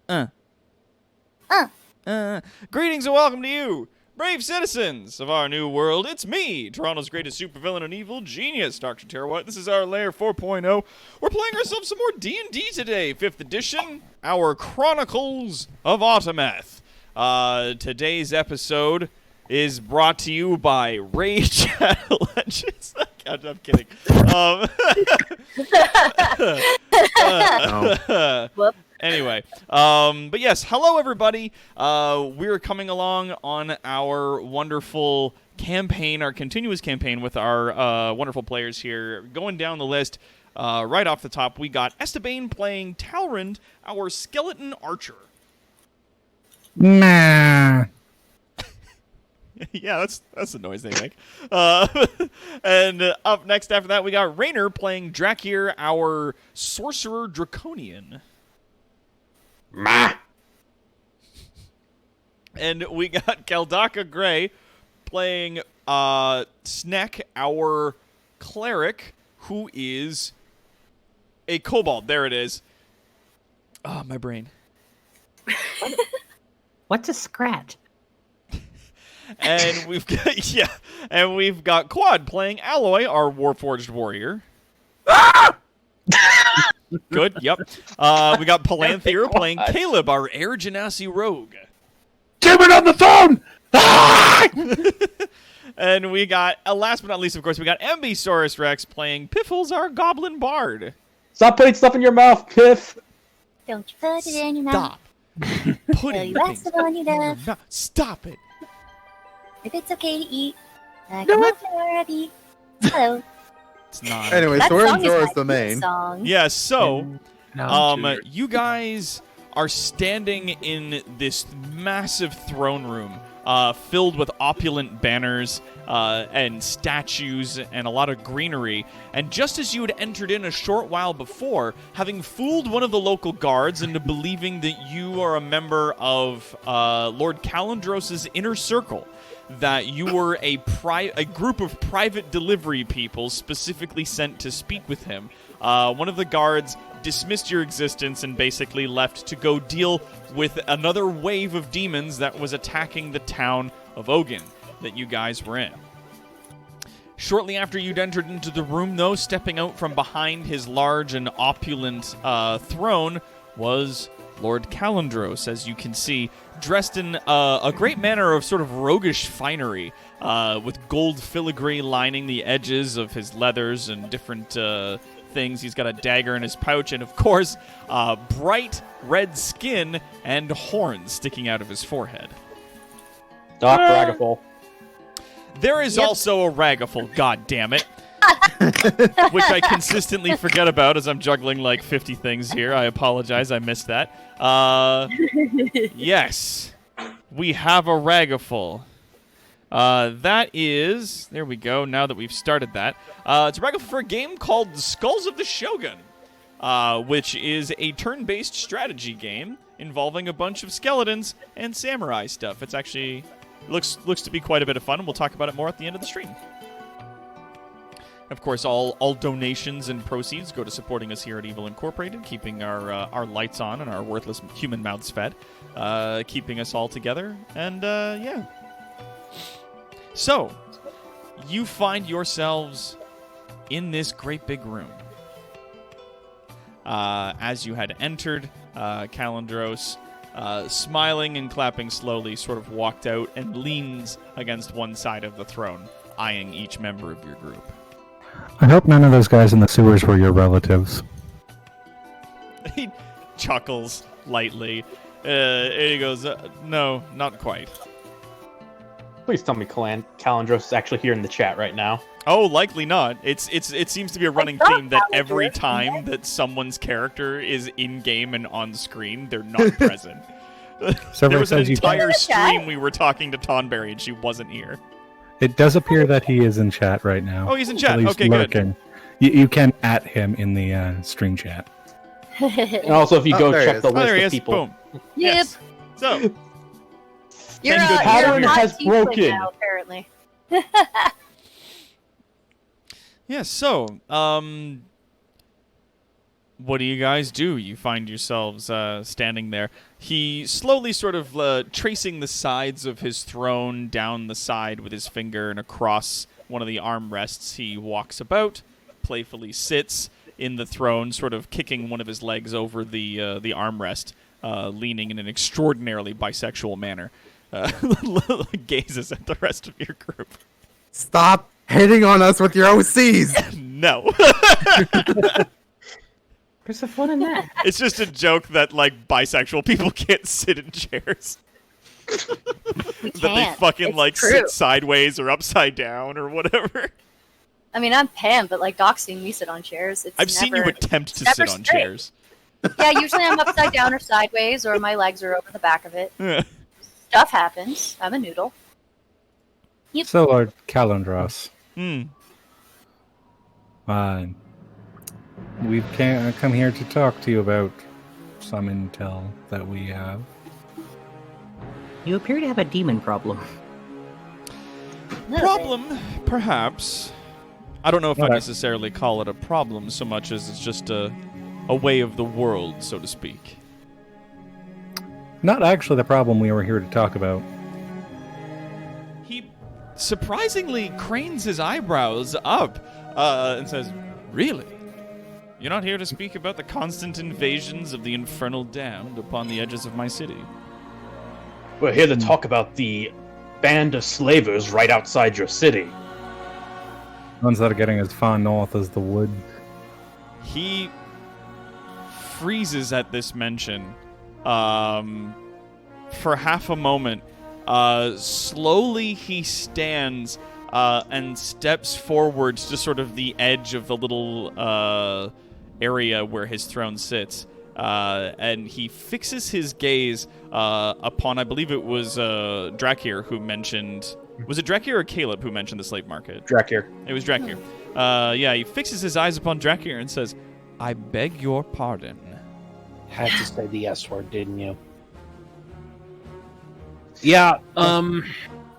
Greetings and welcome to you, brave citizens of our new world. It's me, Toronto's greatest supervillain and evil genius, Dr. Terrawhite. This is our Lair 4.0. We're playing ourselves some more D&D today, 5th edition, our Chronicles of Autometh. Today's episode is brought to you by Rage at Legends. I'm kidding. Anyway, but yes, hello everybody. We're coming along on our wonderful campaign, our continuous campaign with our wonderful players here. Going down the list, right off the top, we got Esteban playing Talrand, our skeleton archer. Nah. Yeah, that's the noise they make. And up next after that, we got Raynor playing Drakir, our sorcerer draconian. Ma. And we got Kaldaka Gray playing Sneck, our cleric, who is a kobold. There it is. Oh, my brain. What's a scratch? And we've got Quad playing Alloy, our Warforged warrior. Good, yep. We got Palanthir playing Caleb, our Air Genasi rogue. Damn it on the phone! Ah! And we got, last but not least, of course, we got Ambisaurus Rex playing Piffles, our goblin bard. Stop putting stuff in your mouth, Piff! Don't you put it in your mouth. Stop putting things on your in your left. mouth. Stop it. If it's okay to eat, No, come it- on already. Hello. It's not. Anyway, That so we're in song is Zora's my domain. theme song. Yeah, so... No. You guys are standing in this massive throne room filled with opulent banners and statues and a lot of greenery. And just as you had entered in a short while before, having fooled one of the local guards into believing that you are a member of Lord Calandros' inner circle, that you were a group of private delivery people specifically sent to speak with him, one of the guards dismissed your existence and basically left to go deal with another wave of demons that was attacking the town of Ogun that you guys were in. Shortly after you'd entered into the room, though, stepping out from behind his large and opulent throne was Lord Calandros, as you can see, dressed in a great manner of sort of roguish finery, with gold filigree lining the edges of his leathers and different things. He's got a dagger in his pouch, and of course, bright red skin and horns sticking out of his forehead. Doc Ragaful. There is also a Ragaful, god damn it. Which I consistently forget about as I'm juggling like 50 things here. I apologize, I missed that. Yes, we have a Ragaful. That is... There we go, now that we've started that. It's a Ragaful for a game called Skulls of the Shogun, which is a turn-based strategy game involving a bunch of skeletons and samurai stuff. It's actually... looks to be quite a bit of fun, and we'll talk about it more at the end of the stream. Of course, all donations and proceeds go to supporting us here at Evil Incorporated, keeping our lights on and our worthless human mouths fed, keeping us all together, and yeah. So, you find yourselves in this great big room. As you had entered, Calandros, smiling and clapping slowly, sort of walked out and leans against one side of the throne, eyeing each member of your group. I hope none of those guys in the sewers were your relatives. He chuckles lightly. And he goes, no, not quite. Please tell me Calandros is actually here in the chat right now. Oh, likely not. It seems to be a running theme that every time that someone's character is in-game and on screen, they're not present. So There it was an says you entire can't- stream we were talking to Tonberry and she wasn't here. It does appear that he is in chat right now. Oh, he's in chat. At least Okay, good. lurking. You can at him in the stream chat. And also, if you Oh, go there he check is. the Oh, there he list is. of people. Boom. Yep. Yes. So, You're Thank a goodness. Pattern hot has tiefling broken. now, apparently. yeah, so, what do you guys do? You find yourselves standing there. He slowly sort of tracing the sides of his throne down the side with his finger and across one of the armrests. He walks about, playfully sits in the throne, sort of kicking one of his legs over the armrest, leaning in an extraordinarily bisexual manner. Gazes at the rest of your group. Stop hitting on us with your OCs! No. Where's the fun in that? It's just a joke that, like, bisexual people can't sit in chairs. We That they can't. fucking, It's like, true. sit sideways or upside down or whatever. I mean, I'm Pam, but like Doc's seen me sit on chairs. It's I've seen you never- attempt to never sit on straight. chairs. Yeah, usually I'm upside down or sideways, or my legs are over the back of it. Stuff happens. I'm a noodle. So, Lord Calendros, Hmm. we've come here to talk to you about some intel that we have. You appear to have a demon problem. Little bit. Problem, perhaps. I don't know if I Alright. necessarily call it a problem so much as it's just a way of the world, so to speak. Not actually the problem we were here to talk about. He surprisingly cranes his eyebrows up and says, "Really? You're not here to speak about the constant invasions of the infernal damned upon the edges of my city?" We're here to talk about the band of slavers right outside your city. Ones that are getting as far north as the wood. He freezes at this mention for half a moment. Slowly he stands and steps forwards to sort of the edge of the little area where his throne sits. And he fixes his gaze upon, I believe it was Drakir who mentioned... Was it Drakir or Caleb who mentioned the slave market? Drakir. It was Drakir. Yeah, he fixes his eyes upon Drakir and says, "I beg your pardon." Had to say the S word, didn't you? Yeah,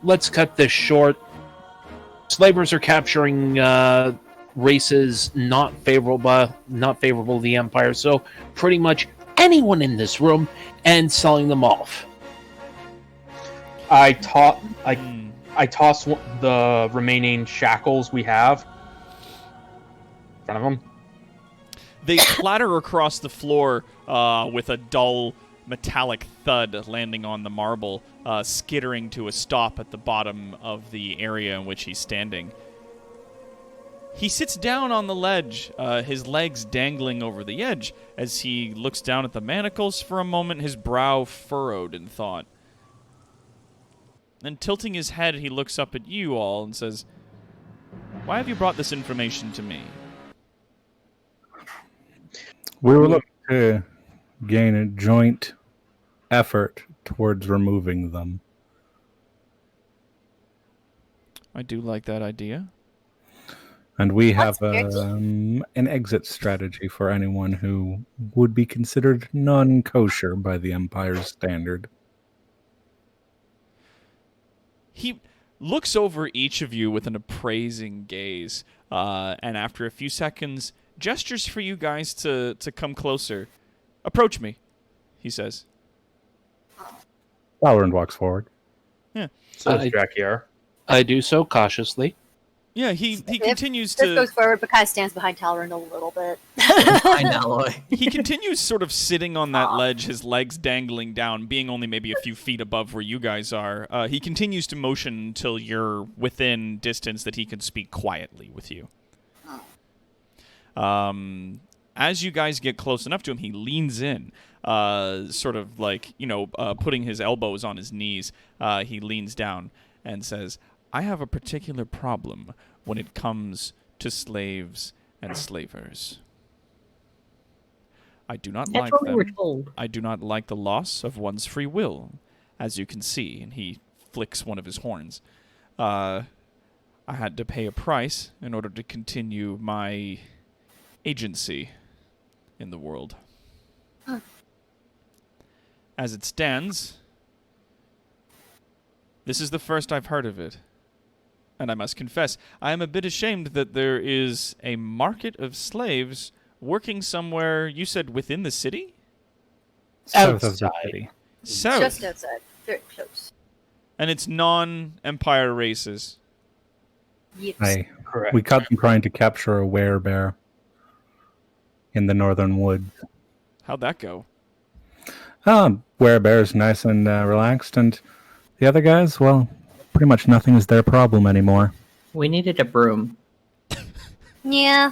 let's cut this short. Slavers are capturing races not favorable to the Empire, so pretty much anyone in this room and selling them off. I toss the remaining shackles we have in front of him. They clatter across the floor with a dull metallic thud landing on the marble, skittering to a stop at the bottom of the area in which he's standing. He sits down on the ledge, his legs dangling over the edge. As he looks down at the manacles for a moment, his brow furrowed in thought. Then tilting his head, he looks up at you all and says, "Why have you brought this information to me?" We were looking to gain a joint effort towards removing them. I do like that idea. And we have That's good. an exit strategy for anyone who would be considered non-kosher by the Empire's standard. He looks over each of you with an appraising gaze, and after a few seconds, gestures for you guys to come closer. "Approach me," he says. Valorant walks forward. So does Drakir. I do so cautiously. Yeah, he continues This to goes forward, but kind of stands behind Talron a little bit. Fine, Alloy. he continues sort of sitting on that ledge, his legs dangling down, being only maybe a few feet above where you guys are. He continues to motion until you're within distance that he can speak quietly with you. As you guys get close enough to him, he leans in, sort of like, putting his elbows on his knees. He leans down and says, "I have a particular problem when it comes to slaves and slavers. I do not That's like what we were them. told. I do not like the loss of one's free will, as you can see." And he flicks one of his horns. "I had to pay a price in order to continue my agency in the world. As it stands, this is the first I've heard of it. And I must confess, I am a bit ashamed that there is a market of slaves working somewhere, you said within the city? South of the Outside. city. South. Just outside. Very close. And it's non-Empire races. Yes. Correct. We caught them trying to capture a werebear in the northern woods. How'd that go? Werebear's nice and relaxed, and the other guys, well, pretty much nothing is their problem anymore. We needed a broom. Yeah.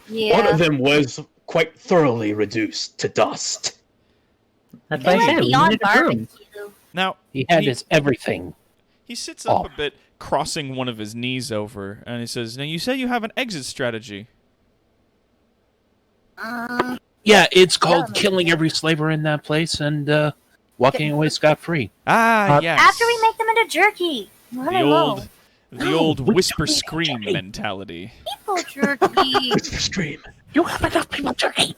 Yeah. One of them was quite thoroughly reduced to dust. That's They what I went said. We beyond needed a broom. barbecue. Now, He had his everything. he sits up a bit, crossing one of his knees over, and he says, "Now, you say you have an exit strategy." Yeah, it's called Yeah. killing every slaver in that place and walking away scot-free. Ah, yes. After we make them into jerky. Let the it old, go. the old we whisper don't need scream jerky. mentality. People jerky. Whisper scream. You have enough people jerky.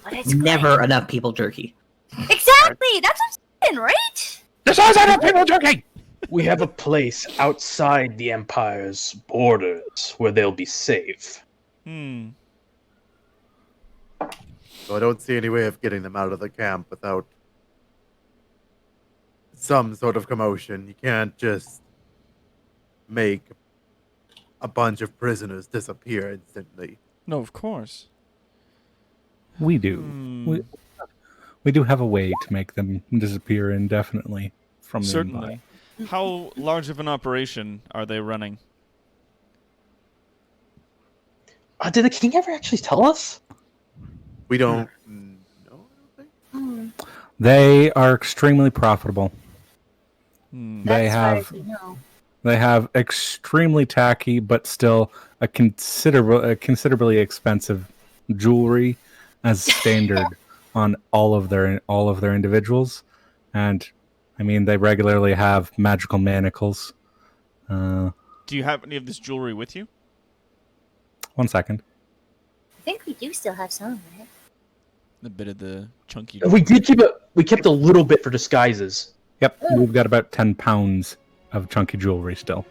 But it's Never enough people jerky. great. Exactly. That's what I'm saying, right? There's always enough people jerky. We have a place outside the Empire's borders where they'll be safe. Hmm. So I don't see any way of getting them out of the camp without some sort of commotion. You can't just make a bunch of prisoners disappear instantly. No, of course. We do. Hmm. We do have a way to make them disappear indefinitely from the Certainly. Empire. How large of an operation are they running? Did the king ever actually tell us? We don't know, I don't think. Hmm. They are extremely profitable. Hmm. They That's have- right, you know. They have extremely tacky, but still a considerably expensive jewelry as standard on all of their individuals, and I mean they regularly have magical manacles. Do you have any of this jewelry with you? 1 second. I think we do still have some of it. A bit of the chunky. We did keep it. We kept a little bit for disguises. Yep, we've got about 10 pounds of chunky jewelry still.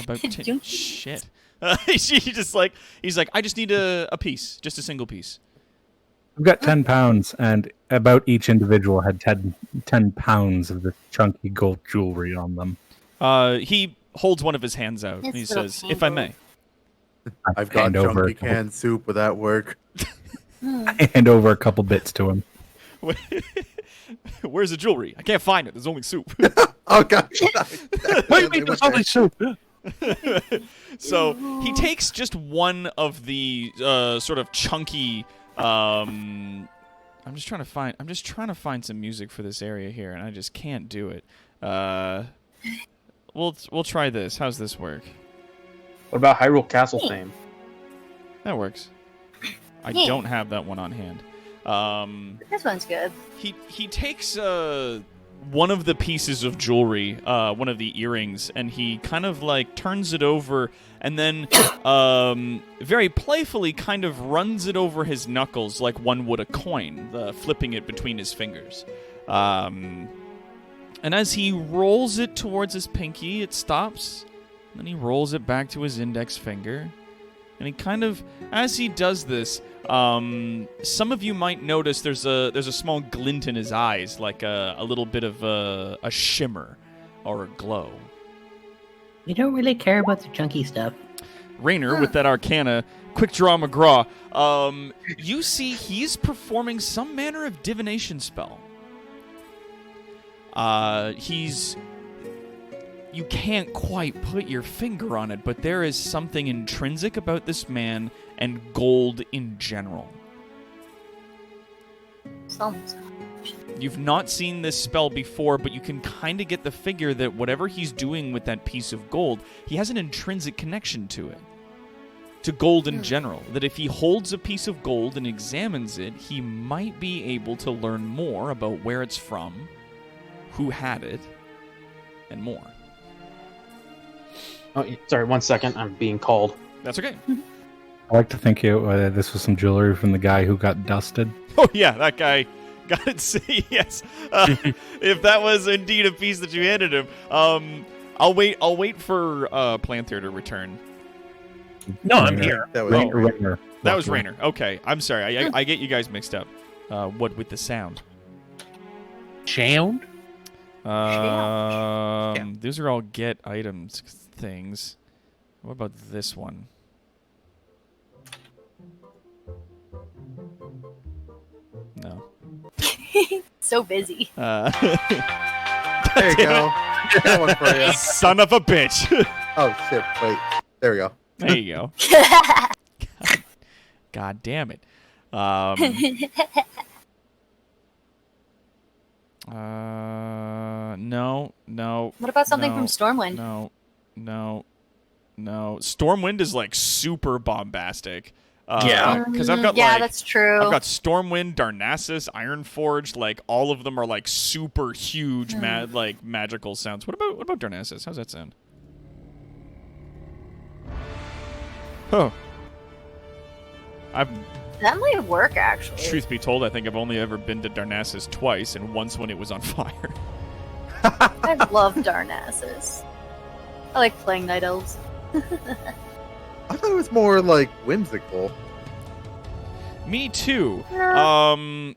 About Chunky. shit. He's like, I just need a piece, just a single piece. We've got 10 pounds, and about each individual had 10 pounds of the chunky gold jewelry on them. He holds one of his hands out, and he It's little says, "If I may." I've got Hand over chunky a couple- canned soup. Would that work? Hmm. I hand over a couple bits to him. Where's the jewelry? I can't find it. There's only soup. Oh god! What do you mean there's only soup? So he takes just one of the sort of chunky. I'm just trying to find some music for this area here, and I just can't do it. We'll try this. How's this work? What about Hyrule Castle theme? That works. I Yeah. don't have that one on hand. This one's good. He takes one of the pieces of jewelry, one of the earrings, and he kind of like turns it over, and then very playfully kind of runs it over his knuckles like one would a coin, flipping it between his fingers. And as he rolls it towards his pinky, it stops. Then he rolls it back to his index finger. And he kind of, as he does this, some of you might notice there's a small glint in his eyes, like a little bit of a shimmer or a glow. We don't really care about the chunky stuff. Raynor, with that arcana, quick draw McGraw, you see he's performing some manner of divination spell. You can't quite put your finger on it, but there is something intrinsic about this man and gold in general. Sounds. You've not seen this spell before, but you can kind of get the figure that whatever he's doing with that piece of gold, he has an intrinsic connection to it. To gold in general. That if he holds a piece of gold and examines it, he might be able to learn more about where it's from, who had it, and more. Oh, sorry, 1 second. I'm being called. That's okay. I like to think this was some jewelry from the guy who got dusted. Oh yeah, that guy got it. Say yes. If that was indeed a piece that you handed him, I'll wait for Planther to return. No, I'm here. That was Raynor, That was luckily. Rainer. Okay, I'm sorry. I get you guys mixed up. What with the sound? Sound? These are all get items things. What about this one? No. So busy. There you go. That one for you. Son of a bitch. Oh shit! Wait. There we go. There you go. God damn it. No. What about something no, from Stormwind? No. Stormwind is like super bombastic. Yeah. Because I've got yeah, like that's true. I've got Stormwind, Darnassus, Ironforge, like all of them are like super huge, like magical sounds. What about Darnassus? How's that sound? Oh, That might work, actually. truth be told, I think I've only ever been to Darnassus twice, and once when it was on fire. I love Darnassus. I like playing Night Elves. I thought it was more like whimsical. Me too. Yeah.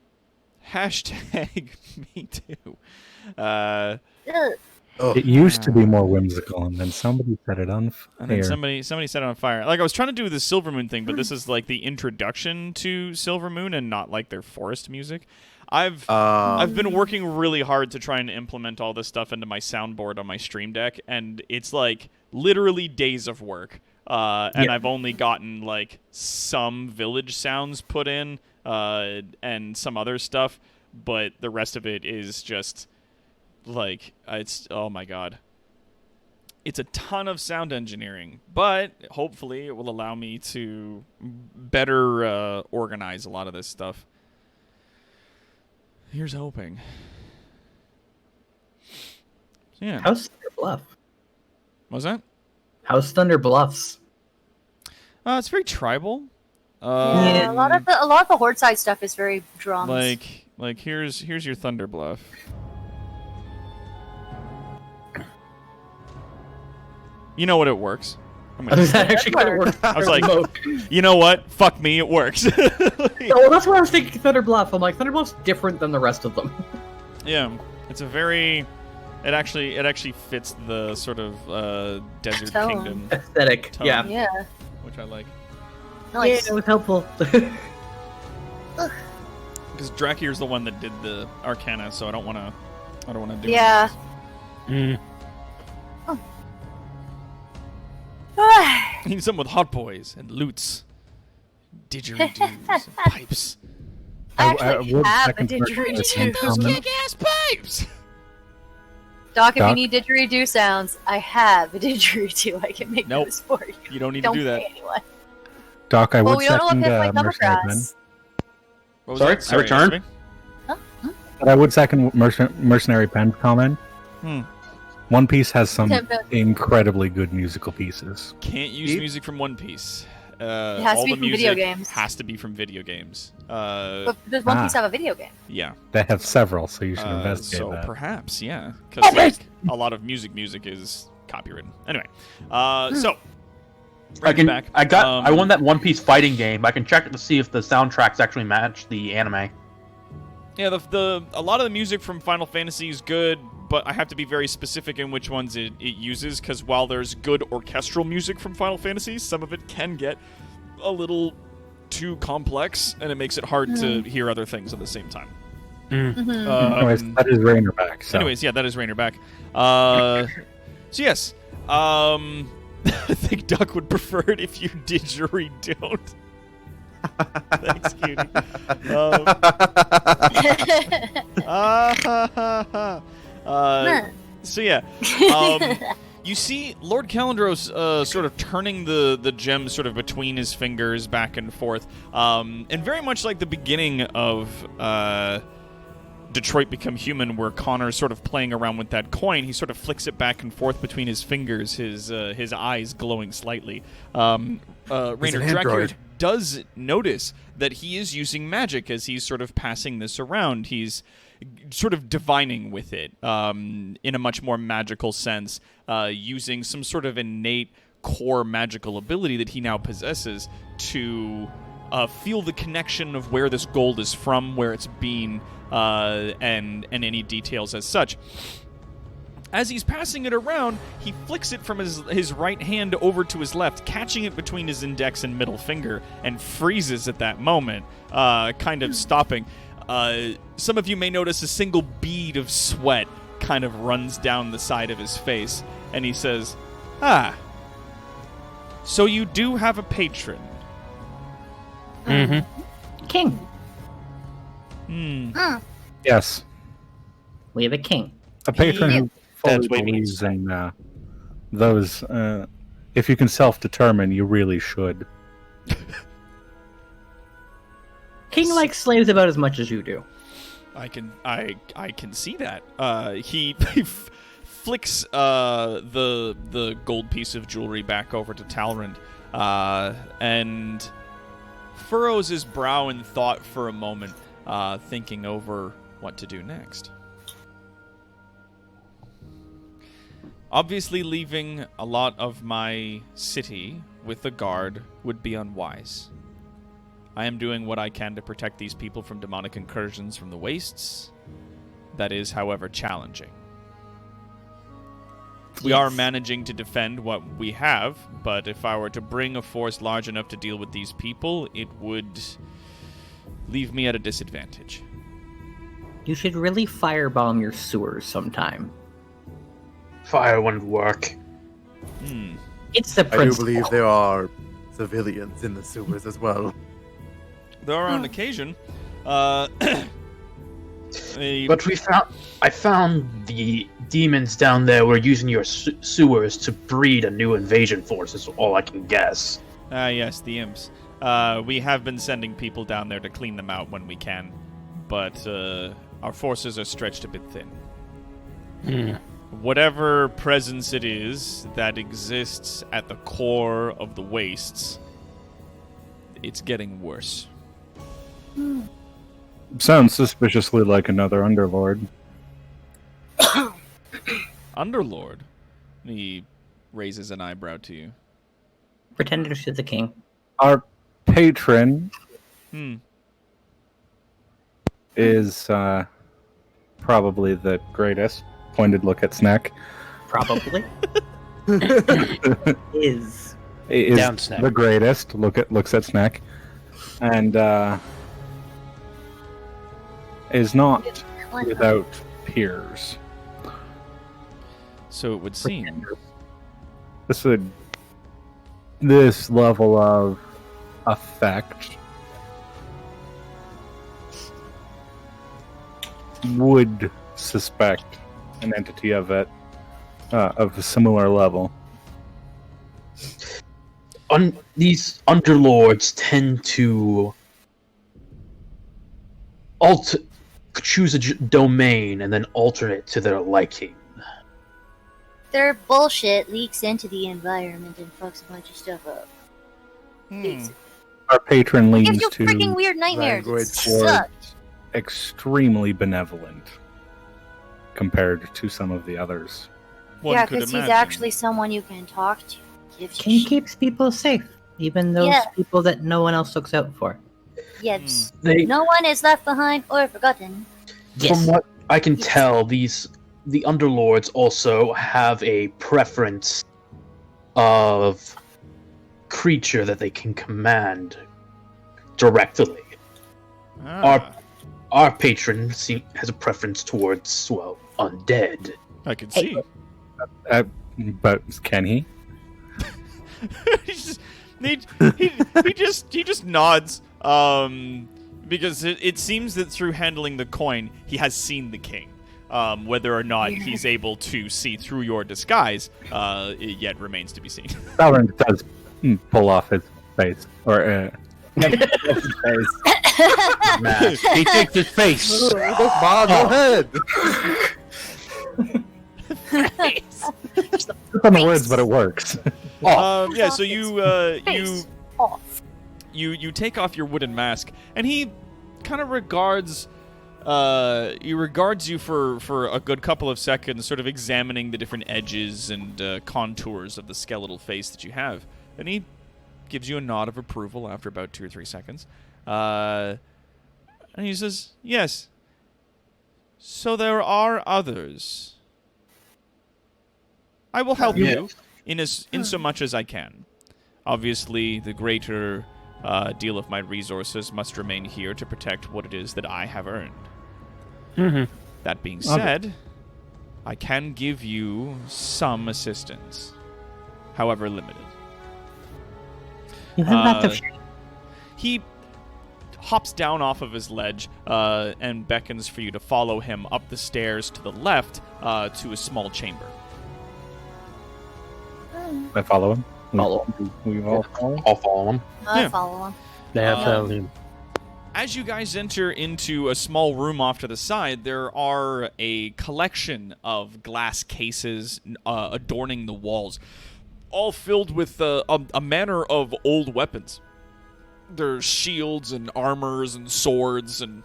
Hashtag me too. Ugh. Ugh. It used to be more whimsical, and then somebody set it on fire. And then somebody set it on fire. Like I was trying to do the Silvermoon thing, but this is like the introduction to Silvermoon and not like their forest music. I've been working really hard to try and implement all this stuff into my soundboard on my Stream Deck, and it's like literally days of work. And I've only gotten like some village sounds put in, and some other stuff, but the rest of it is just like it's oh my god. It's a ton of sound engineering, but hopefully it will allow me to better organize a lot of this stuff. Here's hoping. Yeah. How's Thunder Bluff? What was that? How's Thunder Bluffs? It's very tribal. Yeah, a lot of the horde side stuff is very drums. Like here's your Thunder Bluff. You know what? It works. I'm gonna Is that actually going to work? I was like, you know what? Fuck me, it works. Well, that's what I was thinking. Thunder Bluff. I'm like, Thunder Bluff's different than the rest of them. Yeah, it's a very. It actually fits the sort of desert Tone. kingdom Aesthetic. tone, Yeah. yeah. which I like. Nice. Yeah, it was helpful. Because Drakir's the one that did the Arcana, so I don't want to do. Yeah. Mm. He needs something with hot boys and loots, didgeridoos, and pipes. I I actually would have a second part of the same didgeridoo. comment. Kick-ass pipes. Doc, if Doc? you need didgeridoo sounds, I have a didgeridoo. I can make Nope. those for you. You don't need Don't to do that. pay anyone. Doc, I Well, would we don't know what second they like Mercenary Pen. Lumbergrass. What was Sorry, that? I returned. Ashley? But I would second Mercenary Pen's comment. Hmm. One Piece has some Yeah, but- incredibly good musical pieces. Can't use Ye- music from One Piece. It has to all be the from music video games. has to be from video games. But does One Piece have a video game? Yeah. They have several, so you should investigate So that. perhaps, yeah, because like, a lot of music is copywritten. Anyway, so I can. back. I won that One Piece fighting game. I can check it to see if the soundtracks actually match the anime. Yeah, a lot of the music from Final Fantasy is good, but I have to be very specific in which ones it uses, because while there's good orchestral music from Final Fantasy, some of it can get a little too complex, and it makes it hard to hear other things at the same time. Anyways, that is Rainer back. So. Anyways, yeah, that is Rainer back. So yes, I think Duck would prefer it if you didgeridoo. Thanks, cutie. So yeah, you see Lord Kalendros sort of turning the gems sort of between his fingers back and forth, and very much like the beginning of Detroit Become Human, where Connor's sort of playing around with that coin. He sort of flicks it back and forth between his fingers, his eyes glowing slightly. Rainer an Drakir android. does notice that he is using magic as he's sort of passing this around. He's sort of divining with it in a much more magical sense, using some sort of innate core magical ability that he now possesses to feel the connection of where this gold is from, where it's been, and any details as such. As he's passing it around, he flicks it from his right hand over to his left, catching it between his index and middle finger, and freezes at that moment, kind of stopping. Some of you may notice a single bead of sweat kind of runs down the side of his face, and he says, so you do have a patron. Mm-hmm. King. Yes, We have a king. a patron who fully That's what it believes means. in those. If you can self-determine, you really should. King likes slaves about as much as you do. I can see that. He flicks the gold piece of jewelry back over to Talrand, and furrows his brow in thought for a moment, thinking over what to do next. Obviously, leaving a lot of my city with the guard would be unwise. I am doing what I can to protect these people from demonic incursions from the wastes. That is, however, challenging. We are managing to defend what we have, but if I were to bring a force large enough to deal with these people, it would leave me at a disadvantage. You should really firebomb your sewers sometime. Fire wouldn't work. It's the I do principle. believe there are civilians in the sewers as well. There are on occasion, But I found the demons down there were using your sewers to breed a new invasion force. Is all I can guess. yes, the imps. We have been sending people down there to clean them out when we can, but our forces are stretched a bit thin. Whatever presence it is that exists at the core of the wastes, it's getting worse. Sounds suspiciously like another Underlord. Underlord? He raises an eyebrow to you. Pretenders to the king. Our patron is probably the greatest. Pointed look at Snack. Probably. Is. Is Down Snack. the greatest. Looks at Snack, and is not without peers. So it would seem. This level of effect would suspect an entity of a similar level. These underlords tend to choose a domain and then alter it to their liking. Their bullshit leaks into the environment and fucks a bunch of stuff up. Our patron Gives leans you to freaking weird nightmares. It language. sucks. extremely benevolent compared to some of the others. One Yeah, could because he's imagine. actually someone you can talk to. Gives you King shit. keeps people safe, even those Yeah. people that no one else looks out for. Yes. They, No one is left behind or forgotten. From what I can Yes. tell, the underlords also have a preference of creature that they can command directly. Ah, Our patron has a preference towards, well, undead. I can see. But can he? he just nods. Because it seems that through handling the coin, he has seen the king. Whether or not he's able to see through your disguise, it yet remains to be seen. Valorant does pull off his face. Or, his face. He takes his face. Ma, go ahead. It's on the words, but it works. Yeah, so you Face off. you take off your wooden mask, and he kind of regards you for a good couple of seconds, sort of examining the different edges and contours of the skeletal face that you have, and he gives you a nod of approval after about 2 or 3 seconds. And he says, yes. So there are others. I will help you in so much as I can. Obviously, the greater deal of my resources must remain here to protect what it is that I have earned. Mm-hmm. That being said, I can give you some assistance, however limited. He hops down off of his ledge and beckons for you to follow him up the stairs to the left to a small chamber. I follow him. Follow. We all follow. I'll follow him. Yeah. Follow him. Definitely. As you guys enter into a small room off to the side, there are a collection of glass cases adorning the walls, all filled with a manner of old weapons. There's shields and armors and swords, and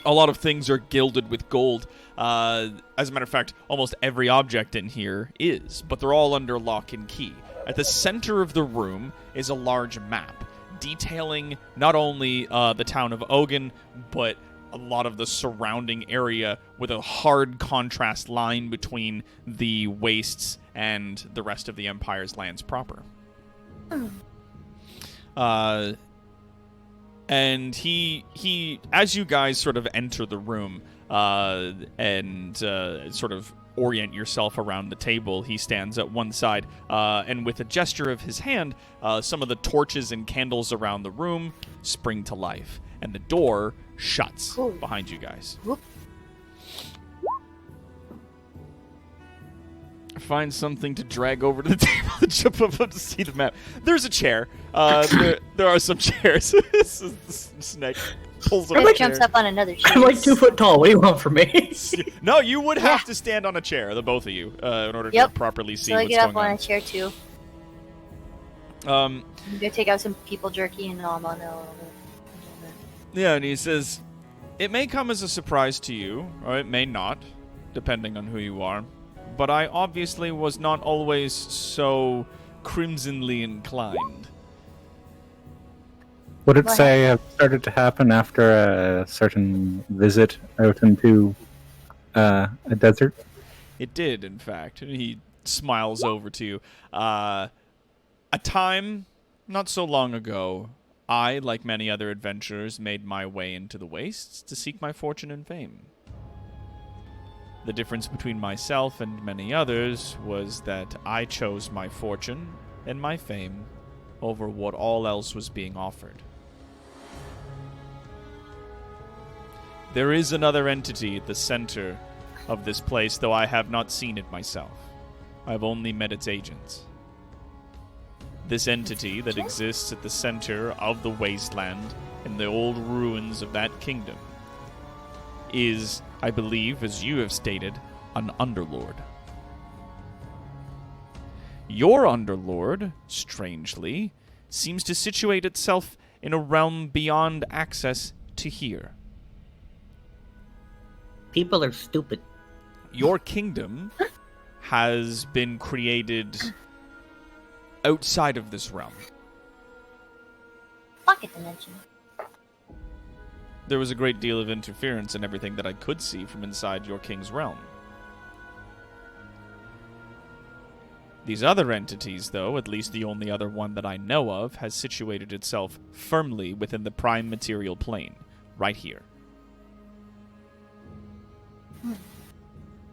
a lot of things are gilded with gold. As a matter of fact, almost every object in here is, but they're all under lock and key. At the center of the room is a large map detailing not only the town of Ogun, but a lot of the surrounding area with a hard contrast line between the wastes and the rest of the Empire's lands proper. And he, as you guys sort of enter the room and sort of orient yourself around the table, he stands at one side, and with a gesture of his hand, some of the torches and candles around the room spring to life, and the door shuts behind you guys. Whoop. Find something to drag over to the table and jump up to see the map. There's a chair. There are some chairs. Snake pulls up a chair. Jumps up on another chair. I'm like 2 foot tall. What do you want from me? No, you would have to stand on a chair, the both of you, in order to properly see So I what's get up going on on. a chair too. Um, I'm gonna take out some people jerky and all on a yeah, and he says, it may come as a surprise to you, or it may not, depending on who you are, but I obviously was not always so crimsonly inclined. Would it say it started to happen after a certain visit out into a desert? It did, in fact. And he smiles over to you. A time not so long ago, I, like many other adventurers, made my way into the wastes to seek my fortune and fame. The difference between myself and many others was that I chose my fortune and my fame over what all else was being offered. There is another entity at the center of this place, though I have not seen it myself. I've only met its agents. This entity that exists at the center of the wasteland in the old ruins of that kingdom is, I believe, as you have stated, an underlord. Your underlord, strangely, seems to situate itself in a realm beyond access to here. People are stupid. Your kingdom has been created outside of this realm. pocket dimension. There was a great deal of interference in everything that I could see from inside your king's realm. These other entities, though, at least the only other one that I know of, has situated itself firmly within the prime material plane, right here.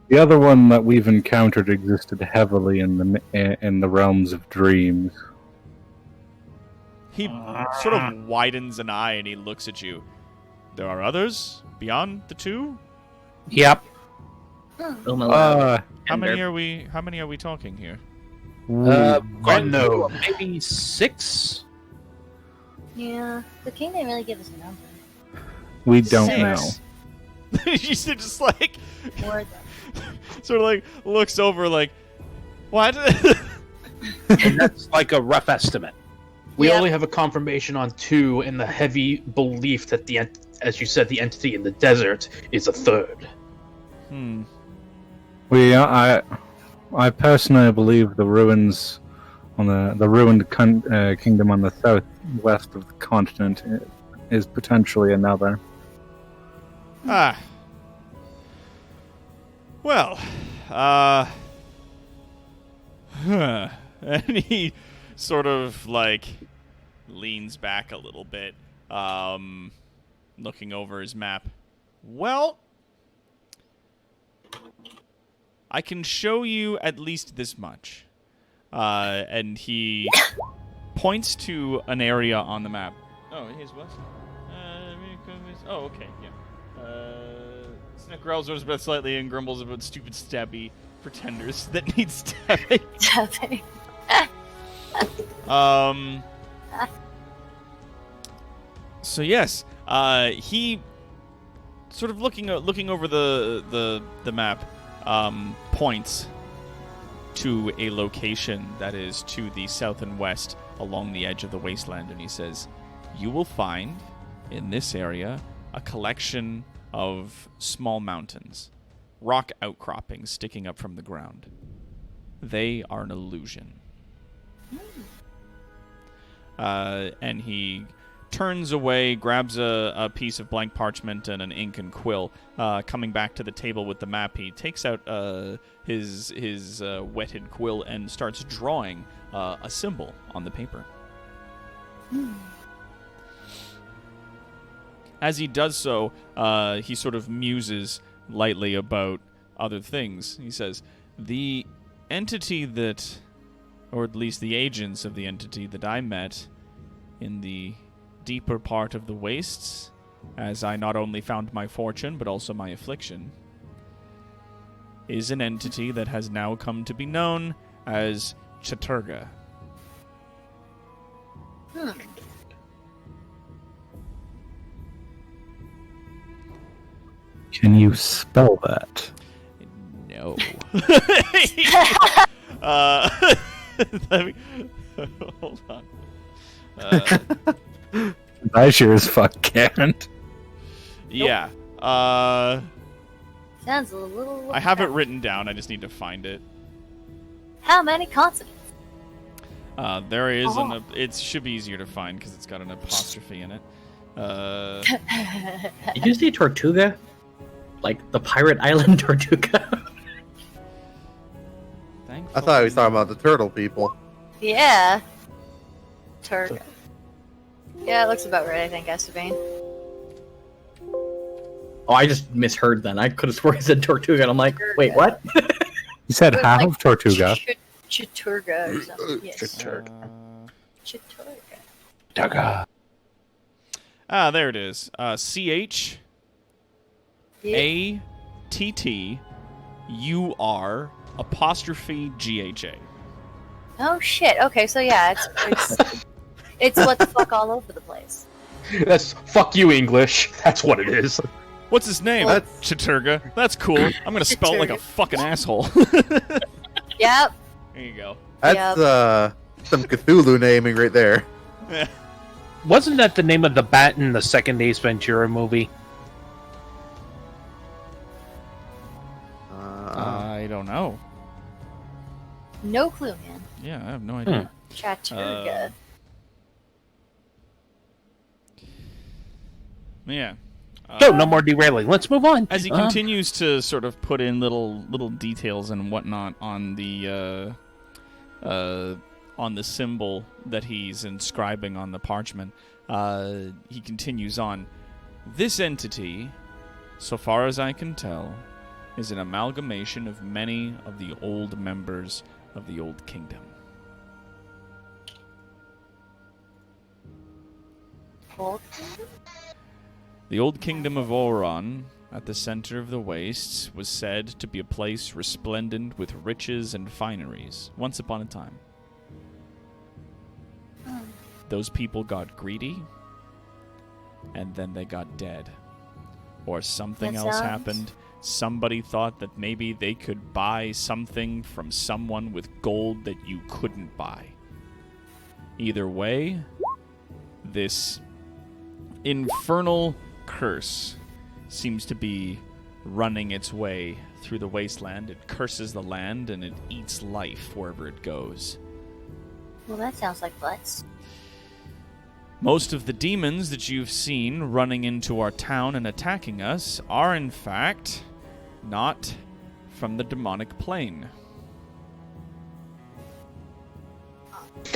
The other one that we've encountered existed heavily in the realms of dreams. He sort of widens an eye and he looks at you. There are others beyond the two? Yep. How many are we talking here? No. Maybe 6? Yeah, the king didn't really give us a number. We don't 6. know. You just like Or sort of like looks over like, what? And that's like a rough estimate. We Yep. only have a confirmation on 2 and the heavy belief that as you said, the entity in the desert is a 3rd. Hmm. I personally believe the ruins on the ruined kingdom on the southwest of the continent is potentially another. Ah. Well, and he sort of like leans back a little bit, looking over his map. Well, I can show you at least this much. And he points to an area on the map. Oh, here's what? Oh, okay, yeah. Snick growls his breath slightly and grumbles about stupid stabby pretenders that need stabbing. Stabbing. So yes, he sort of looking over the map, points to a location that is to the south and west along the edge of the wasteland, and he says, "You will find in this area a collection of small mountains, rock outcroppings sticking up from the ground. They are an illusion." And he turns away, grabs a piece of blank parchment and an ink and quill. Coming back to the table with the map, he takes out his wetted quill and starts drawing a symbol on the paper. As he does so, he sort of muses lightly about other things. He says, "The entity that, or at least the agents of the entity that I met in the deeper part of the wastes, as I not only found my fortune but also my affliction, is an entity that has now come to be known as Chaturga." Can you spell that? No. Let me, hold on. I sure as fuck can't. Yeah. Sounds a little. I have it written down. I just need to find it. How many consonants? There is it should be easier to find because it's got an apostrophe in it. Did you say Tortuga? Like the pirate island Tortuga? I thought he was talking about the turtle people. Yeah. Turga. Yeah, it looks about right, I think, Esteban. Oh, I just misheard then. I could have sworn he said Tortuga, and I'm like, wait, what? You said It was half like of Tortuga. Chaturga or something. Yes. Chaturga. Chaturga. There it is. CHATTUR''GHA. Oh shit. Okay, so yeah, it's what the fuck all over the place. That's fuck you, English. That's what it is. What's his name? That's- Chaturga. That's cool. I'm gonna spell it like a Chaturga. fucking asshole. Yep. There you go. That's some Cthulhu naming right there. Wasn't that the name of the bat in the second Ace Ventura movie? I don't know. No clue, man. Yeah, I have no idea. Chaturga. Yeah. So, no more derailing. Let's move on. As he continues to sort of put in little details and whatnot on the symbol that he's inscribing on the parchment, he continues on. This entity, so far as I can tell, is an amalgamation of many of the old members of the Old Kingdom. The Old Kingdom of Oron, at the center of the wastes, was said to be a place resplendent with riches and fineries, once upon a time. Those people got greedy, and then they got dead. Or something That else sounds- happened. Somebody thought that maybe they could buy something from someone with gold that you couldn't buy. Either way, this infernal curse seems to be running its way through the wasteland. It curses the land and it eats life wherever it goes. Well, that sounds like butts. Most of the demons that you've seen running into our town and attacking us are, in fact, not from the demonic plane.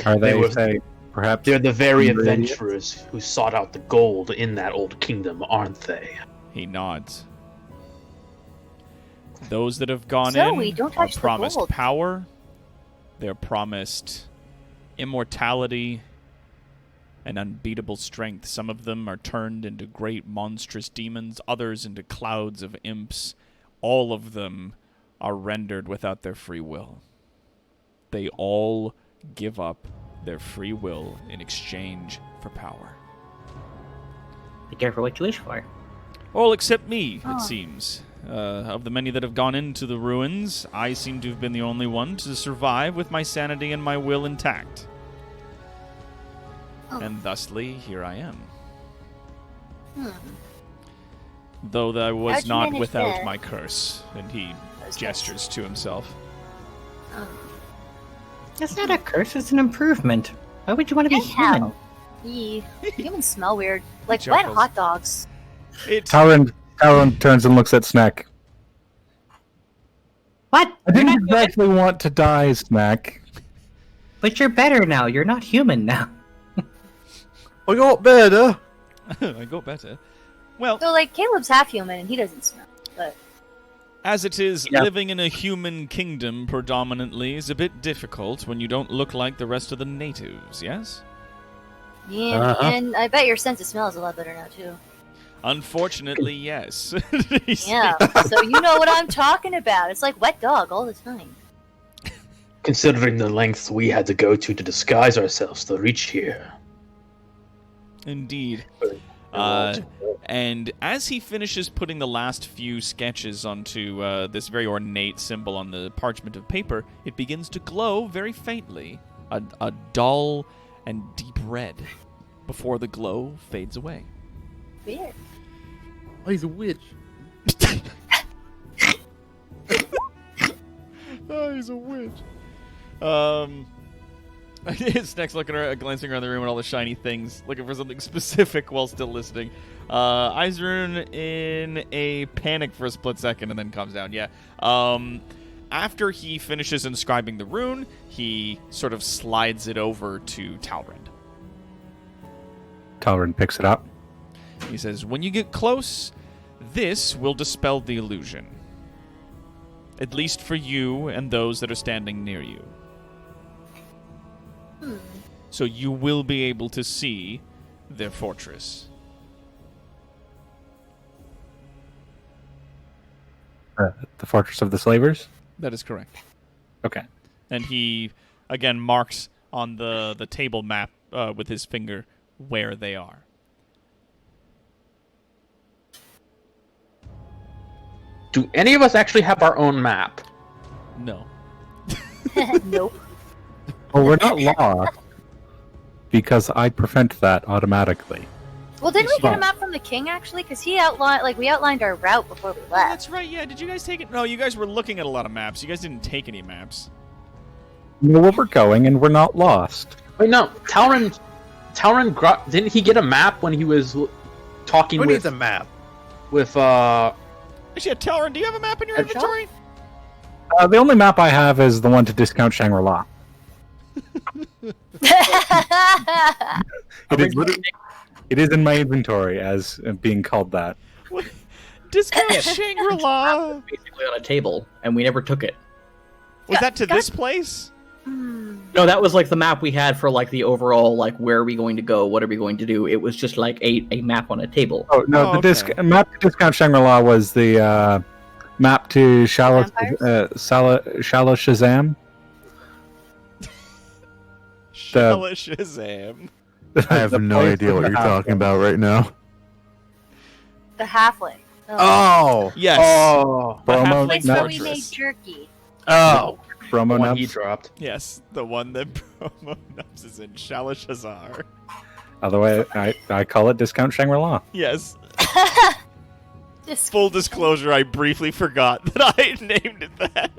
Are They they, were- say, perhaps? They're the very Ingredients? adventurers who sought out the gold in that old kingdom, aren't they? He nods. Those that have gone Zoe, in don't are touch the promised gold. power, they're promised immortality, and unbeatable strength. Some of them are turned into great monstrous demons, others into clouds of imps. All of them are rendered without their free will. They all give up their free will in exchange for power. Be careful what you wish for. All except me, Oh. it seems. Of the many that have gone into the ruins, I seem to have been the only one to survive with my sanity and my will intact. Oh. And thusly, here I am. Hmm. Though I was How'd you not manage without that? my curse. And he Those gestures to himself. Oh. It's not a curse, it's an improvement. Why would you want to be Hey, how? human? Yee. Humans smell weird. Like He wet chuckles. hot dogs. Talon turns and looks at Snack. What? I You're not didn't human, exactly want to die, Snack. but you're better now. You're not human now. I got better. I go better. Well, So like Caleb's half human and he doesn't smell. But as it is, Yeah. living in a human kingdom predominantly is a bit difficult when you don't look like the rest of the natives, yes? yeah, Uh-huh. and I bet your sense of smell is a lot better now too. Unfortunately, yes. Yeah. So you know what I'm talking about. It's like wet dog all the time. Considering the lengths we had to go to disguise ourselves to reach here. Indeed. And as he finishes putting the last few sketches onto this very ornate symbol on the parchment of paper, it begins to glow very faintly, a dull and deep red, before the glow fades away. Weird. Oh, he's a witch. Oh, he's a witch. His next looking around, glancing around the room at all the shiny things, looking for something specific while still listening. Izrun in a panic for a split second and then calms down. Yeah. After he finishes inscribing the rune, he sort of slides it over to Talrend. Talrend picks it up. He says, "When you get close, this will dispel the illusion. At least for you and those that are standing near you. So you will be able to see their fortress." The Fortress of the Slavers? That is correct. Okay. And he, again, marks on the table map with his finger where they are. Do any of us actually have our own map? No. Nope. Well, we're not lost because I prevent that automatically. Well, didn't we get a Fine. map from the king actually? Because he outlined, like, we outlined our route before we Oh, left. that's right, yeah. Did you guys take it? No, you guys were looking at a lot of maps. You guys didn't take any maps. We know where we're going, and we're not lost. Wait, no. Talron didn't he get a map when he was talking Who needs with a map? Actually, yeah, Talron, do you have a map in your Uh, inventory? The only map I have is the one to discount Shangri-La. It is in my inventory as being called that. Discount Yeah. Shangri-La! Basically on a table, and we never took it. Was that to this place? Hmm. No, that was like the map we had for like the overall like where are we going to go, what are we going to do. It was just like a map on a table. Oh no, Oh, okay. map to discount Shangri-La was the map to Shallow Shazam. Shazam. I have The no place idea with what the you're halfway. talking about right now. The halfway. Oh! Yes. Oh. The Promo halfling Place where nuts. we made fortress. jerky. Oh. Promo One he nuts. dropped. Yes, the one that Promo Nubs is in Shalashazar. Otherwise, I call it discount Shangri-La. Yes. Just Full disclosure, I briefly forgot that I named it that.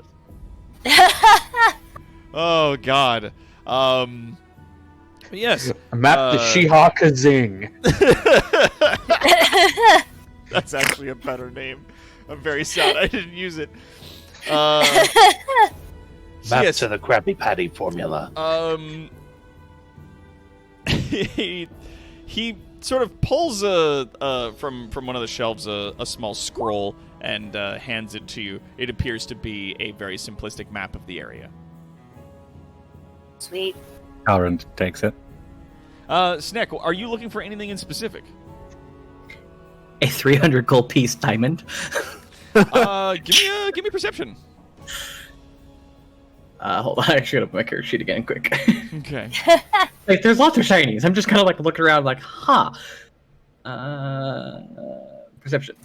Oh God. But yes, A map to Shiha Kazing. that's actually a better name. I'm very sad I didn't use it. Back yes, to the Krabby Patty formula. he sort of pulls from one of the shelves a small scroll and hands it to you. It appears to be a very simplistic map of the area. Sweet. Halrond takes it. Snack, are you looking for anything in specific? A 300 gold piece diamond. Give me perception. Hold on, I should open my character sheet again, quick. Okay. Like, there's lots of shinies. I'm just kind of like looking around, like, huh. Perception.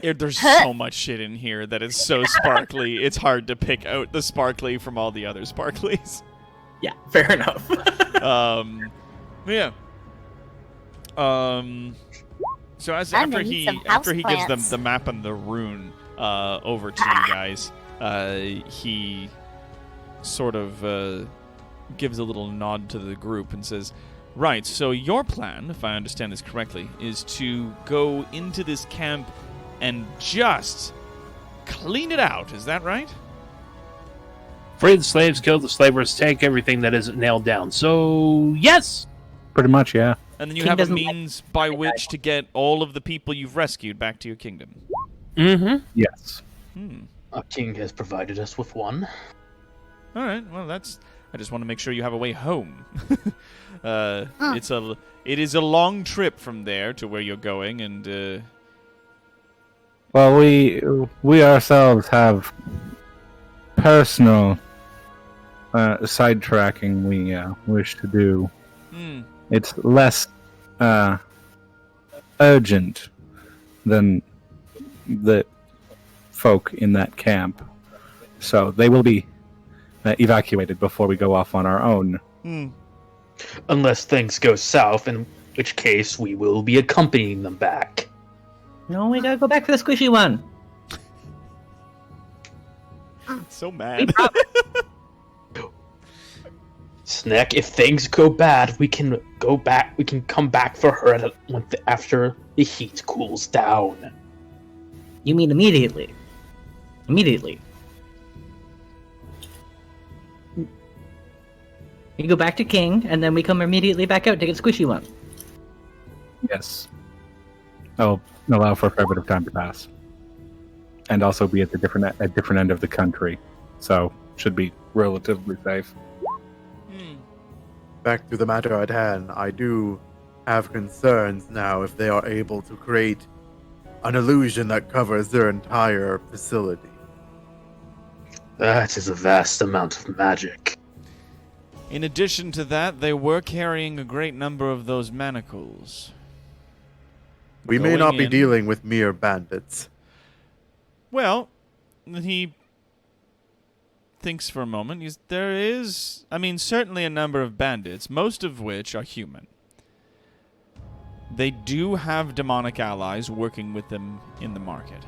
There's so much shit in here that is so sparkly. It's hard to pick out the sparkly from all the other sparklies. Yeah, fair enough. Yeah. So after he gives them the map and the rune over to you guys, he sort of gives a little nod to the group and says, "Right, so your plan, if I understand this correctly, is to go into this camp and just clean it out. Is that right?" Free the slaves, kill the slavers, take everything that isn't nailed down. So, yes! Pretty much, yeah. And then you King have a doesn't like means by which to get all of the people you've rescued back to your kingdom. Mm-hmm. Yes. Our king has provided us with one. All right. Well, I just want to make sure you have a way home. It is a long trip from there to where you're going, and Well, we ourselves have personal sidetracking we wish to do. It's less urgent than the folk in that camp, so they will be evacuated before we go off on our own. Unless things go south, in which case we will be accompanying them back. No, we gotta go back for the squishy one. so mad. Snack, if things go bad, we can go back. We can come back for her after the heat cools down. You mean immediately? Immediately. You go back to King, and then we come immediately back out to get squishy one. Yes. I'll allow for a fair bit of time to pass, and also be at the different end of the country, so should be relatively safe. Back to the matter at hand, I do have concerns now if they are able to create an illusion that covers their entire facility. That is a vast amount of magic. In addition to that, they were carrying a great number of those manacles. We may Going not be in- dealing with mere bandits. Well, he thinks for a moment. There is, certainly a number of bandits, most of which are human. They do have demonic allies working with them in the market.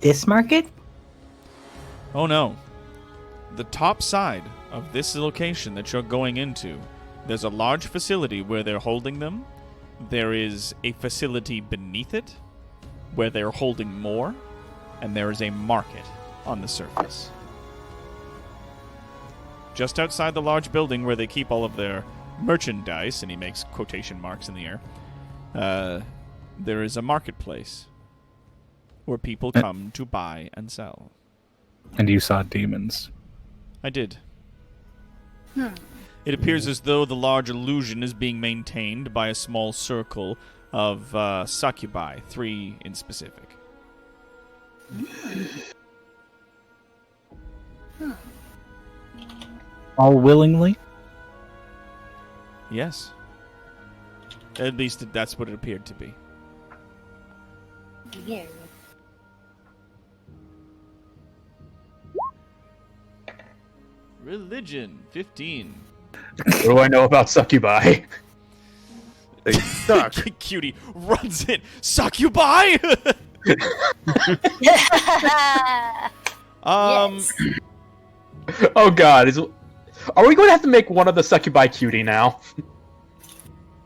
This market? Oh no. The top side of this location that you're going into, there's a large facility where they're holding them. There is a facility beneath it where they're holding more, and there is a market on the surface. Just outside the large building where they keep all of their merchandise, and he makes quotation marks in the air, there is a marketplace where people come to buy and sell. And you saw demons. I did. It appears as though the large illusion is being maintained by a small circle of succubi, 3 in specific. All willingly? Yes. At least that's what it appeared to be. Yeah. Religion, 15. What do I know about succubi? They suck. Cutie runs in. Succubi! Yes. Oh God, are we going to have to make one of the succubi cutie now?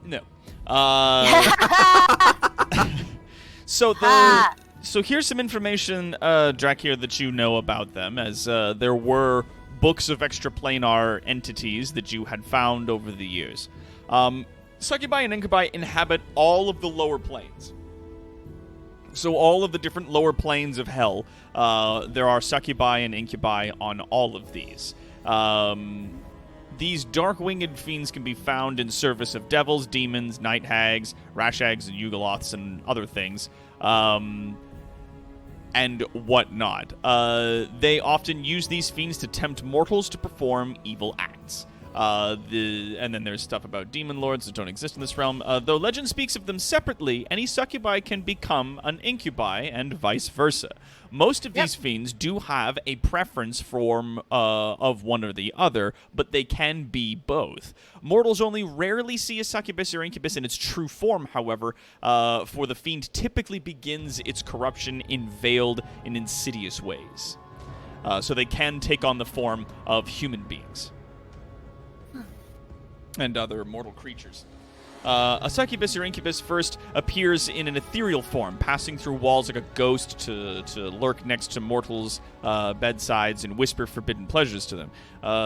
No. Ha! So here's some information, Drakir, that you know about them, as there were books of extraplanar entities that you had found over the years. Succubi and incubi inhabit all of the lower planes. So all of the different lower planes of hell, there are succubi and incubi on all of these. These dark-winged fiends can be found in service of devils, demons, night hags, rashags, and yugoloths, and other things, and whatnot. They often use these fiends to tempt mortals to perform evil acts. And then there's stuff about demon lords that don't exist in this realm. Though legend speaks of them separately, any succubi can become an incubi and vice versa. Most of these fiends do have a preference form of one or the other, but they can be both. Mortals only rarely see a succubus or incubus in its true form, however, for the fiend typically begins its corruption in veiled and insidious ways. So they can take on the form of human beings and other mortal creatures. A succubus or incubus first appears in an ethereal form, passing through walls like a ghost to lurk next to mortals' bedsides and whisper forbidden pleasures to them.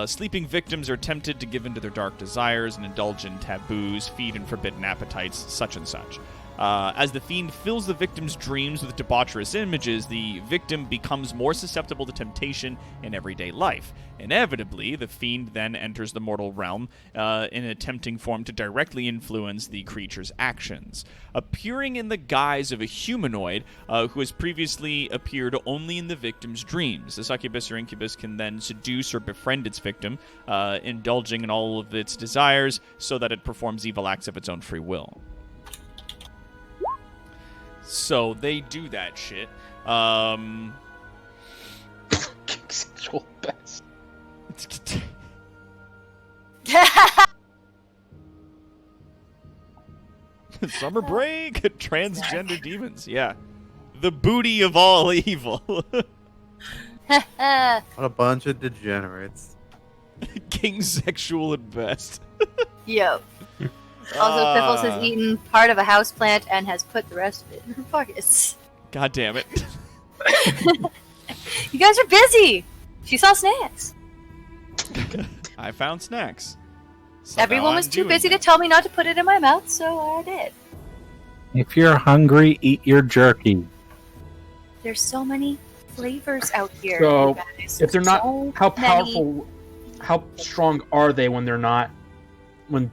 Sleeping victims are tempted to give in to their dark desires and indulge in taboos, feed in forbidden appetites, such and such. As the fiend fills the victim's dreams with debaucherous images, the victim becomes more susceptible to temptation in everyday life. Inevitably, the fiend then enters the mortal realm in a tempting form to directly influence the creature's actions. Appearing in the guise of a humanoid who has previously appeared only in the victim's dreams, the succubus or incubus can then seduce or befriend its victim, indulging in all of its desires so that it performs evil acts of its own free will. So they do that shit. Sexual best. Summer break, transgender demons. Yeah, the booty of all evil. What a bunch of degenerates. King sexual at best. Yep. Also, Piffles has eaten part of a houseplant and has put the rest of it in her pockets. God damn it. You guys are busy! She saw snacks. I found snacks. So Everyone now was I'm too doing busy that. to tell me not to put it in my mouth, so I did. If you're hungry, eat your jerky. There's so many flavors out here. So, you guys. if they're not, So how many. powerful, how strong are they when they're not, when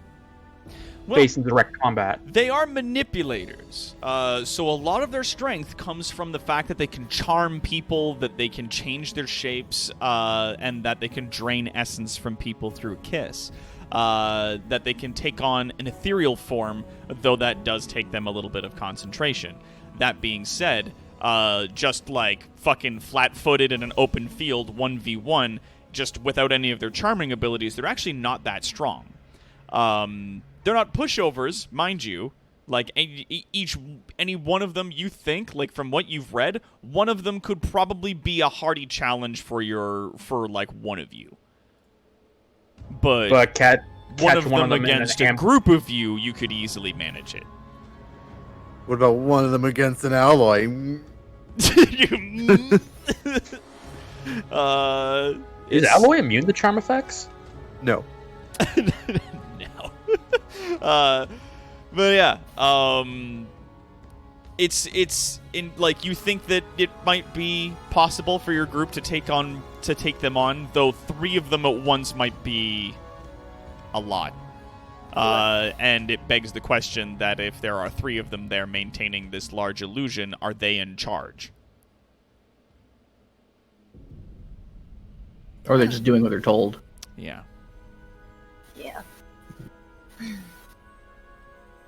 Well, facing direct combat? they are manipulators. So a lot of their strength comes from the fact that they can charm people, that they can change their shapes, and that they can drain essence from people through a kiss. That they can take on an ethereal form, though that does take them a little bit of concentration. That being said, just like fucking flat-footed in an open field 1v1, just without any of their charming abilities, they're actually not that strong. They're not pushovers, mind you. Like, any one of them you think, like, from what you've read, one of them could probably be a hardy challenge for one of you. But But one of them in against an a group of you could easily manage it. What about one of them against an alloy? Is Alloy immune to charm effects? No. No. But yeah, it's in, like, you think that it might be possible for your group to take them on, though 3 of them at once might be a lot. And it begs the question that if there are 3 of them there maintaining this large illusion, are they in charge? Or they're just doing what they're told. Yeah. Yeah.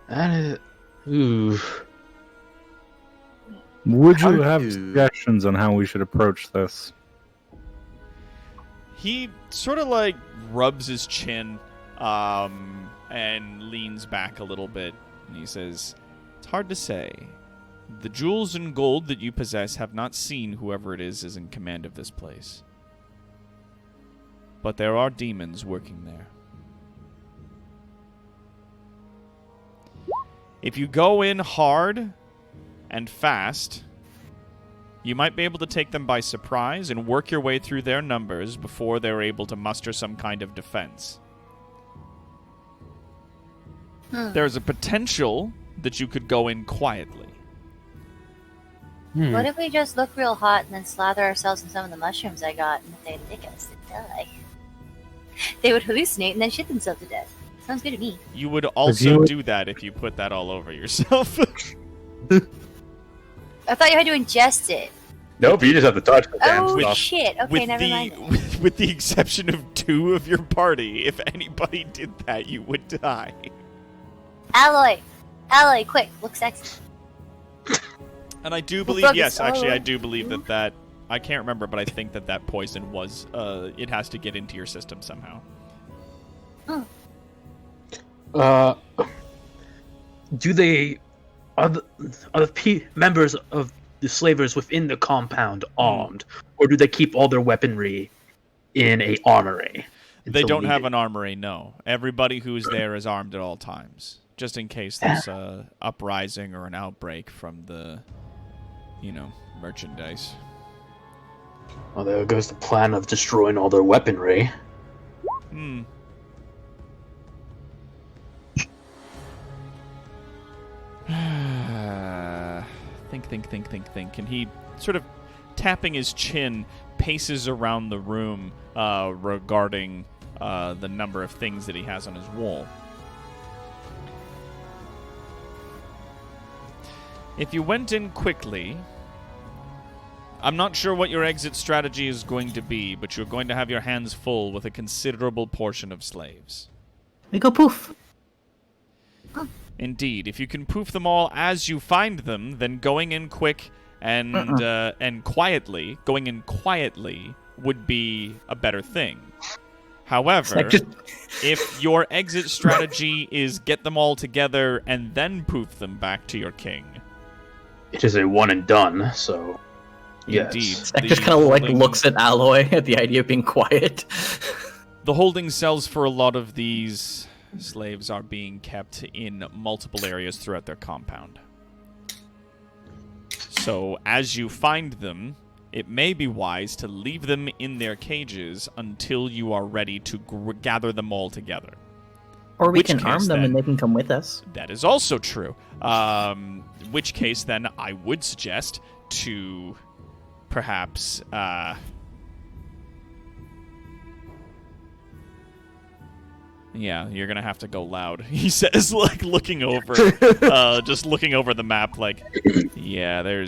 That is... Ooh. Would you How have do- suggestions on how we should approach this? He sort of like rubs his chin and leans back a little bit, and he says, "It's hard to say. The jewels and gold that you possess have not seen whoever it is in command of this place. But there are demons working there. If you go in hard and fast, you might be able to take them by surprise and work your way through their numbers before they're able to muster some kind of defense. There's a potential that you could go in quietly. What if we just look real hot and then slather ourselves in some of the mushrooms I got, and if they lick us, they'd die? They would hallucinate and then shit themselves to death. Sounds good to me. You would also do that if you put that all over yourself. I thought you had to ingest it. Nope, you just have to touch the damn Oh stuff. shit! Okay, never mind. With the exception of 2 of your party, if anybody did that, you would die. Alloy, quick, look sexy. And I do believe, focus yes, actually, I on- do believe that I can't remember, but I think that poison was, it has to get into your system somehow. Do they are the members of the slavers within the compound armed, or do they keep all their weaponry in a armory? They until don't have needed? an armory, no. Everybody who's there is armed at all times, just in case there's a uprising or an outbreak from the, merchandise. Well, there goes the plan of destroying all their weaponry. Think. And he, sort of tapping his chin, paces around the room regarding the number of things that he has on his wall. If you went in quickly, I'm not sure what your exit strategy is going to be, but you're going to have your hands full with a considerable portion of slaves. We go poof. Indeed, if you can poof them all as you find them, then going in quick and quietly, would be a better thing. However, if your exit strategy is get them all together and then poof them back to your king, It is a one and done, so yes. indeed, Zach just kind of looks at Alloy at the idea of being quiet. the holding cells for a lot of these slaves are being kept in multiple areas throughout their compound. So, as you find them, it may be wise to leave them in their cages until you are ready to gather them all together. Or we Which can arm case, them then? and they can come with us. That is also true. Which case, then, I would suggest to perhaps... Yeah, you're gonna have to go loud. He says, looking over, just looking over the map, yeah,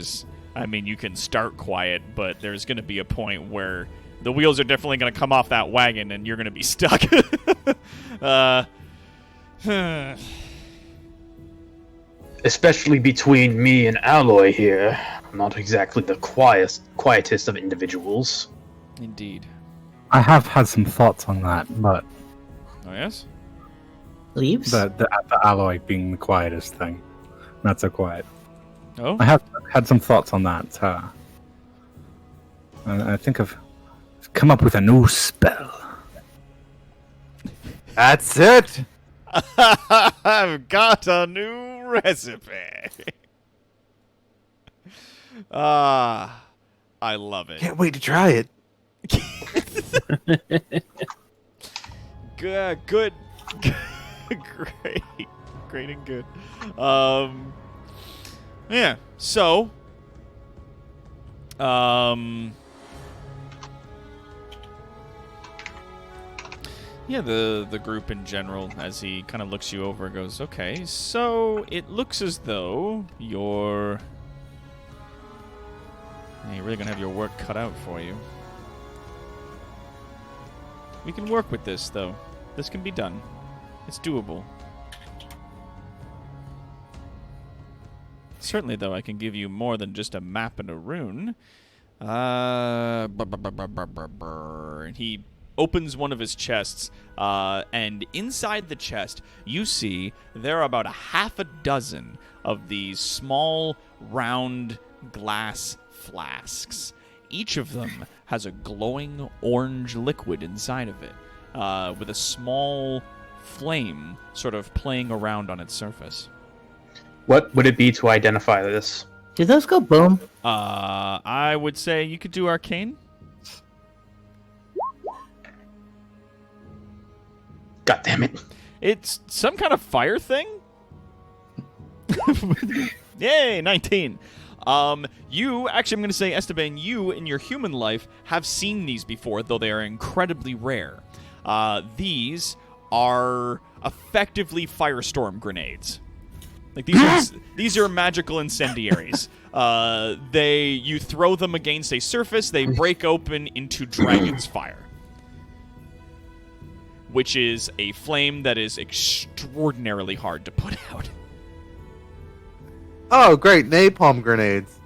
you can start quiet, but there's gonna be a point where the wheels are definitely gonna come off that wagon and you're gonna be stuck. Especially between me and Alloy here. I'm not exactly the quietest of individuals. Indeed. I have had some thoughts on that, but Oh, yes? Leaves? the alloy being the quietest thing, not so quiet. Oh? I have had some thoughts on that. I think I've come up with a new spell. That's it. I've got a new recipe. I love it. Can't wait to try it. Good. Great and good. Yeah, so yeah, the group in general, as he kind of looks you over, goes, okay, so it looks as though you're really gonna have your work cut out for you. We can work with this, though. This can be done. It's doable. Certainly, though, I can give you more than just a map and a rune. And he opens one of his chests, and inside the chest, you see there are about a half a dozen of these small, round glass flasks. Each of them has a glowing orange liquid inside of it, with a small flame sort of playing around on its surface. What would it be to identify this? Do those go boom? I would say you could do arcane. God damn it. It's some kind of fire thing. Yay, 19. You, actually, I'm going to say, Esteban, you in your human life have seen these before, though they are incredibly rare. These are effectively firestorm grenades. Like these are magical incendiaries. You throw them against a surface, they break open into dragon's fire, which is a flame that is extraordinarily hard to put out. Oh, great. Napalm grenades.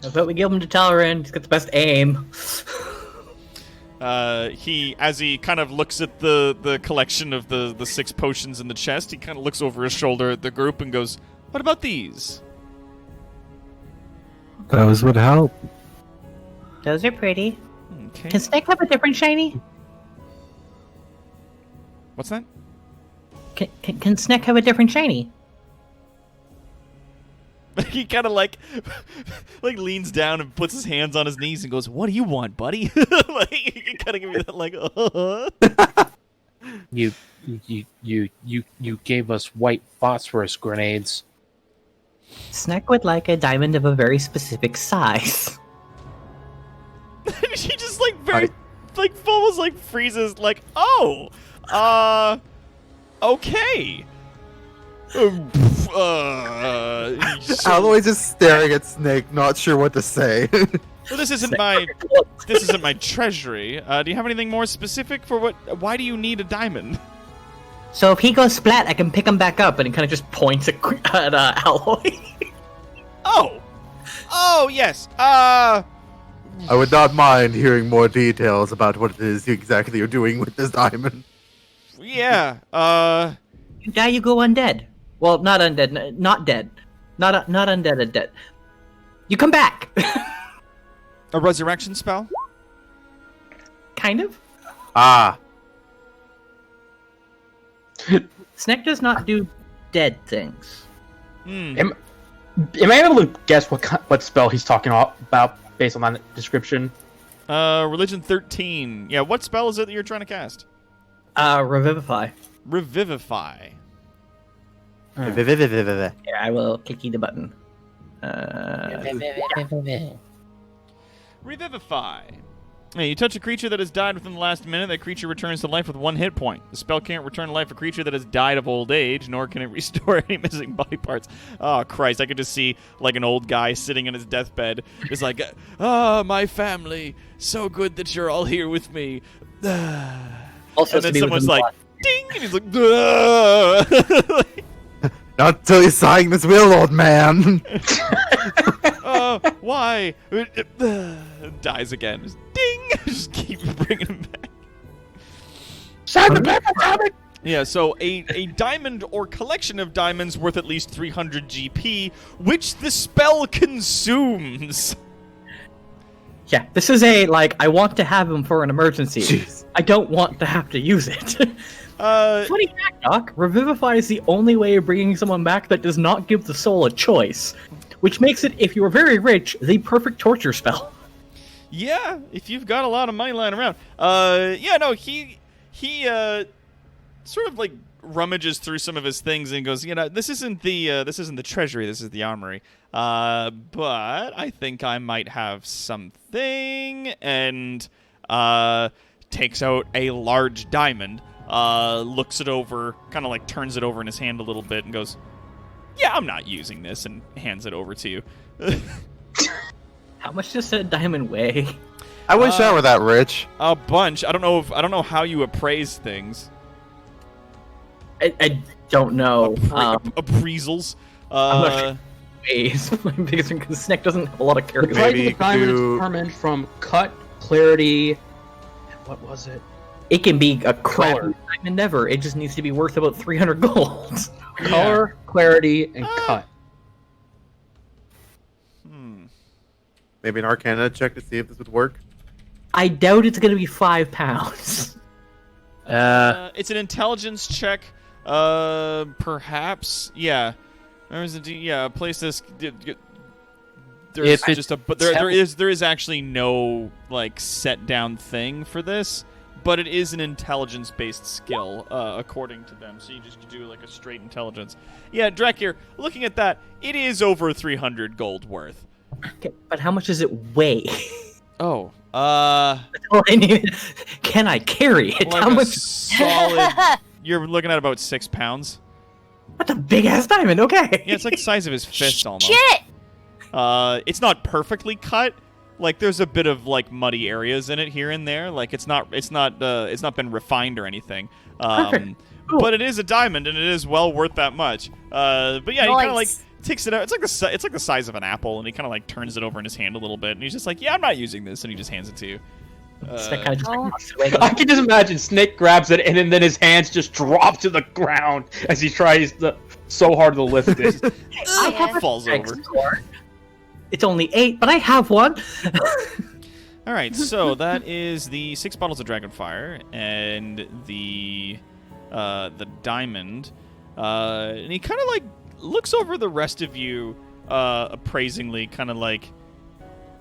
I bet we give them to Talaran. He's got the best aim. As he kind of looks at the collection of the 6 potions in the chest, he kind of looks over his shoulder at the group and goes, "What about these?" Those would help. Those are pretty. Okay. Can Snake have a different shiny? What's that? Can Snake have a different shiny? He kind of like leans down and puts his hands on his knees and goes, "What do you want, buddy?" Like he kind of give me that like, You gave us white phosphorus grenades. Snake would like a diamond of a very specific size. She just almost like freezes, like, okay. Alloy's just staring at Snake, not sure what to say. Well, this isn't my treasury. Do you have anything more specific for what? Why do you need a diamond? So if he goes splat, I can pick him back up, and he kind of just points at Alloy. Oh yes. I would not mind hearing more details about what it is exactly you're doing with this diamond. Yeah. You die, you go undead. Well, not undead, not dead. Not undead. You come back! A resurrection spell? Kind of. Ah. Snake does not do dead things. Am I able to guess what spell he's talking about based on that description? Religion 13. Yeah, what spell is it that you're trying to cast? Revivify. Revivify. Here, I will click the button. Revivify. Yeah, you touch a creature that has died within the last minute, that creature returns to life with 1 hit point. The spell can't return to life a creature that has died of old age, nor can it restore any missing body parts. Oh, Christ, I could just see, like, an old guy sitting on his deathbed. It's like, my family, so good that you're all here with me. Also, and then someone's like, ding, and he's like, "Duh." Not until you're signing this will, old man. Why? Dies again. Just ding! Just keep bringing him back. Sign the paper, Robert! Yeah, so a diamond or collection of diamonds worth at least 300 GP, which the spell consumes. Yeah, this is I want to have him for an emergency. Jeez. I don't want to have to use it. Funny fact, Doc, Revivify is the only way of bringing someone back that does not give the soul a choice, which makes it, if you are very rich, the perfect torture spell. Yeah, if you've got a lot of money lying around. He sort of like rummages through some of his things and goes, this isn't the treasury, this is the armory. But I think I might have something, and takes out a large diamond. Looks it over, kind of like turns it over in his hand a little bit and goes, "Yeah, I'm not using this," and hands it over to you. How much does a diamond weigh? I wish I were that rich. A bunch. I don't know how you appraise things. I don't know. Appraisals. I'm not sure ways because Snake doesn't have a lot of The character. price of Maybe the diamond is do- determined from cut, clarity, what was it? It can be a crappy Color. diamond ever. It just needs to be worth about 300 gold. Color, clarity, and cut. Maybe an Arcana check to see if this would work. I doubt it's going to be £5. It's an intelligence check. Perhaps. Yeah. Place this. There's If it- just a, but there is actually no like set down thing for this, but it is an intelligence based skill according to them. So you just do like a straight intelligence. Yeah, Drekir, looking at that, it is over 300 gold worth. Okay, but how much does it weigh? Oh, That's all I need. Can I carry it? like How a much? solid. You're looking at about 6 pounds. That's a big ass diamond. Okay. Yeah, it's like the size of his fist almost. Shit! It's not perfectly cut. Like there's a bit of like muddy areas in it here and there. Like it's not been refined or anything. Perfect. Cool. But it is a diamond and it is well worth that much. But yeah, he kind of like Nice. takes it out. It's like the size of an apple, and he kind of like turns it over in his hand a little bit, and he's just like, "Yeah, I'm not using this," and he just hands it to you. Snake kinda just Oh. like walks away, I goes, can just imagine Snake grabs it and then his hands just drop to the ground as he tries so hard to lift it. I have a falls strength over. score. It's only 8, but I have one. All right, so that is the 6 bottles of Dragonfire and the diamond, and he kind of like looks over the rest of you appraisingly, kind of like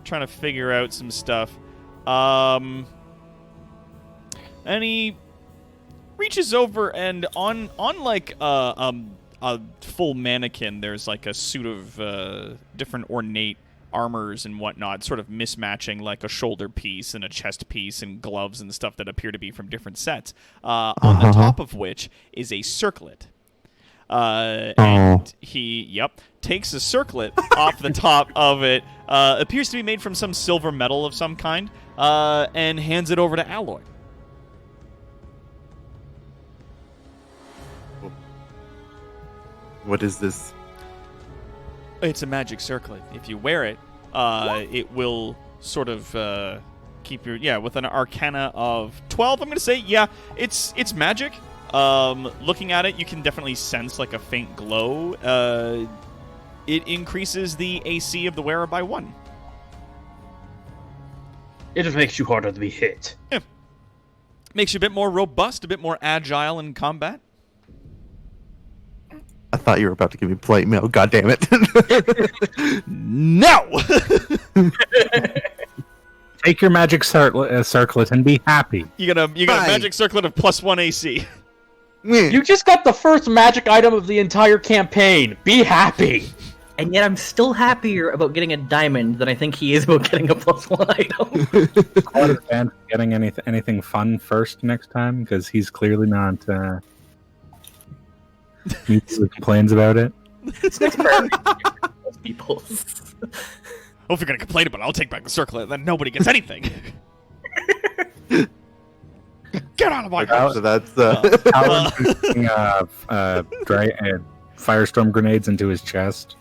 trying to figure out some stuff. And he reaches over and on like a full mannequin, there's like a suit of different ornate armors and whatnot, sort of mismatching like a shoulder piece and a chest piece and gloves and stuff that appear to be from different sets. On the top of which is a circlet. And he, takes a circlet off the top of it. Appears to be made from some silver metal of some kind, and hands it over to Alloy. What is this? It's a magic circlet. If you wear it, it will sort of keep your with an Arcana of 12. I'm gonna say it's magic. Looking at it, you can definitely sense like a faint glow. It increases the AC of the wearer by 1. It just makes you harder to be hit. Makes you a bit more robust, a bit more agile in combat. I thought you were about to give me plate mail. God damn it! No. Take your magic circlet and be happy. You got a Fine. magic circlet of +1 AC. You just got the first magic item of the entire campaign. Be happy. And yet I'm still happier about getting a diamond than I think he is about getting a +1 item. I'll let Van getting anything fun first next time, because he's clearly not. He usually complains about it. Snake's perfect. Most people. Oh, if you're gonna complain about it, I'll take back the circlet. Then nobody gets anything. Get out of my house. So that's Alan shooting firestorm grenades into his chest.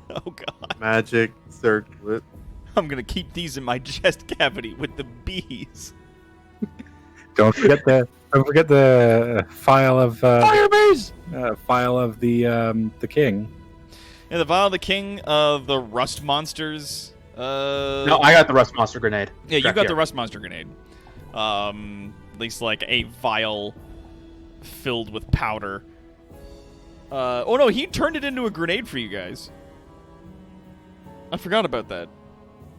Oh god. magic circlet. I'm gonna keep these in my chest cavity with the bees. Don't forget the file of Fire bees! file of the king. Yeah, the vial of the king of the rust monsters. No, I got the rust monster grenade. Yeah, you Back got here. the rust monster grenade. At least like a vial filled with powder. Oh no, he turned it into a grenade for you guys. I forgot about that.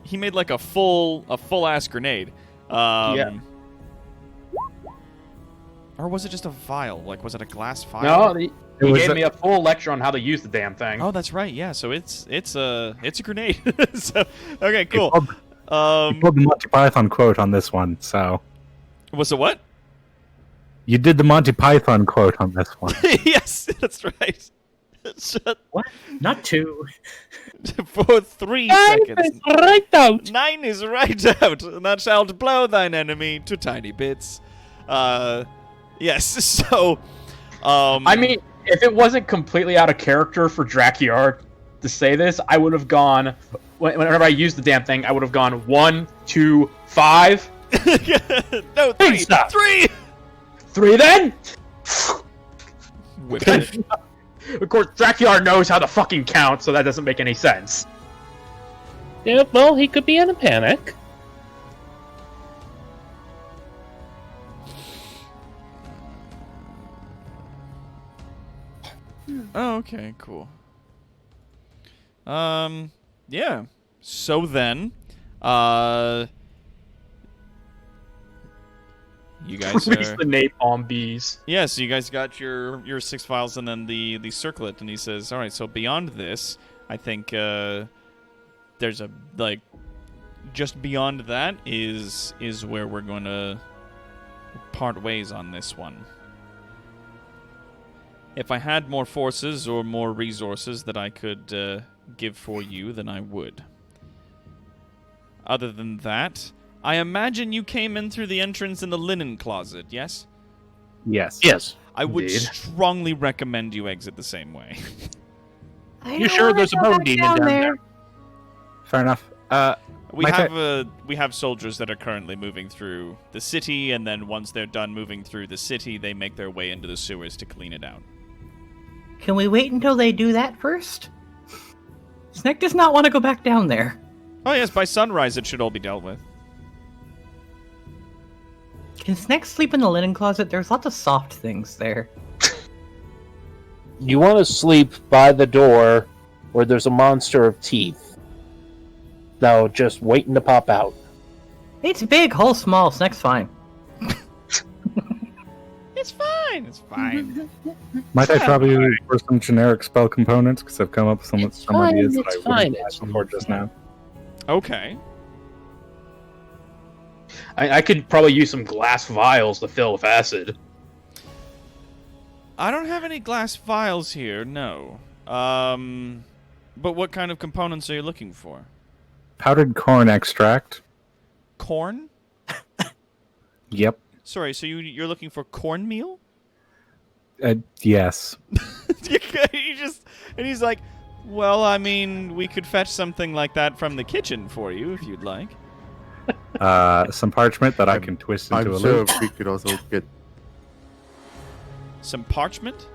He made like a full ass grenade. Yeah. Or was it just a vial? Like, was it a glass vial? No, he was gave a- me a full lecture on how to use the damn thing. Oh, that's right. Yeah. So it's a grenade. So okay, cool. He pulled the Monty Python quote on this one, so Was it what? you did the Monty Python quote on this one. Yes, that's right. Shut What? Not 2. for 3 seconds. Right out. 9 is right out, and thou shalt blow thine enemy to tiny bits. Yes. So, I mean, if it wasn't completely out of character for Drakiar to say this, I would have gone. Whenever I used the damn thing, I would have gone 1, 2, 5, No, Hey, three. stop. 3. 3 then? Whip it. Of course, Dracula knows how to fucking count, so that doesn't make any sense. Yeah, well, he could be in a panic. Oh, okay, cool. Yeah. So then, you guys Release are... the napalm bees. Yeah, so you guys got your 6 files and then the circlet, and he says, all right, so beyond this, I think there's a, like, just beyond that is where we're going to part ways on this one. If I had more forces or more resources that I could give for you, then I would. Other than that, I imagine you came in through the entrance in the linen closet, yes? Yes. Yes. I would Indeed. strongly recommend you exit the same way. You sure there's a bone demon down there? Fair enough. We have soldiers that are currently moving through the city, and then once they're done moving through the city, they make their way into the sewers to clean it out. Can we wait until they do that first? Snick does not want to go back down there. Oh yes, by sunrise it should all be dealt with. Can Snick sleep in the linen closet? There's lots of soft things there. You want to sleep by the door where there's a monster of teeth. No, just waiting to pop out. It's big, hole small. Snick's fine. It's fine. It's fine. Might I trouble you for some generic spell components? Because I've come up with some ideas that I it's fine, wouldn't have it's before just now. Okay. I could probably use some glass vials to fill with acid. I don't have any glass vials here, no. But what kind of components are you looking for? Powdered corn extract. Corn? Yep. Sorry, so you're looking for cornmeal? Yes. And he's like, well, I mean, we could fetch something like that from the kitchen for you if you'd like. Some parchment that I can twist into I'm a sure loop. we could also get. Some parchment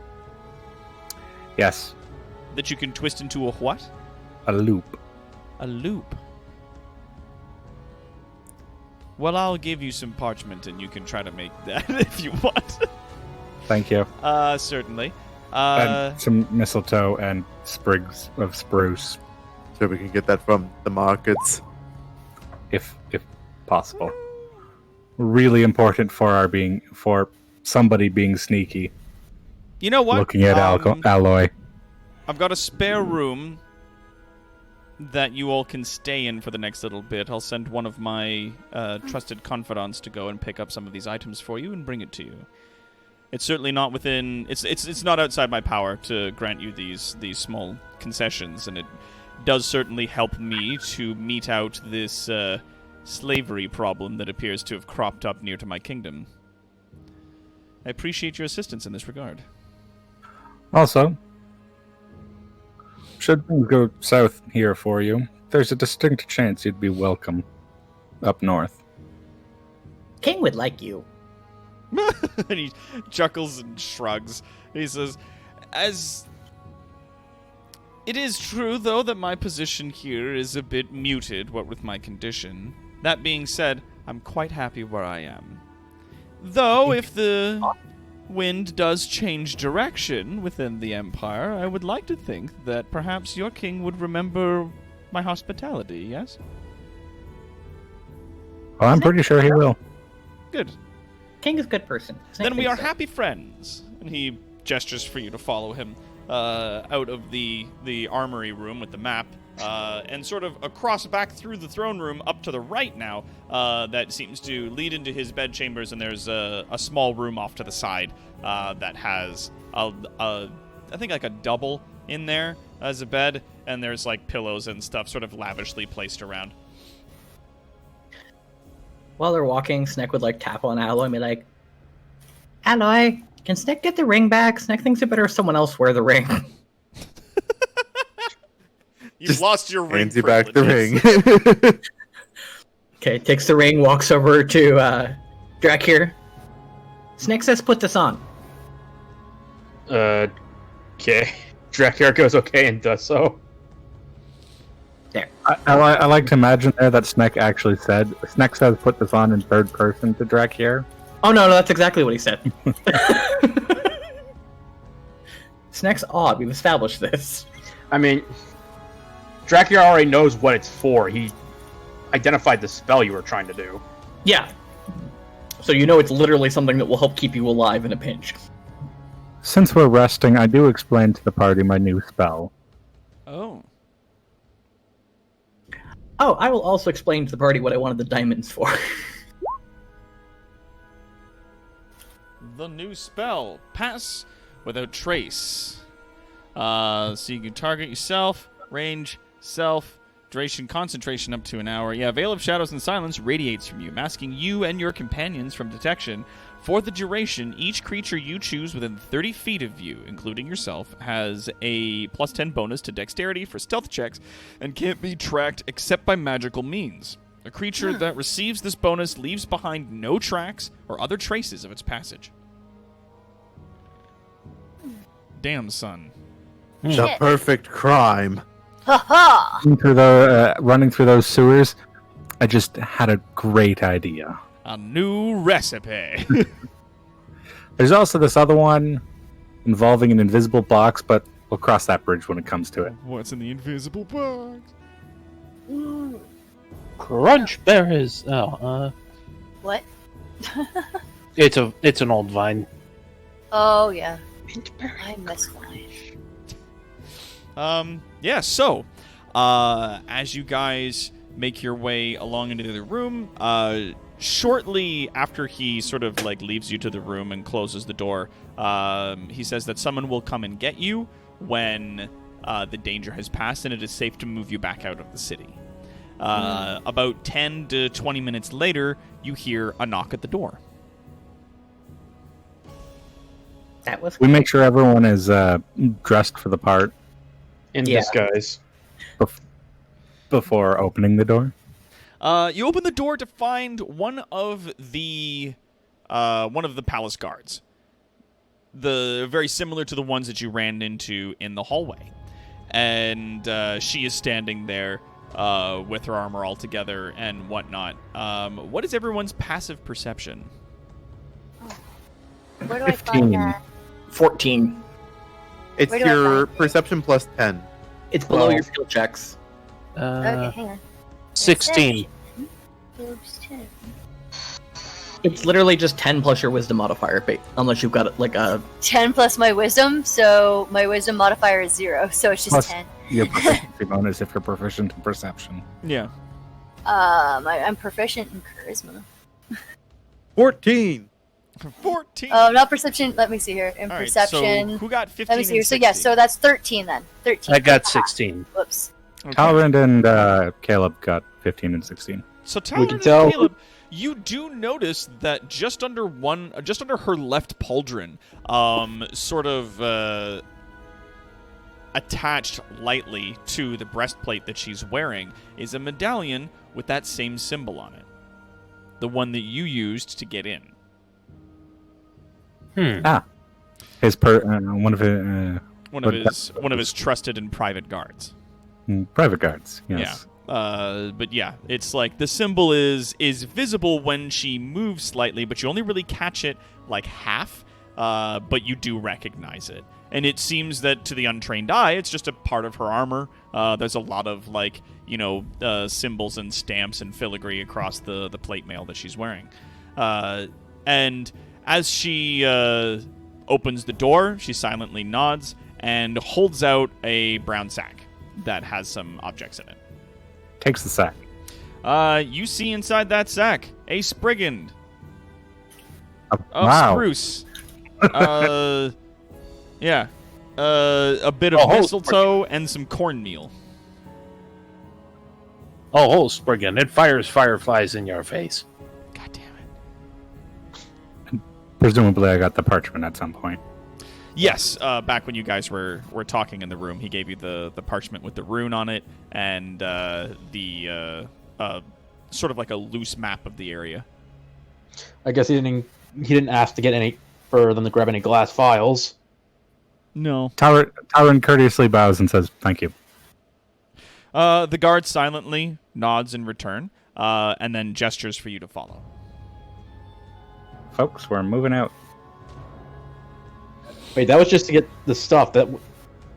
Yes. that you can twist into a what? A loop. A loop. Well, I'll give you some parchment and you can try to make that if you want. Thank you. Certainly. And some mistletoe and sprigs of spruce, Sure, we can get that from the markets. if possible. Really important for somebody being sneaky. You know what? Looking at alloy. I've got a spare room that you all can stay in for the next little bit. I'll send one of my trusted confidants to go and pick up some of these items for you and bring it to you. It's certainly not within. It's not outside my power to grant you these small concessions, and it does certainly help me to mete out this slavery problem that appears to have cropped up near to my kingdom. I appreciate your assistance in this regard. Also, should things go south here for you, there's a distinct chance you'd be welcome up north. King would like you. And he chuckles and shrugs. He says, as it is true, though, that my position here is a bit muted, what with my condition. That being said, I'm quite happy where I am. Though, if the wind does change direction within the Empire, I would like to think that perhaps your king would remember my hospitality, yes? Well, I'm pretty sure he will. Good. King is a good person. Snick Then we are thinks so. happy friends. And he gestures for you to follow him out of the armory room with the map, and sort of across back through the throne room up to the right now, that seems to lead into his bedchambers, and there's a small room off to the side that has I think like a double in there as a bed, and there's like pillows and stuff sort of lavishly placed around. While they're walking, Snick would like tap on Alloy and be like, Alloy, can Snick get the ring back? Snick thinks it better if someone else wear the ring. You've lost your ring. Hands you back the privileges. ring. Okay, takes the ring, walks over to Drakir. Snake says, "Put this on." Okay. Drakir goes okay and does so. There. I like to imagine there that Snek actually said. Snek says, "Put this on" in third person to Drakir. Oh no, that's exactly what he said. Snek's odd. We've established this. I mean, Drakir already knows what it's for. He identified the spell you were trying to do. Yeah. So you know it's literally something that will help keep you alive in a pinch. Since we're resting, I do explain to the party my new spell. Oh. Oh, I will also explain to the party what I wanted the diamonds for. The new spell, Pass Without Trace. So you can target yourself, range, self, duration, concentration up to an hour. Yeah, Veil of Shadows and Silence radiates from you, masking you and your companions from detection. For the duration, each creature you choose within 30 feet of you, including yourself, has a +10 bonus to dexterity for stealth checks and can't be tracked except by magical means. A creature that receives this bonus leaves behind no tracks or other traces of its passage. Damn, son. The Shit. perfect crime. Ha ha! Running through those sewers, I just had a great idea. A new recipe. There's also this other one involving an invisible box, but we'll cross that bridge when it comes to it. What's in the invisible box? Crunch berries. What? It's an old vine. Oh, yeah. I miss wine. Yeah, so, as you guys make your way along into the other room, shortly after he sort of, like, leaves you to the room and closes the door, he says that someone will come and get you when the danger has passed and it is safe to move you back out of the city. About 10 to 20 minutes later, you hear a knock at the door. That was We make sure everyone is dressed for the part In Yeah. disguise. before opening the door. You open the door to find one of the palace guards. Very similar to the ones that you ran into in the hallway. And she is standing there with her armor all together and whatnot. What is everyone's passive perception? Where do I 15. find that? 14. It's Where do I your find it? perception plus 10. It's below Oh. your skill checks. Okay, hang on. 16. Oops, 10. It's literally just 10 plus your wisdom modifier, unless you've got like a 10 plus my wisdom, so my wisdom modifier is 0, so it's just Plus- 10. Your proficiency bonus if you're proficient in perception. Yeah. I'm proficient in charisma. 14! 14. Oh, not perception. Let me see here. In All right, perception. so who got 15 Let me see here. and So, yeah, 16? so that's 13 then. 13. I got 16. Whoops. Okay. Talrand and Caleb got 15 and 16. So We Talon can and tell- Caleb, you do notice that just under her left pauldron, sort of attached lightly to the breastplate that she's wearing, is a medallion with that same symbol on it, the one that you used to get in. His one of his One of his trusted and private guards. private guards. Yes. But yeah, it's like the symbol is visible when she moves slightly, but you only really catch it like half. But you do recognize it, and it seems that to the untrained eye, it's just a part of her armor. There's a lot of symbols and stamps and filigree across the plate mail that she's wearing. And as she opens the door, she silently nods and holds out a brown sack that has some objects in it. Takes the sack. You see inside that sack a Spriggan Oh, of wow. spruce. Yeah. A bit of Oh, mistletoe and some cornmeal. Oh, Spriggan, it fires fireflies in your face. God damn it. Presumably, I got the parchment at some point. Yes, back when you guys were talking in the room, he gave you the parchment with the rune on it and the sort of like a loose map of the area. I guess he didn't ask to get any further than to grab any glass vials. No. Tyron courteously bows and says, "Thank you." The guard silently nods in return, and then gestures for you to follow. Folks, we're moving out. Wait, that was just to get the stuff. Did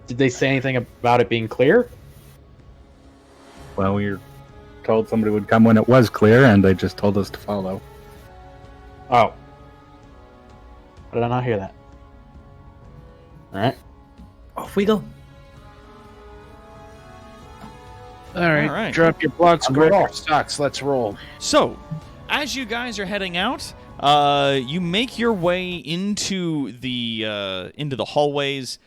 they say anything about it being clear? Well, we were told somebody would come when it was clear, and they just told us to follow. Oh. How did I not hear that? Alright. Off we go. All right. All right. Drop your blocks, I'm grab roll. your stocks. Let's roll. So, as you guys are heading out, you make your way into the hallways,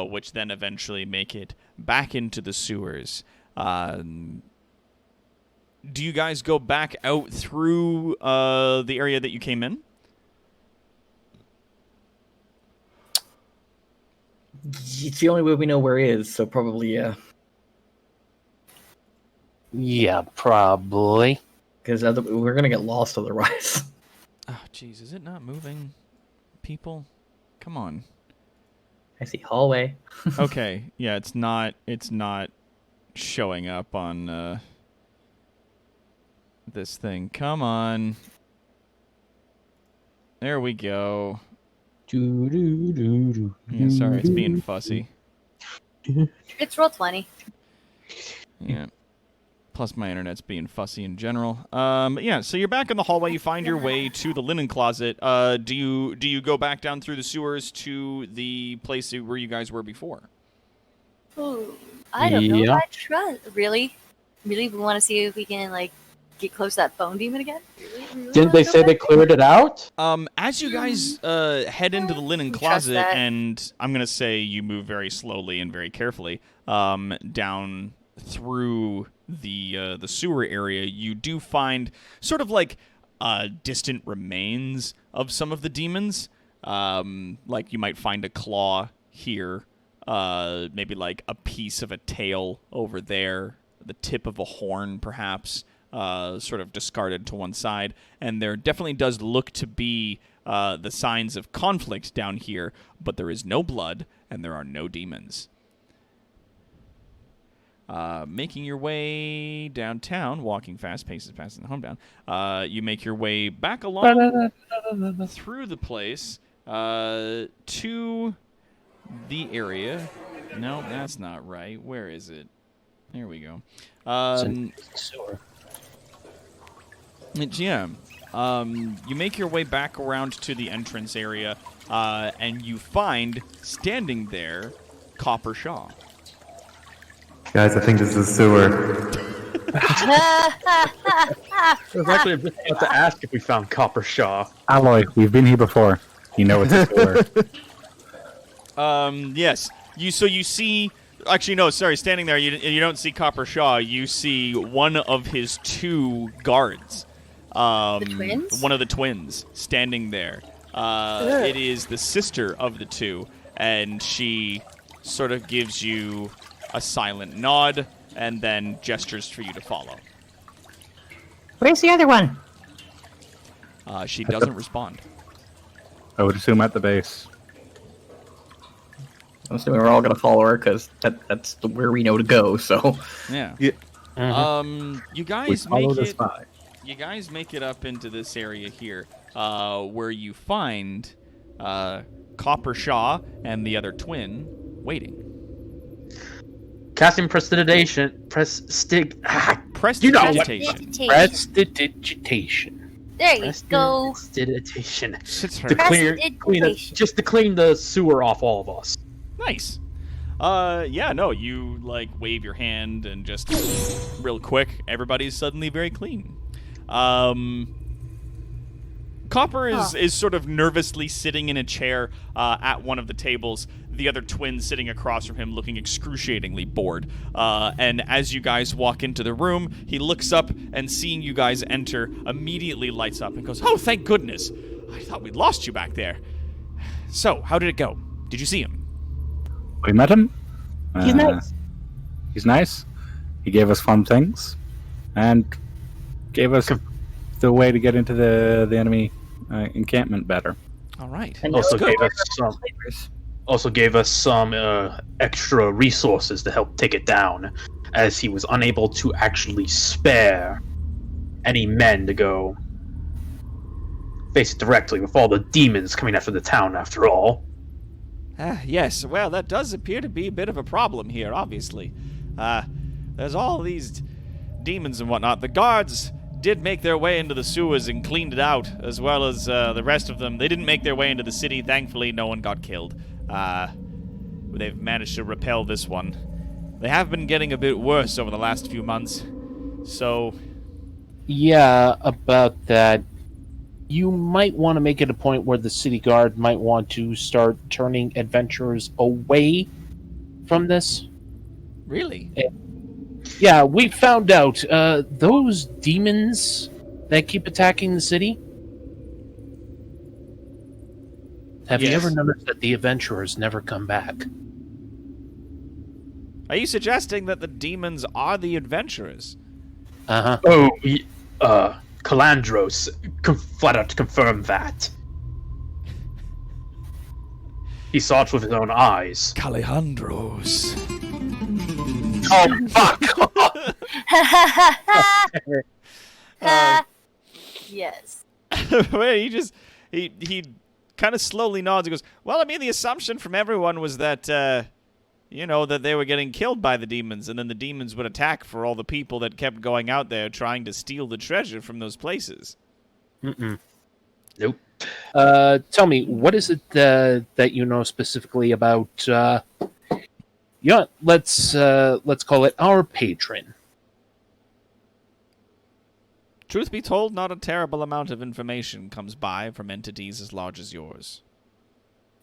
which then eventually make it back into the sewers. Do you guys go back out through the area that you came in? It's the only way we know where he is, so probably yeah. Yeah, probably. Because we're gonna get lost otherwise. Oh, jeez, is it not moving? People, come on. I see hallway. Okay, yeah, it's not showing up on this thing. Come on. There we go. Yeah, sorry, it's being fussy. It's roll 20. Yeah. Plus my internet's being fussy in general. Yeah, so you're back in the hallway. You find your way to the linen closet. Do you go back down through the sewers to the place where you guys were before? Ooh, I don't know if Yeah. I trust. Really? We want to see if we can, like, get close to that bone demon again? Really Didn't they say they cleared it out? As you guys head into the linen We trust closet, that. and I'm gonna say you move very slowly and very carefully down through the sewer area, you do find sort of like distant remains of some of the demons. Like you might find a claw here, maybe like a piece of a tail over there, the tip of a horn perhaps. Sort of discarded to one side, and there definitely does look to be the signs of conflict down here, but there is no blood, and there are no demons. Making your way downtown, walking fast, paces past the hometown, you make your way back along through the place to the area. No, that's not right. Where is it? There we go. Sewer. Yeah. You make your way back around to the entrance area, and you find, standing there, Copper Shaw. Guys, I think this is a sewer. I was actually just about to ask if we found Copper Shaw. Alloy, we've been here before. You know it's a sewer. Yes. You see. Actually, no. Sorry. Standing there, you don't see Copper Shaw. You see one of his two guards. The twins? One of the twins standing there. It is the sister of the two, and she sort of gives you a silent nod and then gestures for you to follow. Where's the other one? She doesn't respond. I would assume at the base. I'm assuming we're all gonna follow her because that's where we know to go. So Yeah. Yeah. You We guys follow make the it. spy. You guys make it up into this area here, where you find Copper Shaw and the other twin waiting. Casting prestidigitation. You know what? Prestidigitation. Prestidigitation. There you go. Prestidigitation. Sits her- To clean Prestidigitation. just to clean the sewer off all of us. Nice. Yeah, no, you like wave your hand and just real quick, everybody's suddenly very clean. Copper is sort of nervously sitting in a chair at one of the tables, the other twin sitting across from him looking excruciatingly bored. And as you guys walk into the room, he looks up and seeing you guys enter, immediately lights up and goes, "Oh, thank goodness. I thought we'd lost you back there. So, how did it go? Did you see him?" We met him. He's nice. He's nice. He gave us fun things. And gave us the way to get into the enemy encampment better. All right. And Also Good. gave us some. Also gave us some extra resources to help take it down, as he was unable to actually spare any men to go face it directly with all the demons coming after the town. After all, Yes, well, that does appear to be a bit of a problem here, obviously. There's all these demons and whatnot. The guards did make their way into the sewers and cleaned it out, as well as the rest of them. They didn't make their way into the city. Thankfully, no one got killed. They've managed to repel this one. They have been getting a bit worse over the last few months. So, Yeah, about that. You might want to make it a point where the city guard might want to start turning adventurers away from this. really? Yeah, we found out those demons that keep attacking the city. Have you Yes. ever noticed that the adventurers never come back? Are you suggesting that the demons are the adventurers? Uh huh. oh, Calandros flat out confirmed that. He saw it with his own eyes. Calejandros. Oh fuck! Yes. Well, he kind of slowly nods and goes, well, I mean, the assumption from everyone was that, that they were getting killed by the demons, and then the demons would attack for all the people that kept going out there trying to steal the treasure from those places. Mm-mm. Nope. Tell me, what is it that you know specifically about? Let's call it our patron. Truth be told, not a terrible amount of information comes by from entities as large as yours.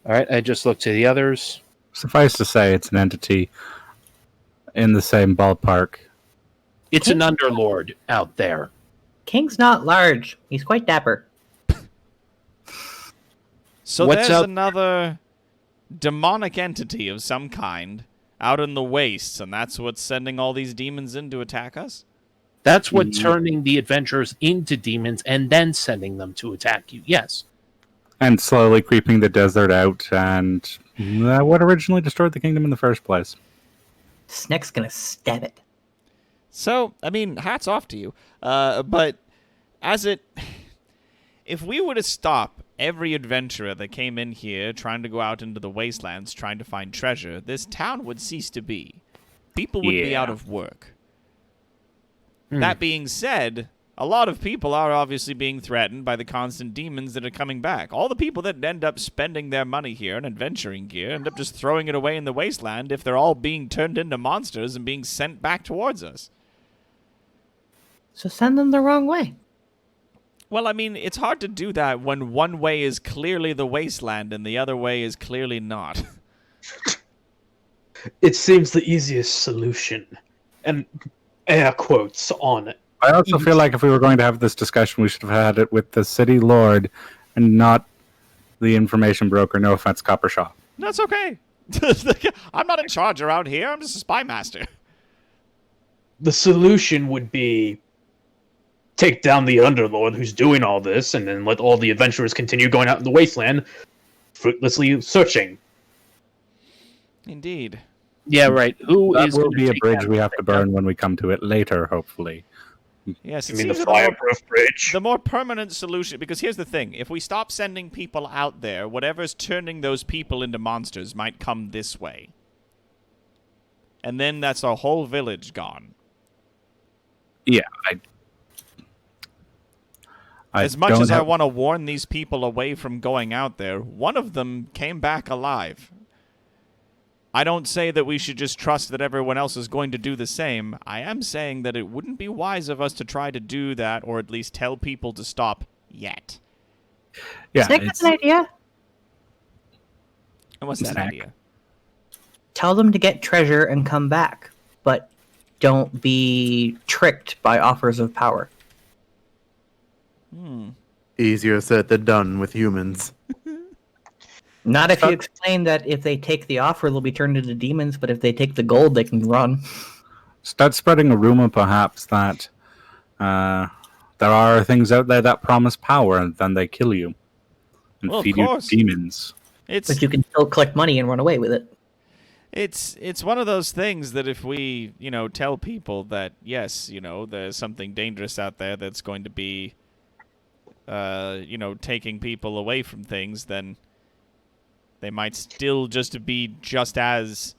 All right, I just looked to the others. Suffice to say, it's an entity in the same ballpark. It's an underlord out there. King's not large. He's quite dapper. So What's there's up? another demonic entity of some kind out in the wastes, and that's what's sending all these demons in to attack us? That's what turning the adventurers into demons and then sending them to attack you. Yes. And slowly creeping the desert out, and what originally destroyed the kingdom in the first place. Snake's gonna stab it. So, I mean, hats off to you. But if we were to stop every adventurer that came in here trying to go out into the wastelands trying to find treasure, this town would cease to be. People would be Yeah. out of work. That being said, a lot of people are obviously being threatened by the constant demons that are coming back. All the people that end up spending their money here in adventuring gear end up just throwing it away in the wasteland if they're all being turned into monsters and being sent back towards us. So send them the wrong way. Well, I mean, it's hard to do that when one way is clearly the wasteland and the other way is clearly not. It seems the easiest solution, and air quotes on it. I also feel like if we were going to have this discussion, we should have had it with the city lord and not the information broker. No offense, Coppershaw. That's okay. I'm not in charge around here. I'm just a spy master. The solution would be take down the Underlord who's doing all this, and then let all the adventurers continue going out in the wasteland, fruitlessly searching. Indeed. Yeah, right. Who That is will gonna be a take bridge that we have to thing burn down? when we come to it later, hopefully. Yes, I it mean, the seems that fireproof bridge. the more permanent solution, because here's the thing, if we stop sending people out there, whatever's turning those people into monsters might come this way. And then that's a whole village gone. Yeah, As much don't as I have- want to warn these people away from going out there, one of them came back alive. I don't say that we should just trust that everyone else is going to do the same. I am saying that it wouldn't be wise of us to try to do that, or at least tell people to stop yet. Yeah, Snake has it's, an idea. And what's that Snack. idea? Tell them to get treasure and come back, but don't be tricked by offers of power. Easier said than done with humans. Not if you explain that if they take the offer, they'll be turned into demons, but if they take the gold, they can run. start spreading a rumor, perhaps, that there are things out there that promise power, and then they kill you and Well, of feed you to course. demons. But you can still collect money and run away with it. It's one of those things that if we, tell people that, yes, there's something dangerous out there that's going to be, taking people away from things, then they might still just be just as,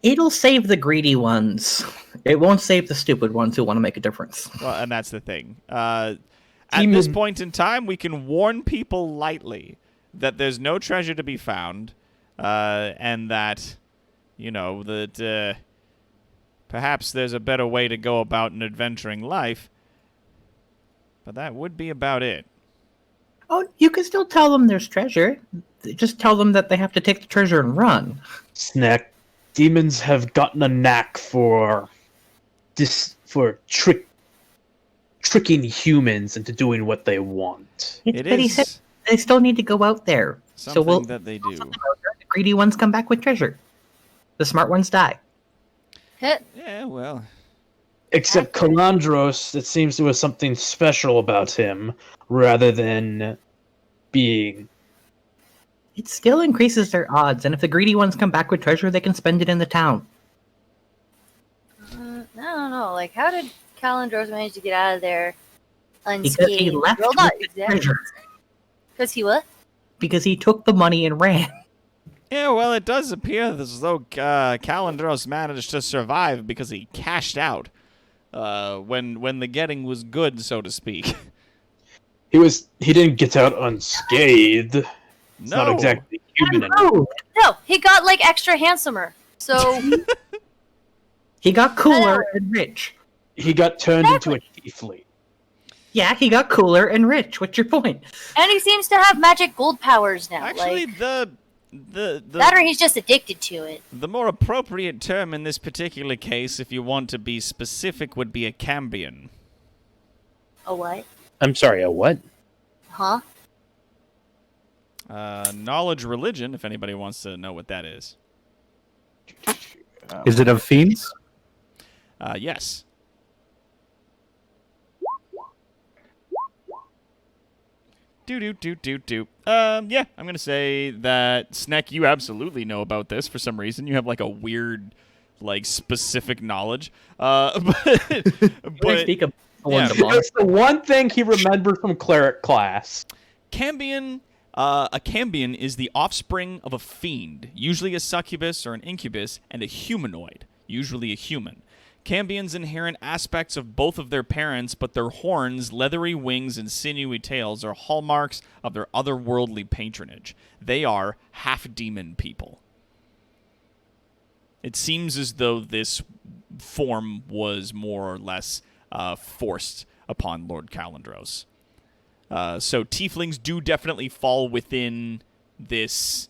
It'll save the greedy ones. It won't save the stupid ones who want to make a difference. well, and that's the thing. At this point in time, we can warn people lightly that there's no treasure to be found, and that, that perhaps there's a better way to go about an adventuring life. But that would be about it. Oh, you can still tell them there's treasure. Just tell them that they have to take the treasure and run. Snack. Demons have gotten a knack for tricking humans into doing what they want. It But he is said they still need to go out there. something that they do. The greedy ones come back with treasure. The smart ones die. Yeah, well, Except Calandros, it seems there was something special about him, rather than being... It still increases their odds, and if the greedy ones come back with treasure, they can spend it in the town. I don't know. Like, how did Calendros manage to get out of there unscathed? Because he left Well, with not the exactly. treasure. Because he what? Because he took the money and ran. yeah, well, it does appear as though Calendros managed to survive because he cashed out when the getting was good, so to speak. He didn't get out unscathed. It's No. not exactly human anymore. Oh, No, he got like extra handsomer. So he got cooler and rich. He got turned into a tiefling. Yeah, he got cooler and rich. What's your point? and he seems to have magic gold powers now. Actually, like the or he's just addicted to it. the more appropriate term in this particular case, if you want to be specific, would be a Cambion. A what? I'm sorry, a what? Huh? Knowledge religion, if anybody wants to know what that is. Is it of fiends? Yes. Do. Yeah, I'm gonna say that Sneck, you absolutely know about this for some reason. You have like a weird, like specific knowledge. But Speak of yeah. That's the one thing he remembered from cleric class. Cambion, a Cambion is the offspring of a fiend, usually a succubus or an incubus, and a humanoid, usually a human. Cambions inherit aspects of both of their parents, but their horns, leathery wings, and sinewy tails are hallmarks of their otherworldly patronage. They are half-demon people. It seems as though this form was more or less forced upon Lord Calendros. So tieflings do definitely fall within this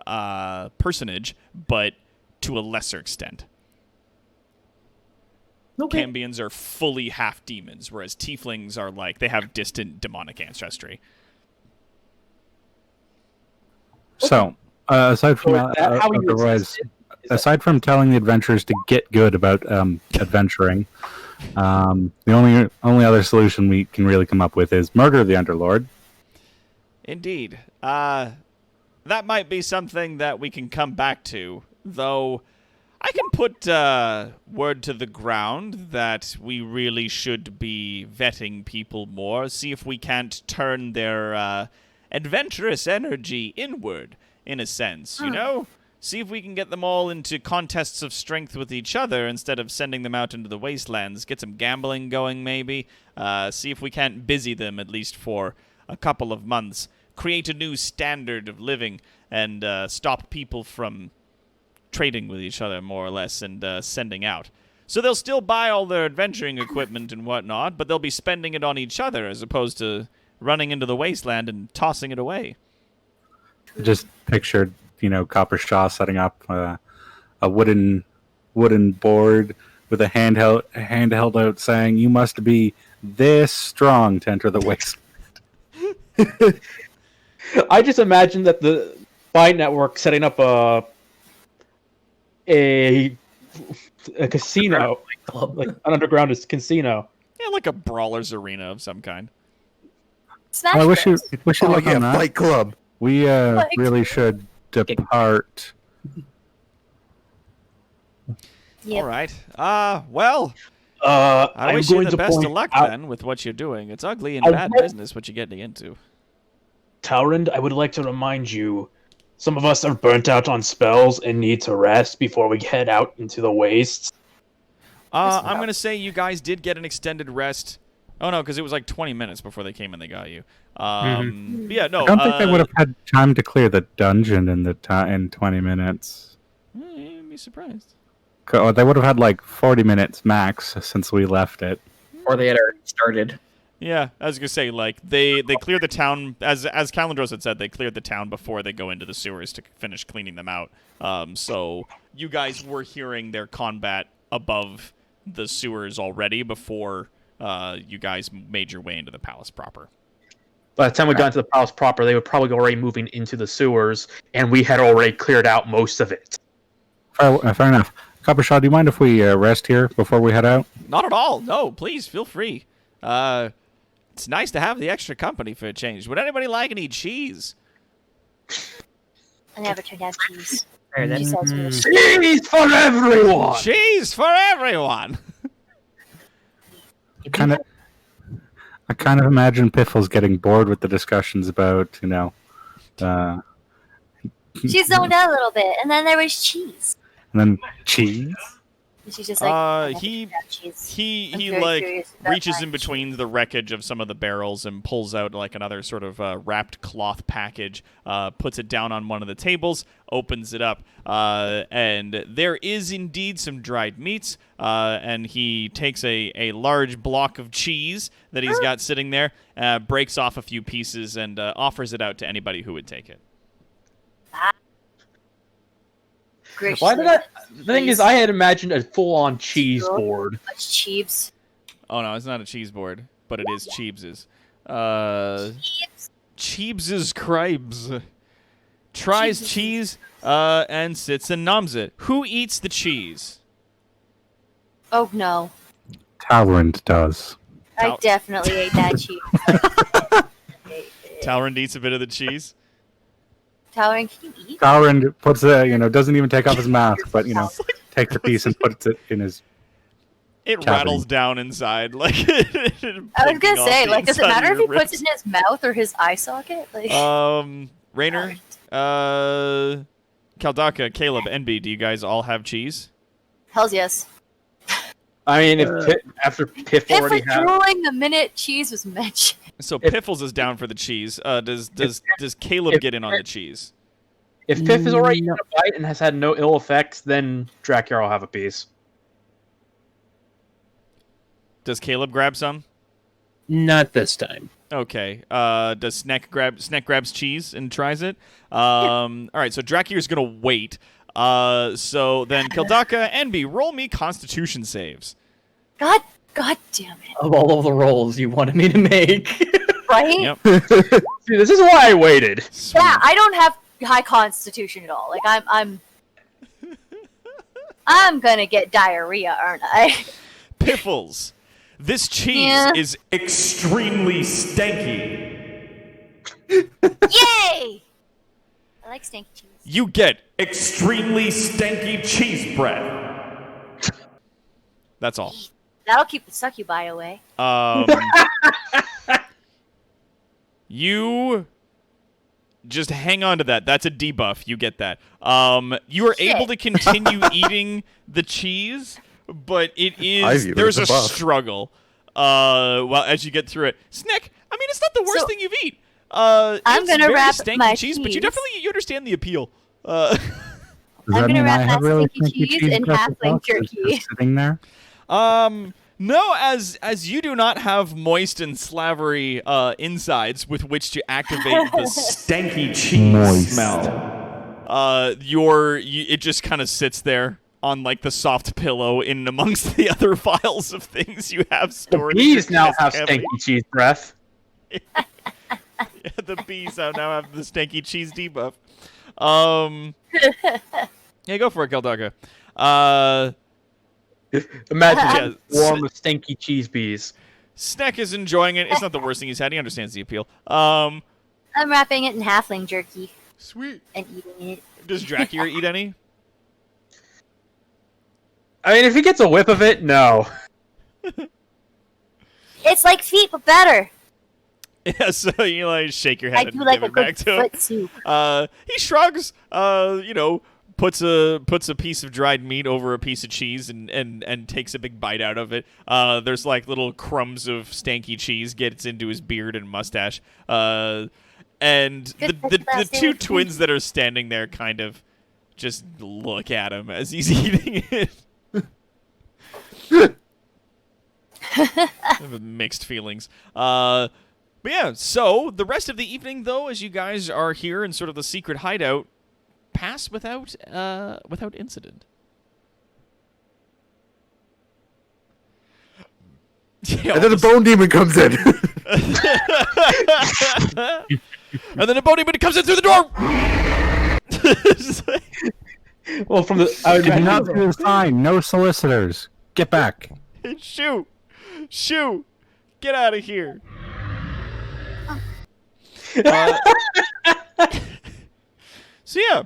personage, but to a lesser extent. Okay. Cambions are fully half demons, whereas tieflings are like they have distant demonic ancestry. So, aside from Or that- how you otherwise, existed, aside from telling the adventurers to get good about adventuring, the only other solution we can really come up with is murder the Underlord. Indeed. That might be something that we can come back to, though I can put word to the ground that we really should be vetting people more, see if we can't turn their adventurous energy inward, in a sense, you know? See if we can get them all into contests of strength with each other instead of sending them out into the wastelands. Get some gambling going, maybe. See if we can't busy them, at least for a couple of months. Create a new standard of living and stop people from trading with each other, more or less, and sending out. So they'll still buy all their adventuring equipment and whatnot, but they'll be spending it on each other as opposed to running into the wasteland and tossing it away. Just pictured, Copper Shaw setting up a wooden board with a hand held out, saying, "You must be this strong to enter the wasteland." I just imagine that the Spy Network setting up a a casino, Club. like an underground casino. Yeah, like a brawler's arena of some kind. Smash Well, we should Bros. look on that. Fight Club. We Like- really should depart. Yep. All right. Well, I I am wish you going the to best of point luck out, then with what you're doing. It's ugly and I bad would- business what you're getting into. Taurend, I would like to remind you, some of us are burnt out on spells and need to rest before we head out into the wastes. I'm going to say you guys did get an extended rest. Oh, no, because it was like 20 minutes before they came and they got you. But yeah, no. I don't think they would have had time to clear the dungeon in in 20 minutes. You'd be surprised. They would have had like 40 minutes max since we left it. Or they had already started. Yeah, I was gonna say, like, they cleared the town, as Calendros had said, they cleared the town before they go into the sewers to finish cleaning them out. So you guys were hearing their combat above the sewers already before you guys made your way into the palace proper. By the time we got into the palace proper, they were probably already moving into the sewers, and we had already cleared out most of it. Fair enough. Coppershaw, do you mind if we rest here before we head out? Not at all. No, please feel free. It's nice to have the extra company for a change. Would anybody like any cheese? I never turned down cheese. There, She that's sells me the Cheese for everyone! Cheese for everyone. I kind of imagine Piffles getting bored with the discussions about, She zoned out a little bit, and then there was cheese. and then cheese. And she's just like, I never he- turned down cheese. I'm He very like curious about reaches my in between the wreckage of some of the barrels and pulls out like another sort of wrapped cloth package, puts it down on one of the tables, opens it up, and there is indeed some dried meats, and he takes a large block of cheese that he's got sitting there, breaks off a few pieces, and offers it out to anybody who would take it. Graciously, Why did I... The thing is, cheese. I had imagined a full-on cheese Sure. board. Much cheese. Oh no, it's not a cheese board, but it is Cheebs's. Cheese. Cheebs's cribs. Tries Cheebs. cheese and sits and noms it. Who eats the cheese? Oh no. Talrand does. I Tal- definitely ate that cheese. Talrand eats a bit of the cheese. Talrand, can you eat? Talrand puts doesn't even take off his mask, but takes a piece and puts it in his. It Cavity. rattles down inside like. I was gonna say, like, does it matter if he puts it in his mouth or his eye socket? Like, Rainer, Kaldaka, Caleb, NB, do you guys all have cheese? hells yes. I mean, after Piff Piff already was had... drooling the minute cheese was mentioned. So If- Piffles is down for the cheese. Does Caleb if- get in on the cheese? If Piff has already eaten a bite and has had no ill effects, then Drakyar will have a piece. Does Caleb grab some? Not this time. Okay. Does Sneck grabs cheese and tries it? All right. So Drakir's gonna wait. So then Kildaka, NB, roll me Constitution saves. God damn it. Of all of the rolls you wanted me to make. Right? Yep. See, this is why I waited. Sweet. Yeah, I don't have high constitution at all. Like I'm gonna get diarrhea, aren't I? Piffles. This cheese Yeah. is extremely stanky. Yay! I like stinky cheese. You get extremely stanky cheese breath. That's all. That'll keep the succubi away. You just hang on to that. That's a debuff. You get that. You are Shit. able to continue eating the cheese, but it I is view it there's a as a buff. struggle. Well, as you get through it, Snick. I mean, it's not the worst So, thing you've eaten. I'm It's gonna very wrap stanky my cheese, but you cheese. definitely you understand the appeal. Does I'm that gonna mean I wrap have that really stinky stinky cheese in breath as halfling well? So it's jerky. just sitting there. No, as you do not have moist and slavery insides with which to activate the stanky cheese Moist. smell. It just kind of sits there on like the soft pillow in amongst the other files of things you have The stored. in bees your now desk have cavity. stinky cheese breath. The bees now have the stanky cheese debuff. Yeah, go for it, Keldaka. Imagine Yeah, warm, stinky cheese bees. Snack is enjoying it. It's not the worst thing he's had. He understands the appeal. I'm wrapping it in halfling jerky Sweet. and eating it. Does Dracula eat any? I mean, if he gets a whiff of it, no. It's like feet, but better. Yeah, so you like shake your I head do and like give a it back good to him. foot soup. He shrugs. Puts a piece of dried meat over a piece of cheese and takes a big bite out of it. There's like little crumbs of stanky cheese gets into his beard and mustache. And the two twins that are standing there kind of just look at him as he's eating it. I have mixed feelings. But yeah, so the rest of the evening, though, as you guys are here in sort of the secret hideout, pass without incident. Yeah, And then the bone demon comes in. and then a bone demon comes in through the door. Well, from the I would Did imagine- not see the sign. No solicitors. Get back. Shoo! Get out of here! So yeah,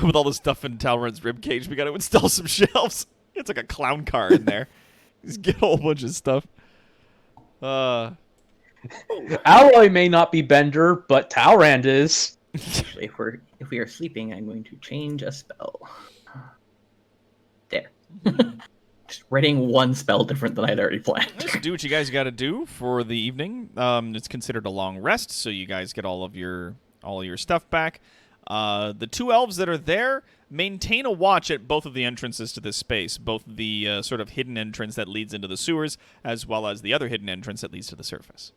with all the stuff in Talron's ribcage, we got to install some shelves. It's like a clown car in there. Just get a whole bunch of stuff. Alloy may not be Bender, but Talrand is. Actually, if we are sleeping, I'm going to change a spell. There. Just writing one spell different than I'd already planned. Just do what you guys got to do for the evening. It's considered a long rest, so you guys get all your stuff back. The two elves that are there maintain a watch at both of the entrances to this space, both the sort of hidden entrance that leads into the sewers, as well as the other hidden entrance that leads to the surface.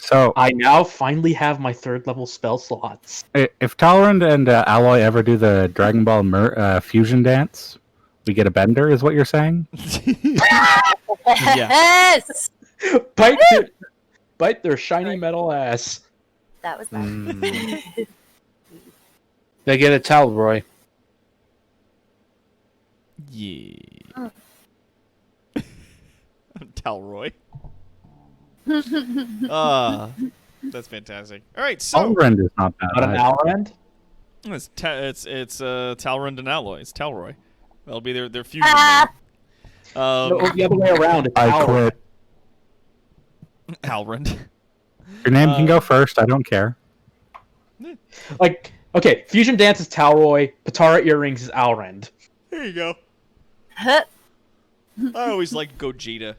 So, I now finally have my 3rd level spell slots. if Tolerant and Alloy ever do the Dragon Ball fusion dance, we get a bender, is what you're saying? Yeah. Yes! Bite their shiny metal ass. That was that. Mm. They get a Talroy. Yeah. Talroy. That's fantastic. All right, so Tolerant is not bad. Not an either. Alrand? it's Talrund and Alloy. It's Talroy. That'll be their fusion Ah! name. No, the other way around. It's I Alrand. quit. Alrund. Your name can go first. I don't care. Like, okay, Fusion Dance is Talroy, Patara Earrings is Alrand. There you go. Huh. I always liked Gogeta.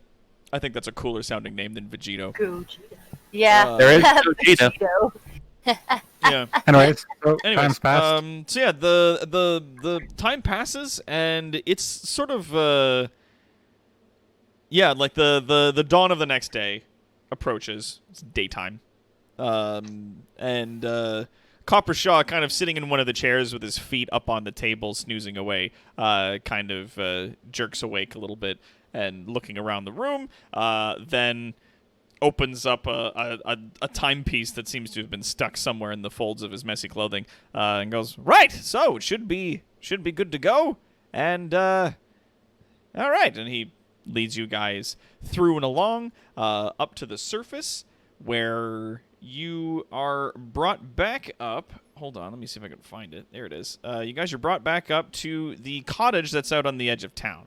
I think that's a cooler sounding name than Vegito. Gogeta. Yeah. There is Gogeta. Vegito. Yeah. Anyways, so Anyways, time's passed. so yeah, the time passes and it's sort of like the dawn of the next day approaches. It's daytime. And Copper Shaw, kind of sitting in one of the chairs with his feet up on the table, snoozing away, kind of jerks awake a little bit and looking around the room, then opens up a timepiece that seems to have been stuck somewhere in the folds of his messy clothing, and goes, "Right, so it should be good to go." And all right, and he leads you guys through and along up to the surface, where you are brought back up. Hold on, let me see if I can find it. There it is. You guys are brought back up to the cottage that's out on the edge of town.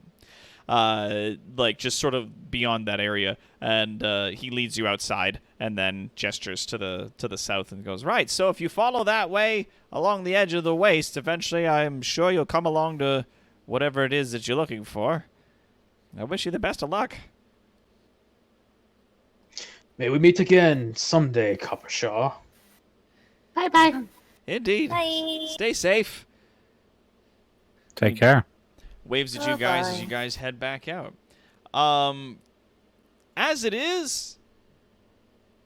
Like just sort of beyond that area, and he leads you outside and then gestures to the south and goes, "Right, so if you follow that way along the edge of the waste, eventually I'm sure you'll come along to whatever it is that you're looking for. I wish you the best of luck." May we meet again someday, Coppershaw. Bye-bye. Indeed. Bye. Stay safe. Take care. Waves at you guys as Bye-bye. you guys head back out. As it is,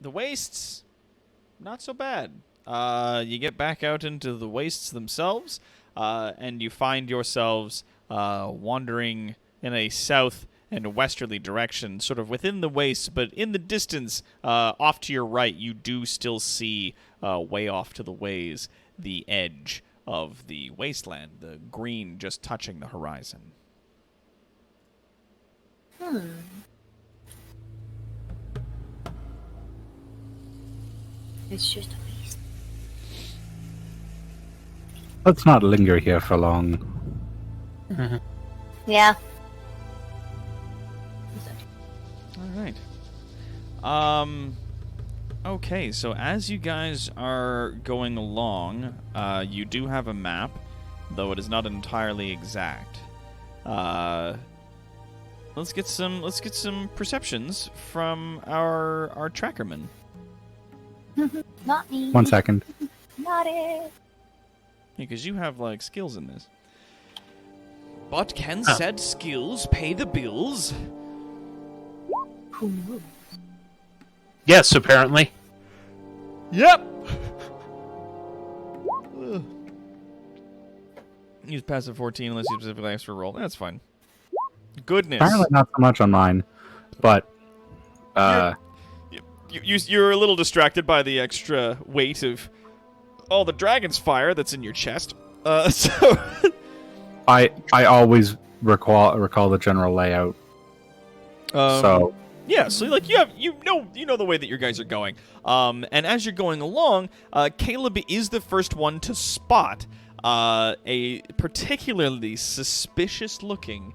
the wastes, not so bad. You get back out into the wastes themselves, and you find yourselves wandering in a south and westerly direction, sort of within the wastes, but in the distance, off to your right, you do still see, way off to the ways, the edge of the wasteland, the green just touching the horizon. It's just a waste. Let's not linger here for long. Yeah. All right. Okay, so as you guys are going along, you do have a map, though it is not entirely exact. Let's get some perceptions from our trackerman. Not me. 1 second. Not it. Because you have like skills in this. But can said skills pay the bills? Who knows? Yes, apparently. Yep. Use passive 14 unless you specifically ask for a roll. That's fine. Goodness. Apparently not so much on mine, but You're a little distracted by the extra weight of all the dragon's fire that's in your chest. So I always recall the general layout. So yeah, so like you know the way that your guys are going. And as you're going along, Caleb is the first one to spot a particularly suspicious-looking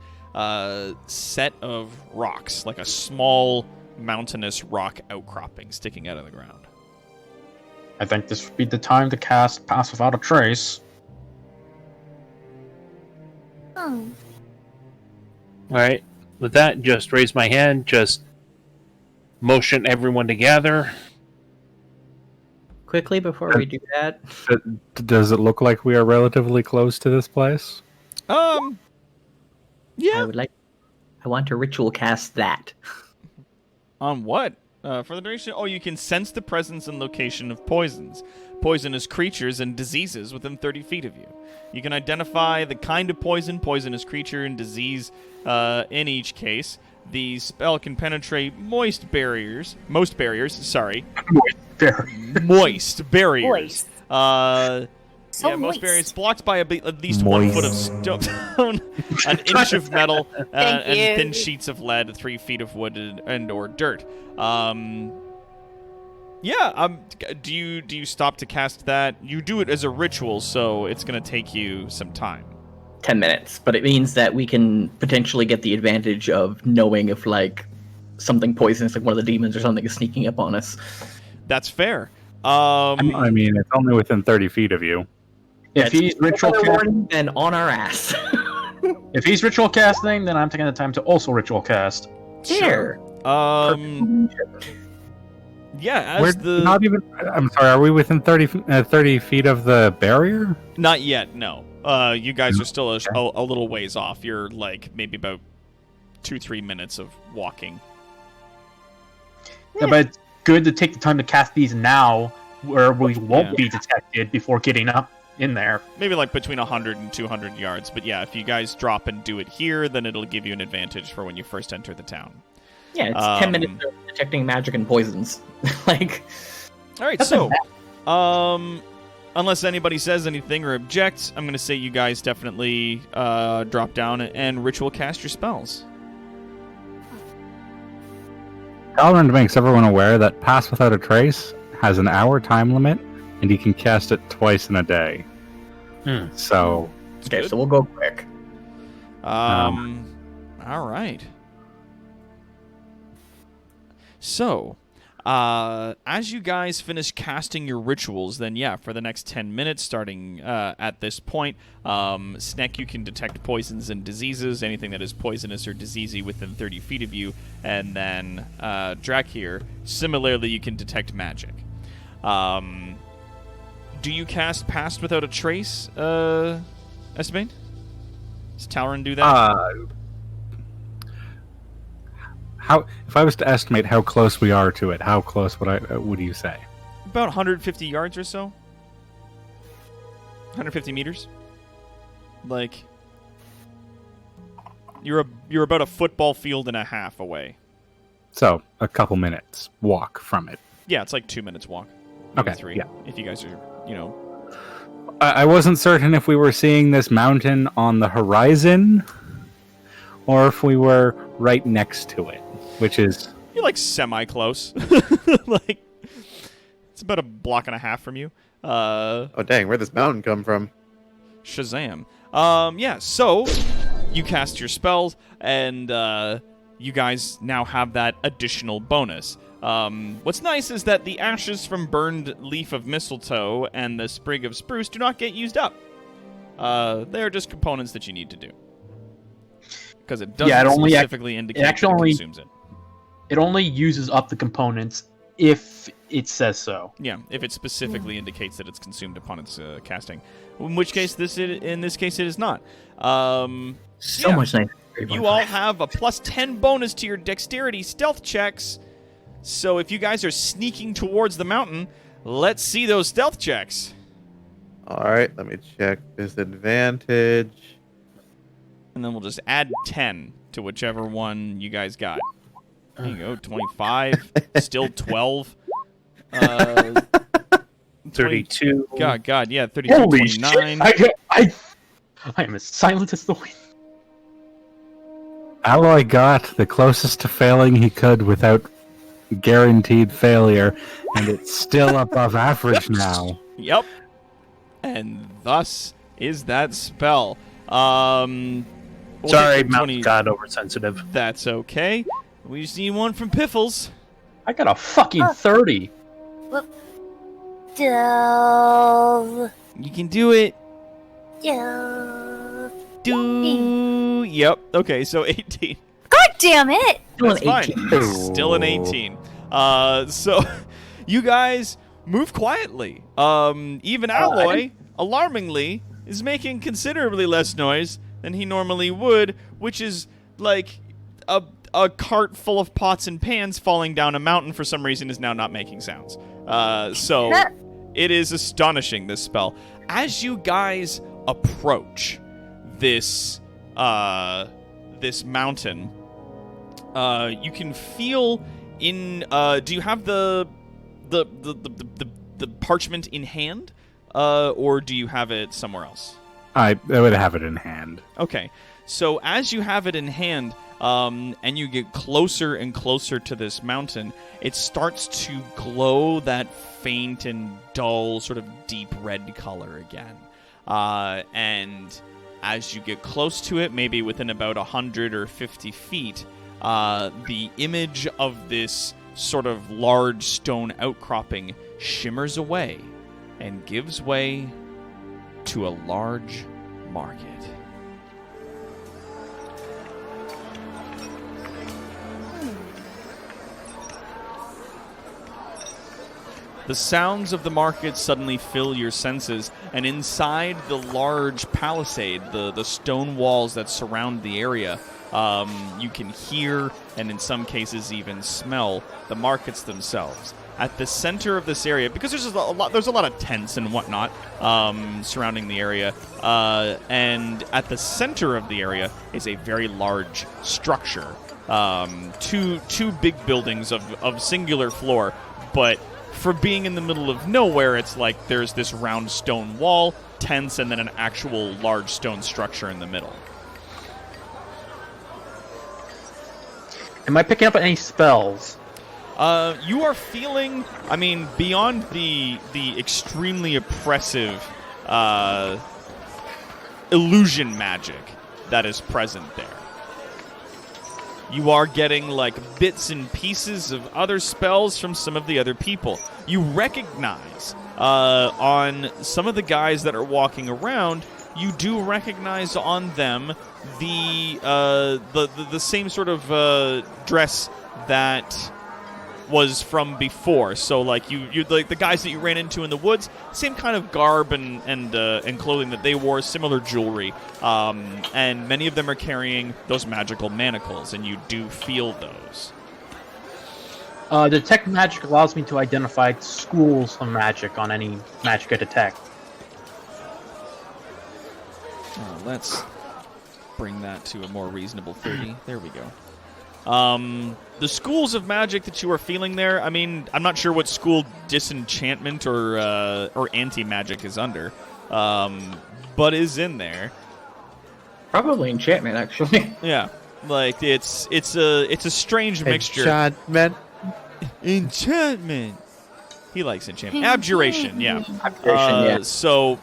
set of rocks, like a small mountainous rock outcropping sticking out of the ground. I think this would be the time to cast Pass Without a Trace. Oh. Alright, with that, just raise my hand, just motion everyone to gather. Quickly before we do that, does it look like we are relatively close to this place? Yeah. I want to ritual cast that. On what? For the duration? Oh, you can sense the presence and location of poisons, poisonous creatures, and diseases within 30 feet of you. You can identify the kind of poison, poisonous creature, and disease in each case. The spell can penetrate most barriers. Moist barriers. So yeah, most moist. barriers blocked by at least 1 foot of stone, an inch of metal, and thin sheets of lead, 3 feet of wood and/or dirt. Do you stop to cast that? You do it as a ritual, so it's going to take you some time. 10 minutes, but it means that we can potentially get the advantage of knowing if, like, something poisonous, like one of the demons or something, is sneaking up on us. That's fair. I mean, it's only within 30 feet of you. If he's ritual casting, then on our ass. if he's ritual casting, then I'm taking the time to also ritual cast. Sure. Yeah, We're not even. I'm sorry. Are we within 30 feet of the barrier? Not yet. No. You guys are still a little ways off. You're like maybe about 2-3 minutes of walking. Yeah, but it's good to take the time to cast these now, where we won't be detected before getting up in there. Maybe like between 100 and 200 yards. But yeah, if you guys drop and do it here, then it'll give you an advantage for when you first enter the town. Yeah, it's 10 minutes of detecting magic and poisons. Like, all right, so unless anybody says anything or objects, I'm going to say you guys definitely drop down and ritual cast your spells. Halloran makes everyone aware that Pass Without a Trace has an hour time limit, and you can cast it twice in a day. So, okay, so we'll go quick. All right. So, as you guys finish casting your rituals, then yeah, for the next 10 minutes, starting at this point, Sneck, you can detect poisons and diseases, anything that is poisonous or diseasey within 30 feet of you, and then Drac here, similarly, you can detect magic. Do you cast Pass Without a Trace, Esteban? Does Talron do that? If I was to estimate how close we are to it, how close would you say? About 150 yards or so. 150 meters. Like, you're about a football field and a half away. So a couple minutes walk from it. Yeah, it's like 2 minutes walk. Maybe Okay, 3. yeah. If you guys are, I wasn't certain if we were seeing this mountain on the horizon or if we were right next to it, which is... You're like semi-close. Like, it's about a block and a half from you. Oh dang, where'd this mountain come from? Shazam. Yeah, so you cast your spells, and you guys now have that additional bonus. What's nice is that the ashes from burned leaf of mistletoe and the sprig of spruce do not get used up. They're just components that you need to do. Because it doesn't specifically indicate that it consumes it. It only uses up the components if it says so. Yeah, if it specifically indicates that it's consumed upon its casting. In which case, in this case, it is not. So much nicer. You all have a plus 10 bonus to your dexterity stealth checks. So if you guys are sneaking towards the mountain, let's see those stealth checks. Alright, let me check disadvantage. And then we'll just add 10 to whichever one you guys got. There you go, 25. Still 12. 32. God, yeah, 32, Holy 29. shit! I am as silent as the wind. Alloy got the closest to failing he could without guaranteed failure, and it's still above average now. Yep. And thus is that spell. We'll Sorry, hit the Mount got oversensitive. That's okay. We just need one from Piffles. I got a fucking 30. Delve. You can do it. Delve. Do. Yep. Okay, so 18. God damn it! Still That's an fine. 18. Still an 18. So you guys move quietly. Even Alloy, alarmingly, is making considerably less noise than he normally would, which is like a cart full of pots and pans falling down a mountain for some reason is now not making sounds. So it is astonishing, this spell. As you guys approach this this mountain, you can feel in do you have the parchment in hand, or do you have it somewhere else? I would have it in hand. Okay, so as you have it in hand, and you get closer and closer to this mountain, it starts to glow that faint and dull, sort of deep red color again. And as you get close to it, maybe within about 100 or 50 feet, the image of this sort of large stone outcropping shimmers away and gives way to a large market. The sounds of the market suddenly fill your senses, and inside the large palisade, the stone walls that surround the area, you can hear, and in some cases even smell, the markets themselves. At the center of this area, because there's a lot of tents and whatnot surrounding the area, and at the center of the area is a very large structure. Two big buildings of singular floor, but for being in the middle of nowhere, it's like there's this round stone wall, tents, and then an actual large stone structure in the middle. Am I picking up any spells? You are feeling, I mean, beyond the extremely oppressive illusion magic that is present there. You are getting, like, bits and pieces of other spells from some of the other people. You recognize, on some of the guys that are walking around, you do recognize on them the same sort of dress that was from before. So, like, you like the guys that you ran into in the woods, same kind of garb and clothing that they wore, similar jewelry, and many of them are carrying those magical manacles, and you do feel those. Detect magic allows me to identify schools of magic on any magic I detect. Let's bring that to a more reasonable 30. There we go. The schools of magic that you are feeling there, I mean, I'm not sure what school disenchantment or anti-magic is under. but is in there. Probably enchantment, actually. Yeah, like it's a strange mixture. Enchantment. He likes enchantment. Abjuration, yeah. Abjuration, yeah. So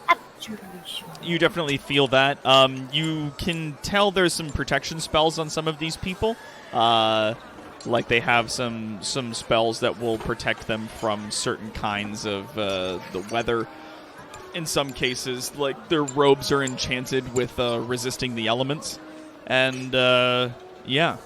you definitely feel that. You can tell there's some protection spells on some of these people. Like they have some spells that will protect them from certain kinds of the weather. In some cases, like their robes are enchanted with resisting the elements. And, yeah.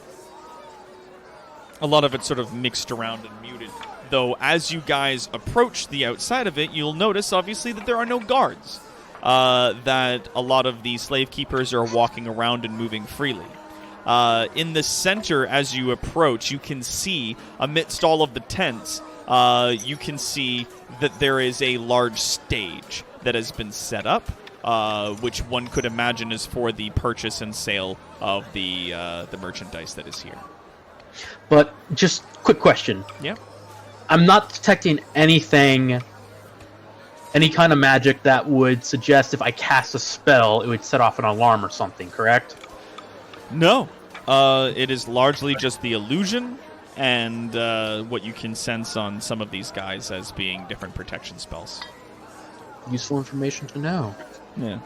A lot of it's sort of mixed around and muted. Though, as you guys approach the outside of it, you'll notice, obviously, that there are no guards. That a lot of the slave keepers are walking around and moving freely. In the center, as you approach, you can see, amidst all of the tents, you can see that there is a large stage that has been set up, which one could imagine is for the purchase and sale of the merchandise that is here. But just quick question. Yeah. I'm not detecting anything, any kind of magic that would suggest if I cast a spell, it would set off an alarm or something, correct? No. It is largely just the illusion and what you can sense on some of these guys as being different protection spells. Useful information to know. Yeah.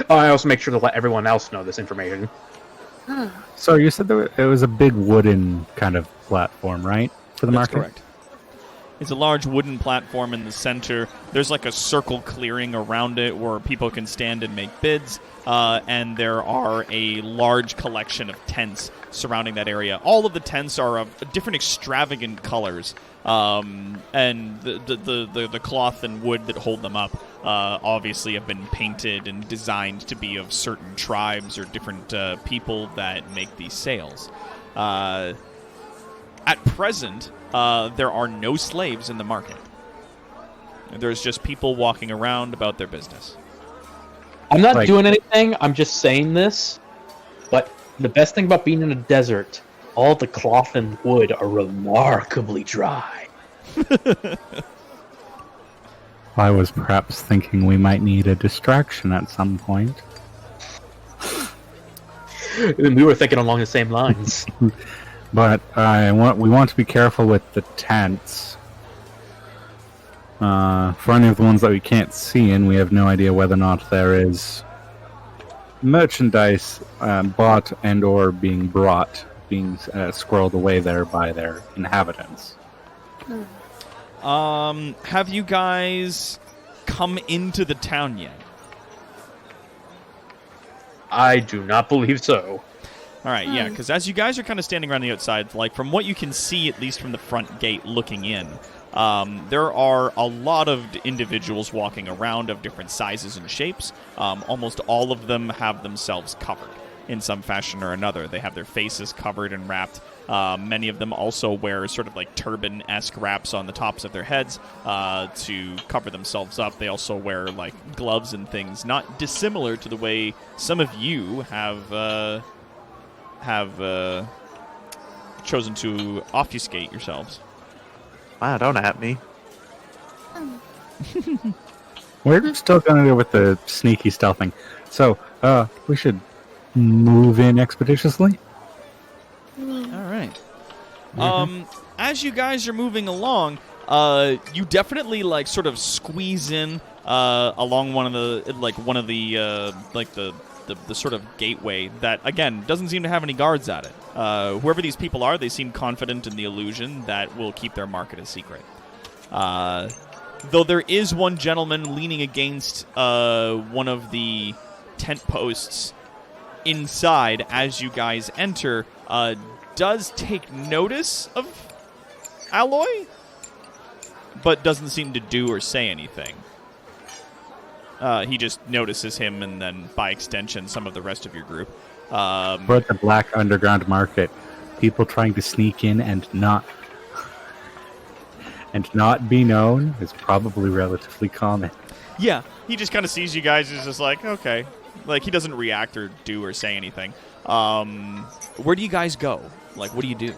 Oh, I also make sure to let everyone else know this information. So you said it was a big wooden kind of platform, right? For the That's market? correct. It's a large wooden platform in the center. There's like a circle clearing around it where people can stand and make bids. And there are a large collection of tents surrounding that area. All of the tents are of different extravagant colors. And the cloth and wood that hold them up obviously have been painted and designed to be of certain tribes or different people that make these sales. At present, there are no slaves in the market. There's just people walking around about their business. I'm not doing anything, I'm just saying this, but the best thing about being in a desert, all the cloth and wood are remarkably dry. I was perhaps thinking we might need a distraction at some point. We were thinking along the same lines. But we want to be careful with the tents. For any of the ones that we can't see in, we have no idea whether or not there is merchandise bought and or being brought, being squirreled away there by their inhabitants. Have you guys come into the town yet? I do not believe so. All right, yeah, because as you guys are kind of standing around the outside, like from what you can see, at least from the front gate looking in, there are a lot of individuals walking around of different sizes and shapes. Almost all of them have themselves covered in some fashion or another. They have their faces covered and wrapped. Many of them also wear sort of like turban-esque wraps on the tops of their heads to cover themselves up. They also wear like gloves and things, not dissimilar to the way some of you have chosen to obfuscate yourselves. Wow, don't at me. We're still going to go with the sneaky stealthing. So, we should move in expeditiously. All right. As you guys are moving along, you definitely like sort of squeeze in along one of the sort of gateway that again doesn't seem to have any guards at it. Whoever these people are, they seem confident in the illusion that will keep their market a secret. Though there is one gentleman leaning against one of the tent posts inside as you guys enter, does take notice of Alloy, but doesn't seem to do or say anything. He just notices him, and then, by extension, some of the rest of your group. We're at the Black Underground Market. People trying to sneak in and not be known is probably relatively common. Yeah, he just kind of sees you guys. He's just like, okay. Like, he doesn't react or do or say anything. Where do you guys go? Like, what do you do?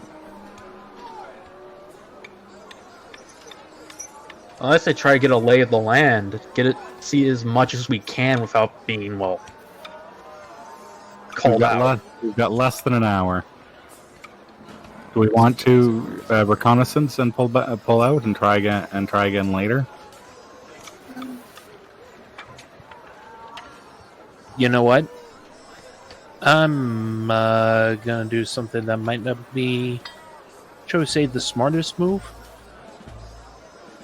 Unless they try to get a lay of the land, see as much as we can without being called out. We've got less than an hour. Do we want to reconnaissance and pull out and try again later? You know what? I'm gonna do something that might not be, shall we say, the smartest move.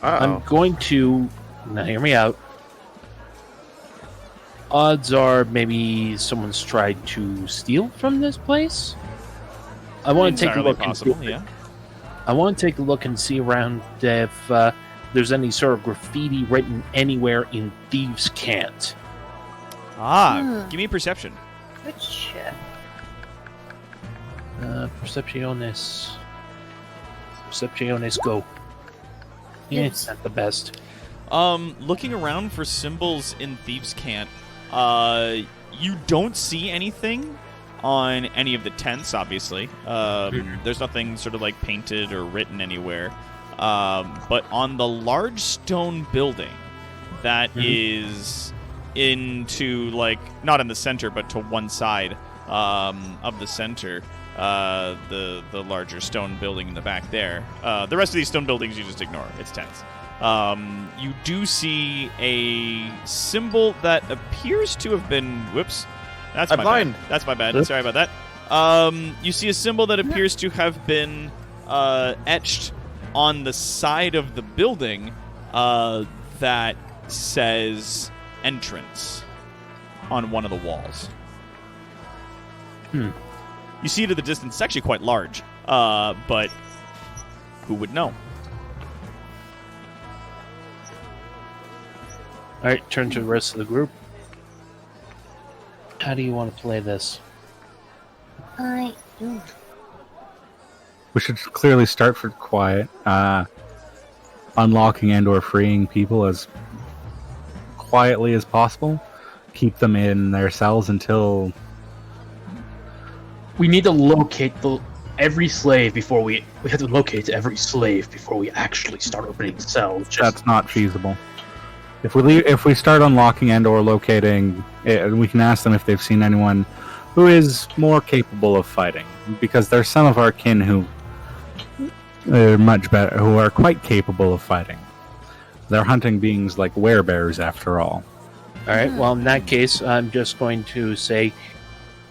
I'm going to, now hear me out. Odds are maybe someone's tried to steal from this place. I want to take a look. I want to take a look and see around if there's any sort of graffiti written anywhere in Thieves' Cant. Give me a perception. Good shit. Percepciones. Percepciones, go. Yeah, it's not the best. Looking around for symbols in Thieves' Cant, you don't see anything on any of the tents, obviously. There's nothing sort of like painted or written anywhere. But on the large stone building that is into, like, not in the center, but to one side of the center, the larger stone building in the back there. The rest of these stone buildings you just ignore. It's tents. You do see a symbol that appears to have been... Whoops. That's my bad. That's my bad. Sorry about that. You see a symbol that appears to have been etched on the side of the building that says entrance on one of the walls. You see it at the distance. It's actually quite large, but who would know? Alright, turn to the rest of the group. How do you want to play this? We should clearly start for quiet, unlocking and/or freeing people as quietly as possible. Keep them in their cells until we need to locate every slave before we have to locate every slave before we actually start opening cells. That's not feasible. If we start unlocking and/or locating, we can ask them if they've seen anyone who is more capable of fighting, because there's some of our kin who are much better, who are quite capable of fighting. They're hunting beings like werebears, after all. Alright, well, in that case, I'm just going to say,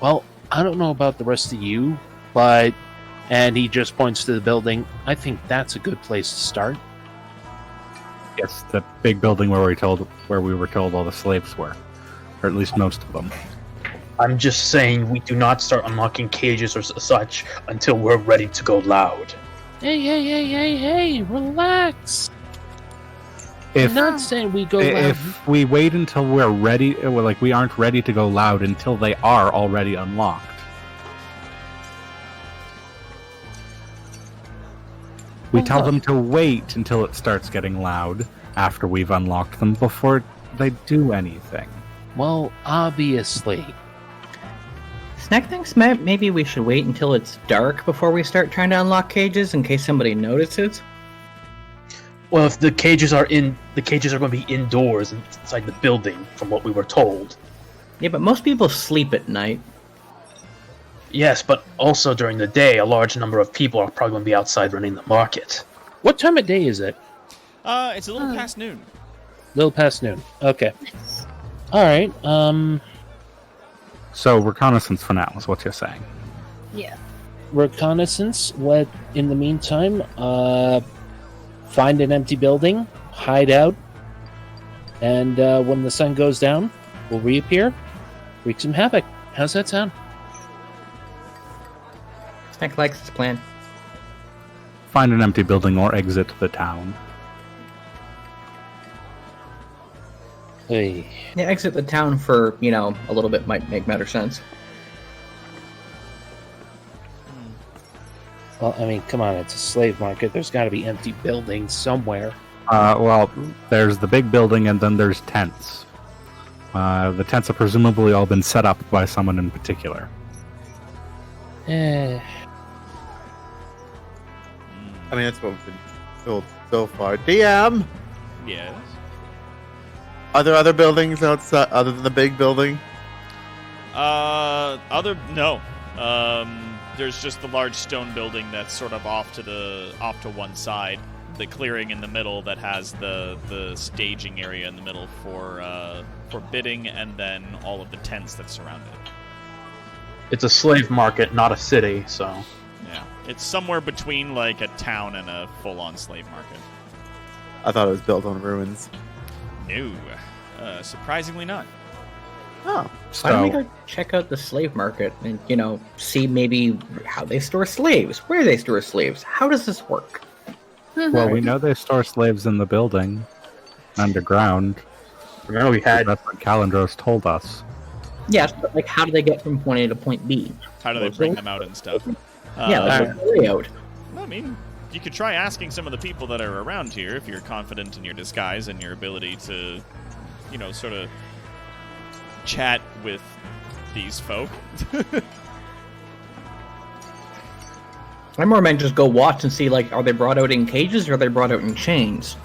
well, I don't know about the rest of you, but... And he just points to the building. I think that's a good place to start. Yes, the big building where we were told all the slaves were. Or at least most of them. I'm just saying we do not start unlocking cages or such until we're ready to go loud. Hey, relax. I'm not saying we go loud. If we wait until we're ready, we aren't ready to go loud until they are already unlocked. We tell them to wait until it starts getting loud after we've unlocked them before they do anything. Well, obviously. Snack thinks maybe we should wait until it's dark before we start trying to unlock cages in case somebody notices. Well, if the cages are going to be indoors inside the building, from what we were told. Yeah, but most people sleep at night. Yes, but also during the day, a large number of people are probably going to be outside running the market. What time of day is it? It's a little past noon. Little past noon. Okay. Alright, So, reconnaissance for now is what you're saying. Yeah. reconnaissance. In the meantime, find an empty building, hide out, and when the sun goes down, we'll reappear, wreak some havoc. How's that sound? Snack likes his plan. Find an empty building or exit the town. Hey. Yeah, exit the town for, a little bit might make better sense. Well, I mean, come on, it's a slave market. There's got to be empty buildings somewhere. Well, there's the big building and then there's tents. The tents have presumably all been set up by someone in particular. I mean, that's what we've been told so far. DM! Yes. Are there other buildings outside other than the big building? No. There's just the large stone building that's sort of off to one side. The clearing in the middle that has the staging area in the middle for bidding, and then all of the tents that surround it. It's a slave market, not a city, so. Yeah, it's somewhere between like a town and a full-on slave market. I thought it was built on ruins. No, surprisingly not. Oh. Why don't we So, go check out the slave market and, see maybe how they store slaves, where they store slaves? How does this work? well, we know they store slaves in the building, underground. Remember we had That's what Calendros told us. Yes, but like, how do they get from point A to point B? How do they bring them out and stuff? Yeah, like, what's the layout? I mean, you could try asking some of the people that are around here if you're confident in your disguise and your ability to, sort of chat with these folk. I more meant just go watch and see, like, are they brought out in cages or are they brought out in chains?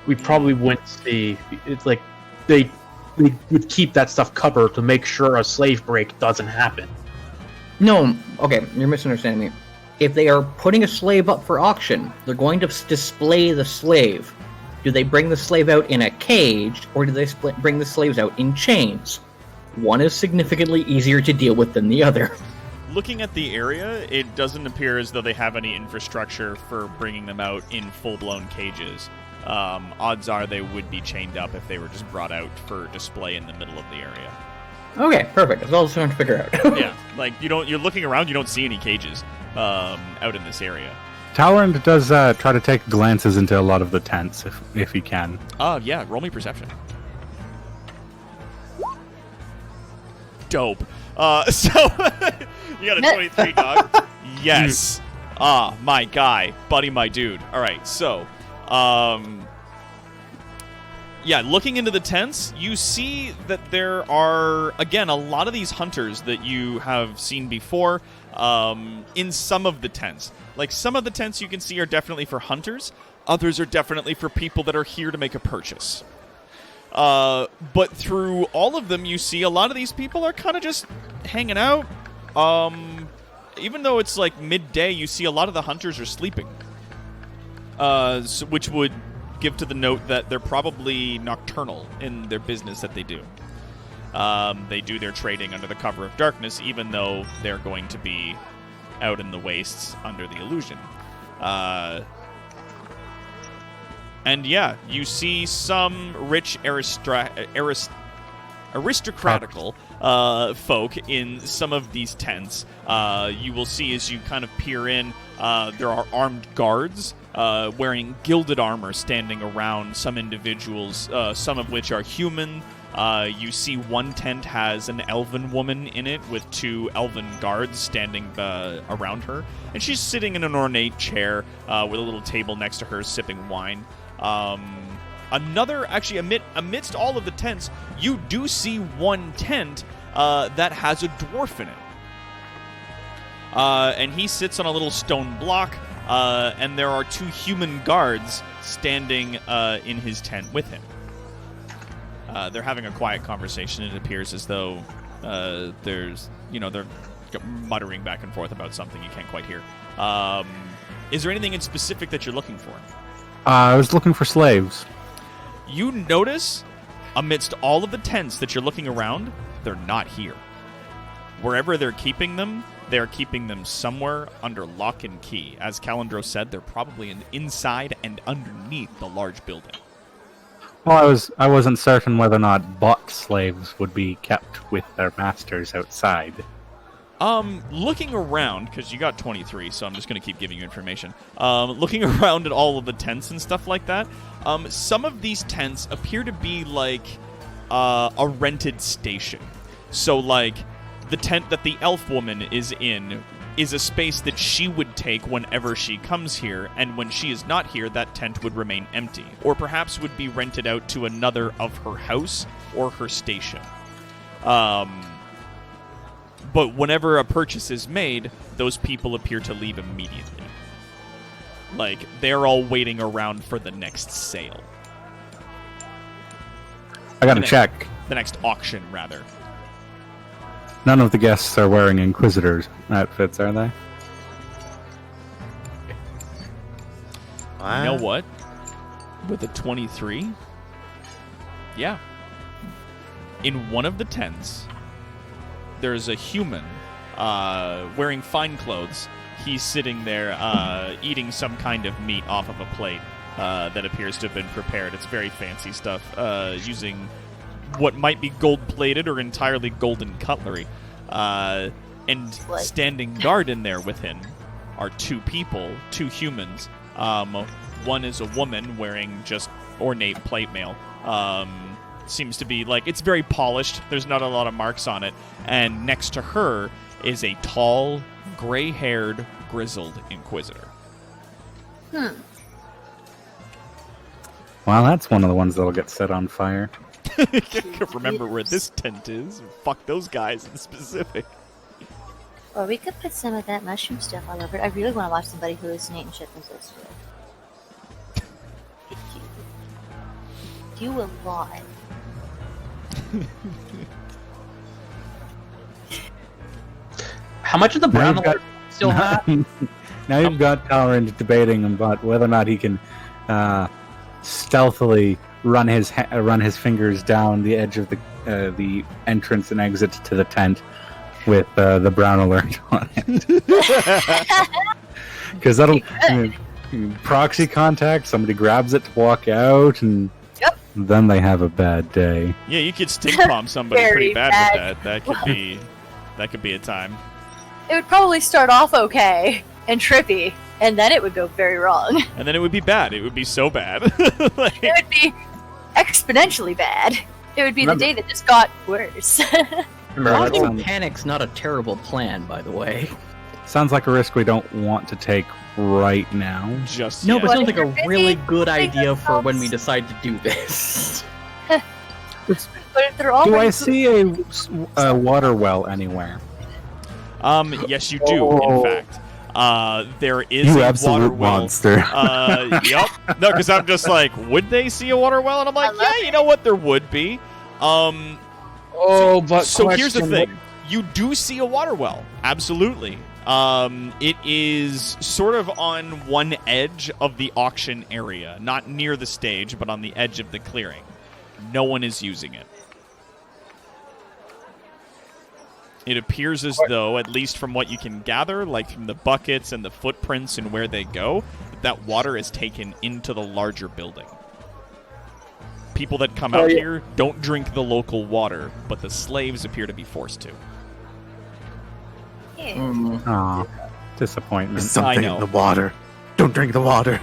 we probably wouldn't see. It's like they would keep that stuff covered to make sure a slave break doesn't happen. No, okay, you're misunderstanding me. If they are putting a slave up for auction, they're going to display the slave. Do they bring the slave out in a cage, or do they bring the slaves out in chains? One is significantly easier to deal with than the other. Looking at the area, it doesn't appear as though they have any infrastructure for bringing them out in full-blown cages. Odds are they would be chained up if they were just brought out for display in the middle of the area. Okay, perfect. That's all I was trying to figure out. Yeah, like you're looking around, you don't see any cages out in this area. Talrand does try to take glances into a lot of the tents if he can. Yeah, roll me perception. Dope. So you got a 23, dog. Yes. My guy, buddy, my dude. All right, so yeah, looking into the tents, you see that there are, again, a lot of these hunters that you have seen before in some of the tents. Like, some of the tents you can see are definitely for hunters. Others are definitely for people that are here to make a purchase. But through all of them, you see a lot of these people are kind of just hanging out. Even though it's like midday, you see a lot of the hunters are sleeping. Which would give to the note that they're probably nocturnal in their business that they do. They do their trading under the cover of darkness, even though they're going to be out in the wastes under the illusion. And yeah, you see some rich aristocratical folk in some of these tents. You will see as you kind of peer in, there are armed guards wearing gilded armor standing around some individuals, some of which are human. You see one tent has an elven woman in it with two elven guards standing around her. And she's sitting in an ornate chair with a little table next to her sipping wine. Amidst all of the tents, you do see one tent that has a dwarf in it. And he sits on a little stone block, and there are two human guards standing in his tent with him. They're having a quiet conversation. It appears as though they're muttering back and forth about something you can't quite hear. Is there anything in specific that you're looking for? I was looking for slaves. You notice, amidst all of the tents that you're looking around, they're not here. Wherever they're keeping them, they're keeping them somewhere under lock and key. As Calendro said, they're probably inside and underneath the large building. Well, I wasn't certain whether or not bought slaves would be kept with their masters outside. Looking around, because you got 23, so I'm just going to keep giving you information. Looking around at all of the tents and stuff like that, some of these tents appear to be like a rented station. So, like, the tent that the elf woman is in is a space that she would take whenever she comes here, and when she is not here, that tent would remain empty. Or perhaps would be rented out to another of her house or her station. But whenever a purchase is made, those people appear to leave immediately. Like, they're all waiting around for the next sale. I gotta The ne- check. The next auction, rather. None of the guests are wearing Inquisitors outfits, are they? You know what? With a 23, yeah. In one of the tents, there's a human wearing fine clothes. He's sitting there eating some kind of meat off of a plate that appears to have been prepared. It's very fancy stuff, using what might be gold-plated or entirely golden cutlery. And standing guard in there with him are two people, two humans. One is a woman wearing just ornate plate mail. Seems to be like, it's very polished. There's not a lot of marks on it. And next to her is a tall, gray-haired, grizzled Inquisitor. Well, that's one of the ones that'll get set on fire. Remember where this tent is. Fuck those guys in specific. Or we could put some of that mushroom stuff all over it. I really want to watch somebody hallucinate and shit themselves to it. Do a lot. How much of the brown got- alert still have? Now you've got Tolerant debating about whether or not he can stealthily run his fingers down the edge of the entrance and exit to the tent with the brown alert on it. Because that'll proxy contact. Somebody grabs it to walk out, and then they have a bad day. Yeah, you could stink bomb somebody Very pretty bad bad. with that. That could be a time. It would probably start off okay and trippy, and then it would go very wrong. And then it would be bad. It would be so bad. Like, It would be exponentially bad. It would be Remember- the day that just got worse. Remember, that Causing sounds, panic's not a terrible plan, by the way. sounds like a risk we don't want to take right now. just No, yet. but it sounds like What a if you're really busy good doing idea for when we themselves? decide to do this. But if they're all Do I ready see a water well anywhere? Yes, you do. In fact, there is You a absolute water well. monster. Yep. No, because I'm just like, would they see a water well? And I'm like, I love yeah, you know what? There would be. Oh, but So here's the question, thing: you do see a water well, absolutely. It is sort of on one edge of the auction area, not near the stage, but on the edge of the clearing. No one is using it. It appears as though, at least from what you can gather, like from the buckets and the footprints and where they go, that water is taken into the larger building. People that come out here don't drink the local water, but the slaves appear to be forced to. Yeah. Aw, disappointment. There's something know. in the water. Don't drink the water.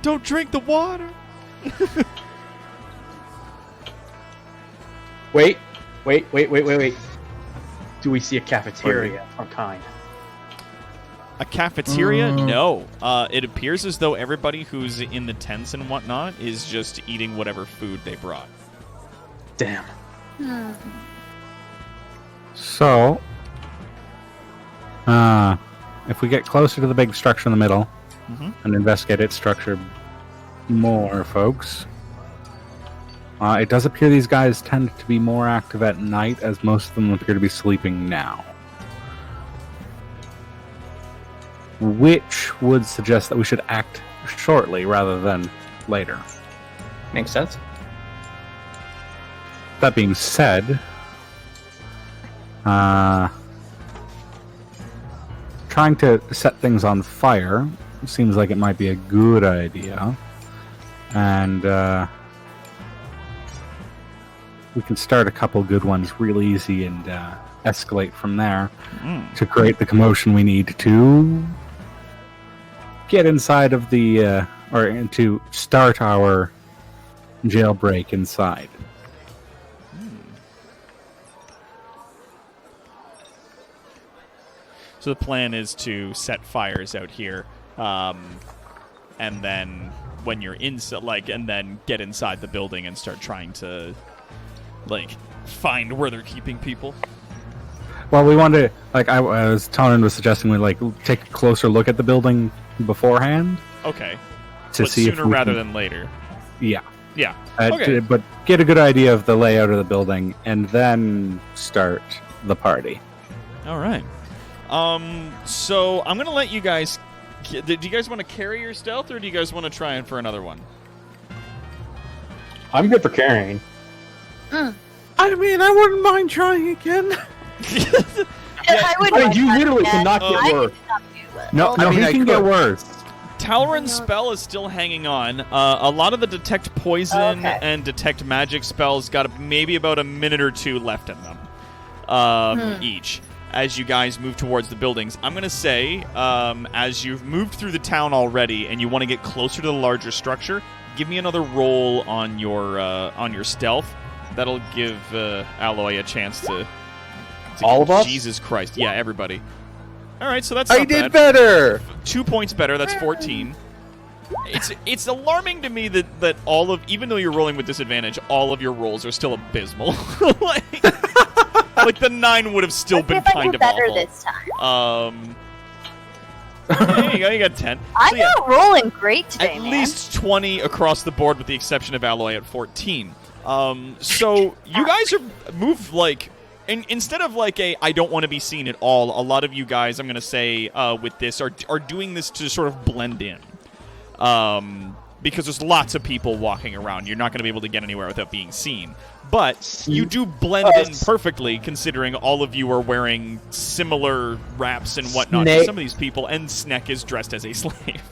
Don't drink the water! Wait. Do we see a cafeteria of some kind? A cafeteria? No. It appears as though everybody who's in the tents and whatnot is just eating whatever food they brought. Damn. So, if we get closer to the big structure in the middle and investigate its structure more, folks, it does appear these guys tend to be more active at night, as most of them appear to be sleeping now. Which would suggest that we should act shortly rather than later. Makes sense. That being said, trying to set things on fire seems like it might be a good idea. And we can start a couple good ones real easy and escalate from there to create the commotion we need to get inside of the, or to start our jailbreak inside. So the plan is to set fires out here, and then when you're inside, and then get inside the building and start trying to, find where they're keeping people. Well, we wanted to, as Tonin was suggesting, we take a closer look at the building beforehand Okay. to But see sooner if we rather can, than later. Yeah. Yeah. Okay. But get a good idea of the layout of the building, and then start the party. All right. So I'm gonna let you guys. Do you guys want to carry your stealth, or do you guys want to try and for another one? I'm good for carrying. I mean, I wouldn't mind trying again. I would. I mean, you literally cannot get worse. No, I mean, he I can get could. worse. Talron's spell is still hanging on. A lot of the detect poison Okay. and detect magic spells got maybe about a minute or two left in them, each. As you guys move towards the buildings, I'm gonna say, as you've moved through the town already, and you want to get closer to the larger structure, give me another roll on your stealth. That'll give Alloy a chance to All of us? Jesus Christ, yeah, everybody. All right, so that's I not did bad. better. 2 points better. That's 14. It's alarming to me that all of, even though you're rolling with disadvantage, all of your rolls are still abysmal. like the 9 would have still been If I kind do of better awful. this time. There you go. You got 10. I'm So, yeah, not rolling great today, at man. least 20 across the board, with the exception of Alloy at 14. So you guys are moved like. Instead of like I don't want to be seen at all, a lot of you guys, I'm going to say, with this, are doing this to sort of blend in. Because there's lots of people walking around. You're not going to be able to get anywhere without being seen. But you do blend in perfectly, considering all of you are wearing similar wraps and whatnot to some of these people, and Sneck is dressed as a slave.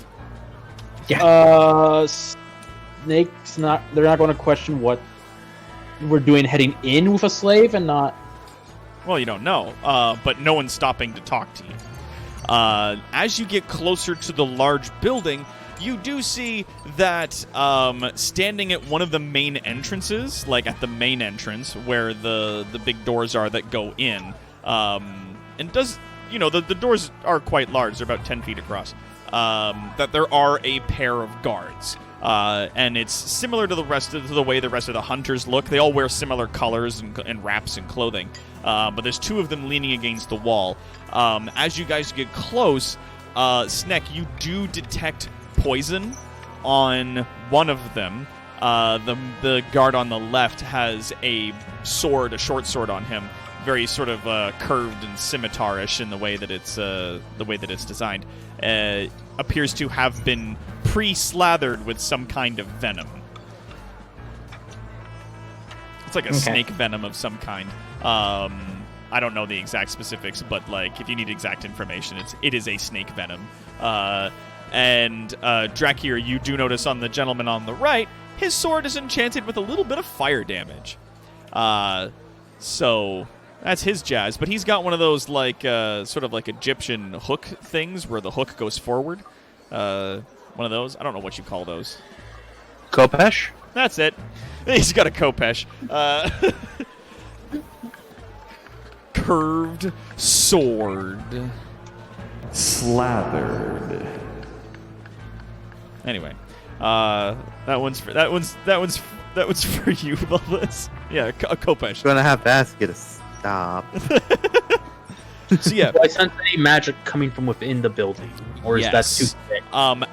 Snake's not. They're not going to question what we're doing heading in with a slave and not. Well, you don't know, but no one's stopping to talk to you. As you get closer to the large building, you do see that standing at one of the main entrances, like at the main entrance where the big doors are that go in, and does, you know, the doors are quite large, they're about 10 feet across, that there are a pair of guards. And it's similar to the way the rest of the hunters look. They all wear similar colors and wraps and clothing. But there's 2 of them leaning against the wall. As you guys get close, Sneck, you do detect poison on one of them. The guard on the left has a short sword on him, very sort of curved and scimitar-ish in the way that it's designed. Appears to have been pre-slathered with some kind of venom. It's like a snake venom of some kind. I don't know the exact specifics, but like if you need exact information, it is a snake venom. And Drakir, you do notice on the gentleman on the right, his sword is enchanted with a little bit of fire damage. So that's his jazz, but he's got one of those like sort of like Egyptian hook things where the hook goes forward. One of those. I don't know what you call those. Kopesh? That's it. He's got a Kopesh. Curved sword. Slathered. Anyway, that one's for you, Bubbles. Yeah, a Kopesh. Gonna have to ask you to stop. So yeah, Do I sense any magic coming from within the building, or is that too thick?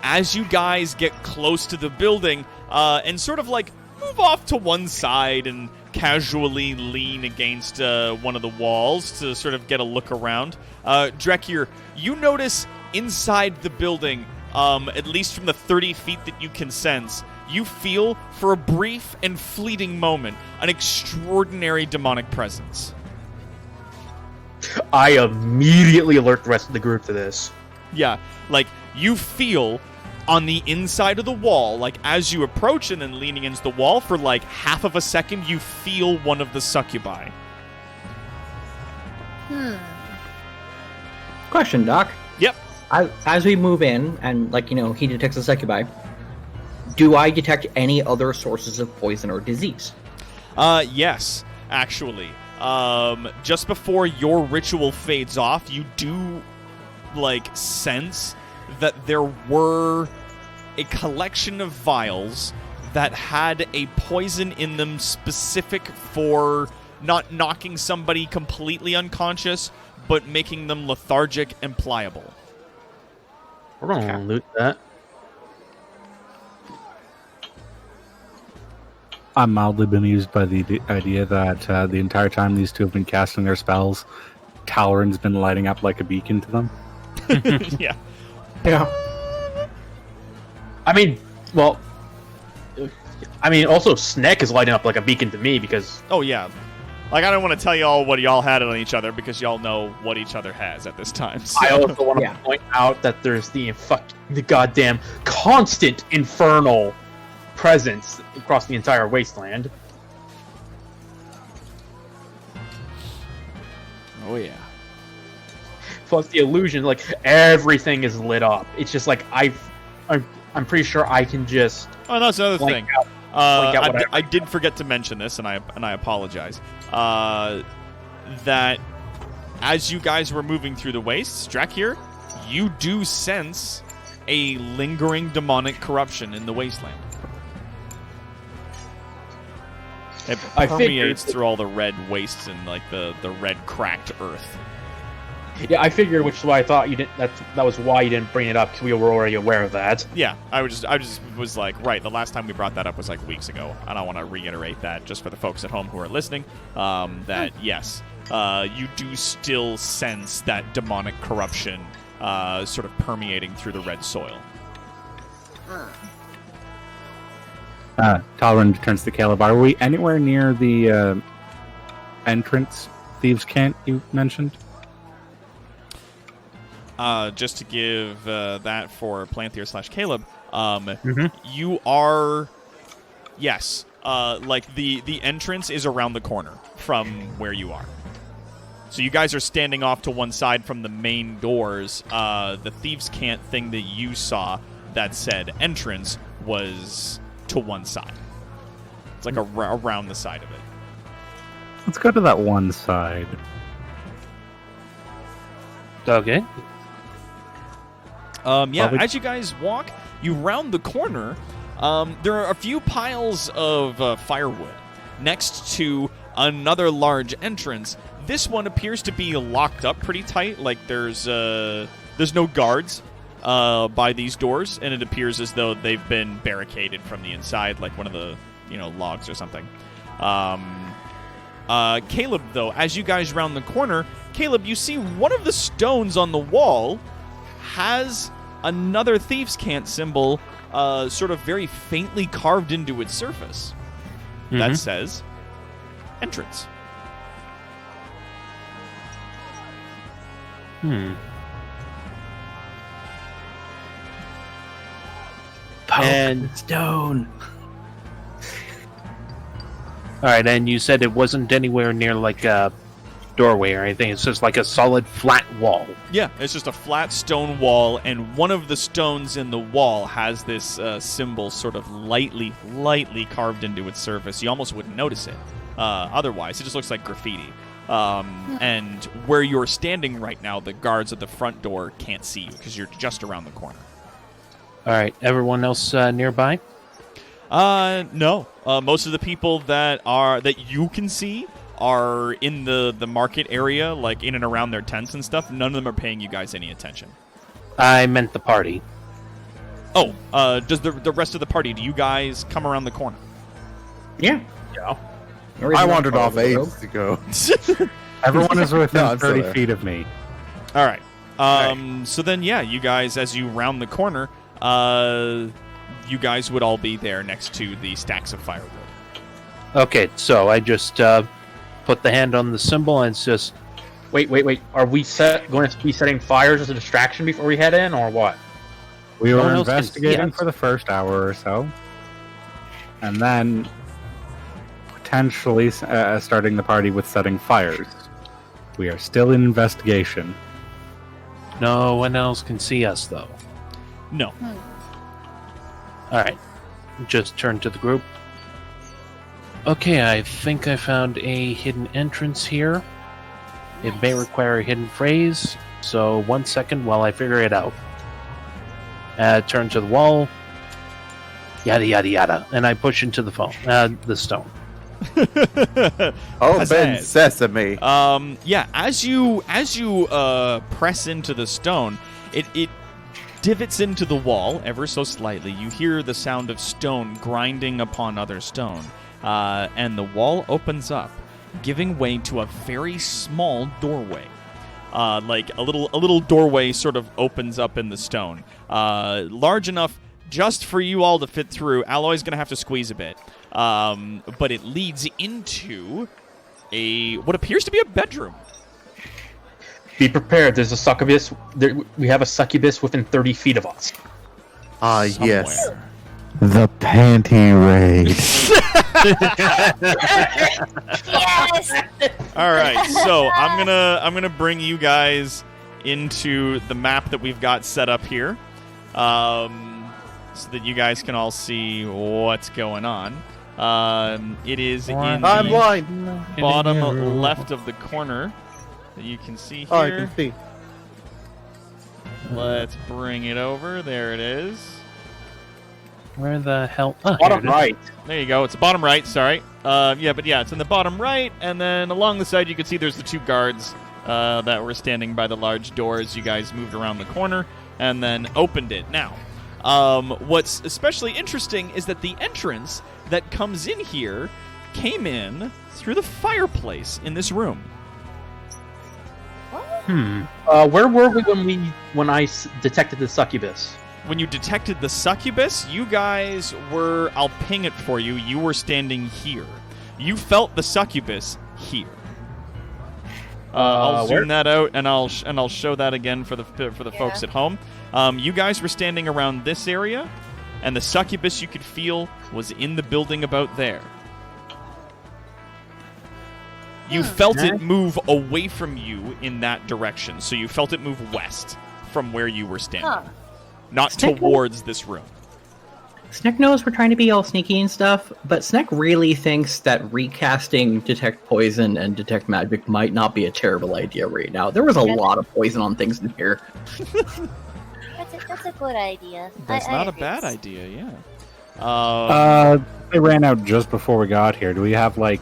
As you guys get close to the building, and sort of like move off to one side and casually lean against one of the walls to sort of get a look around, Drekir, you notice inside the building, at least from the 30 feet that you can sense, you feel, for a brief and fleeting moment, an extraordinary demonic presence. I immediately alert the rest of the group to this. Yeah, like, you feel on the inside of the wall, like, as you approach and then leaning into the wall, for, like, half of a second, you feel one of the succubi. Question, Doc. Yep. As we move in, and, like, you know, he detects the succubi, do I detect any other sources of poison or disease? Yes, actually. Just before your ritual fades off, you do, like, sense that there were a collection of vials that had a poison in them specific for not knocking somebody completely unconscious, but making them lethargic and pliable. We're gonna loot that. I'm mildly bemused by the idea that the entire time these two have been casting their spells, Talron's been lighting up like a beacon to them. Yeah. I mean, well, also Sneck is lighting up like a beacon to me because Oh yeah. Like, I don't want to tell y'all what y'all had on each other because y'all know what each other has at this time. So. I also want to Yeah. point out that there's the goddamn constant infernal presence across the entire wasteland. Oh yeah. Plus the illusion, like everything is lit up. It's just like I'm pretty sure I can just Oh, that's another blank thing. out. Blank out whatever. I did forget to mention this, and I apologize. That as you guys were moving through the wastes, Drakir, you do sense a lingering demonic corruption in the wasteland. It I permeates figured- through all the red wastes and like the red cracked earth. Yeah, I figured, which is why I thought you didn't. That was why you didn't bring it up because we were already aware of that. Yeah, I just was like, right, the last time we brought that up was like weeks ago, and I want to reiterate that just for the folks at home who are listening, that yes, you do still sense that demonic corruption sort of permeating through the red soil. Talron turns to Caleb. Are we anywhere near the entrance Thieves' Cant you mentioned? Just to give that for Planthier/Caleb, Mhm. you are, yes, like the entrance is around the corner from where you are. So you guys are standing off to one side from the main doors. The Thieves' Cant thing that you saw that said entrance was to one side. It's like around the side of it. Let's go to that one side. Okay. Yeah, Probably- as you guys walk, you round the corner. There are a few piles of firewood next to another large entrance. This one appears to be locked up pretty tight. Like there's no guards by these doors, and it appears as though they've been barricaded from the inside, like one of the logs or something. Caleb, though, as you guys round the corner, Caleb, you see one of the stones on the wall has another Thieves' Cant symbol sort of very faintly carved into its surface that says entrance. And Stone. all right, and you said it wasn't anywhere near like a doorway or anything. It's just like a solid flat wall. Yeah, it's just a flat stone wall, and one of the stones in the wall has this symbol sort of lightly carved into its surface. You almost wouldn't notice it otherwise. It just looks like graffiti. And where you're standing right now, the guards at the front door can't see you because you're just around the corner. All right, everyone else nearby? No. Most of the people that you can see are in the market area, like in and around their tents and stuff. None of them are paying you guys any attention. I meant the party. Oh, does the rest of the party, do you guys come around the corner? Yeah. Yeah. I wandered off ages ago. Everyone is within No, I'm 30 sorry. feet of me. All right. So then, yeah, you guys, as you round the corner, you guys would all be there next to the stacks of firewood. Okay, so I just put the hand on the symbol and it's just Wait. Are we going to be setting fires as a distraction before we head in, or what? We No were one else can investigating see us. for the first hour or so, and then potentially starting the party with setting fires. We are still in investigation. no one else can see us though. No. All right, just turn to the group. Okay, I think I found a hidden entrance here. It may require a hidden phrase, so 1 second while I figure it out. Turn to the wall. Yada yada yada, and I push into the phone, the stone. Oh, Ben Pizzazz. Sesame. Yeah, as you press into the stone, it divots into the wall ever so slightly. You hear the sound of stone grinding upon other stone, and the wall opens up, giving way to a very small doorway. Like a little doorway sort of opens up in the stone, large enough just for you all to fit through. Alloy's gonna have to squeeze a bit, but it leads into what appears to be a bedroom. Be prepared. There's a succubus. We have a succubus within 30 feet of us. Ah, yes. Somewhere. The panty raid. Yes! All right, so I'm gonna bring you guys into the map that we've got set up here, so that you guys can all see what's going on. It is in I'm the blind. bottom left of the corner that you can see here. Oh, I can see. Let's bring it over. There it is. Where the hell? Oh, Bottom right. There you go. It's the bottom right. Sorry. It's in the bottom right, and then along the side you can see there's the two guards that were standing by the large doors. You guys moved around the corner and then opened it. Now, what's especially interesting is that the entrance that comes in here came in through the fireplace in this room. Where were we when I detected the succubus? When you detected the succubus, you guys were, I'll ping it for you, you were standing here. You felt the succubus here. I'll where? zoom that out, and I'll show that again for the folks at home. You guys were standing around this area, and the succubus you could feel was in the building about there. You felt it move away from you in that direction, so you felt it move west from where you were standing. Huh. Not towards this room. Sneck knows we're trying to be all sneaky and stuff, but Sneck really thinks that recasting Detect Poison and Detect Magic might not be a terrible idea right now. There was a lot of poison on things in here. That's a good idea. That's I not a agree. bad idea, yeah. They ran out just before we got here. Do we have like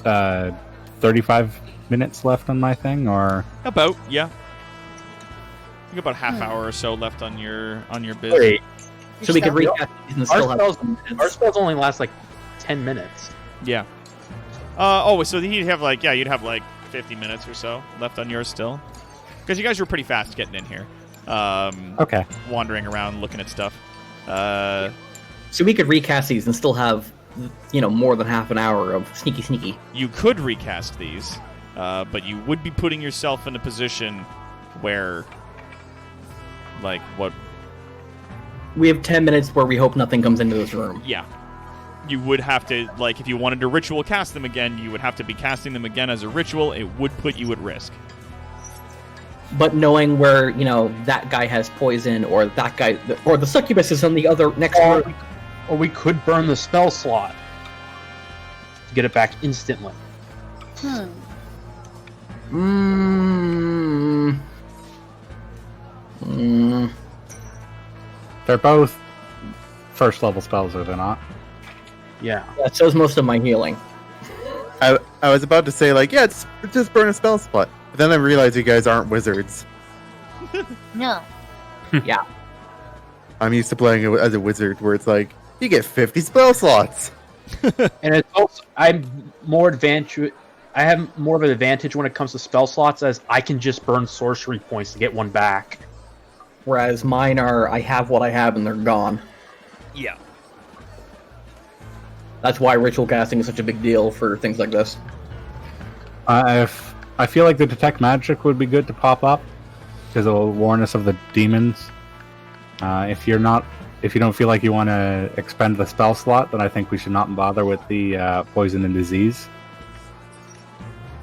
35 minutes left on my thing, or About, yeah. You got about half hour or so left on your biz. Wait, So we could recast these and still have our spells only last like 10 minutes. Yeah. So you'd have you'd have like 50 minutes or so left on yours still, because you guys were pretty fast getting in here. okay? Wandering around, looking at stuff. So we could recast these and still have, more than half an hour of sneaky. You could recast these, but you would be putting yourself in a position where, like, what? We have 10 minutes where we hope nothing comes into this room. Yeah. You would have to, like, if you wanted to ritual cast them again, you would have to be casting them again as a ritual. It would put you at risk. But knowing where, that guy has poison, or that guy, or the succubus is on the other next room. Or we could burn the spell slot to get it back instantly. They're both first level spells, are they not? Yeah. That shows most of my healing. I was about to say, just burn a spell spot. But then I realized you guys aren't wizards. No. Yeah. I'm used to playing as a wizard where it's like, you get 50 spell slots. And it's also, I have more of an advantage when it comes to spell slots, as I can just burn sorcery points to get one back. Whereas mine are, I have what I have and they're gone. Yeah. That's why ritual casting is such a big deal for things like this. I feel like the Detect Magic would be good to pop up, because it'll warn us of the demons. If you don't feel like you want to expend the spell slot, then I think we should not bother with the poison and disease.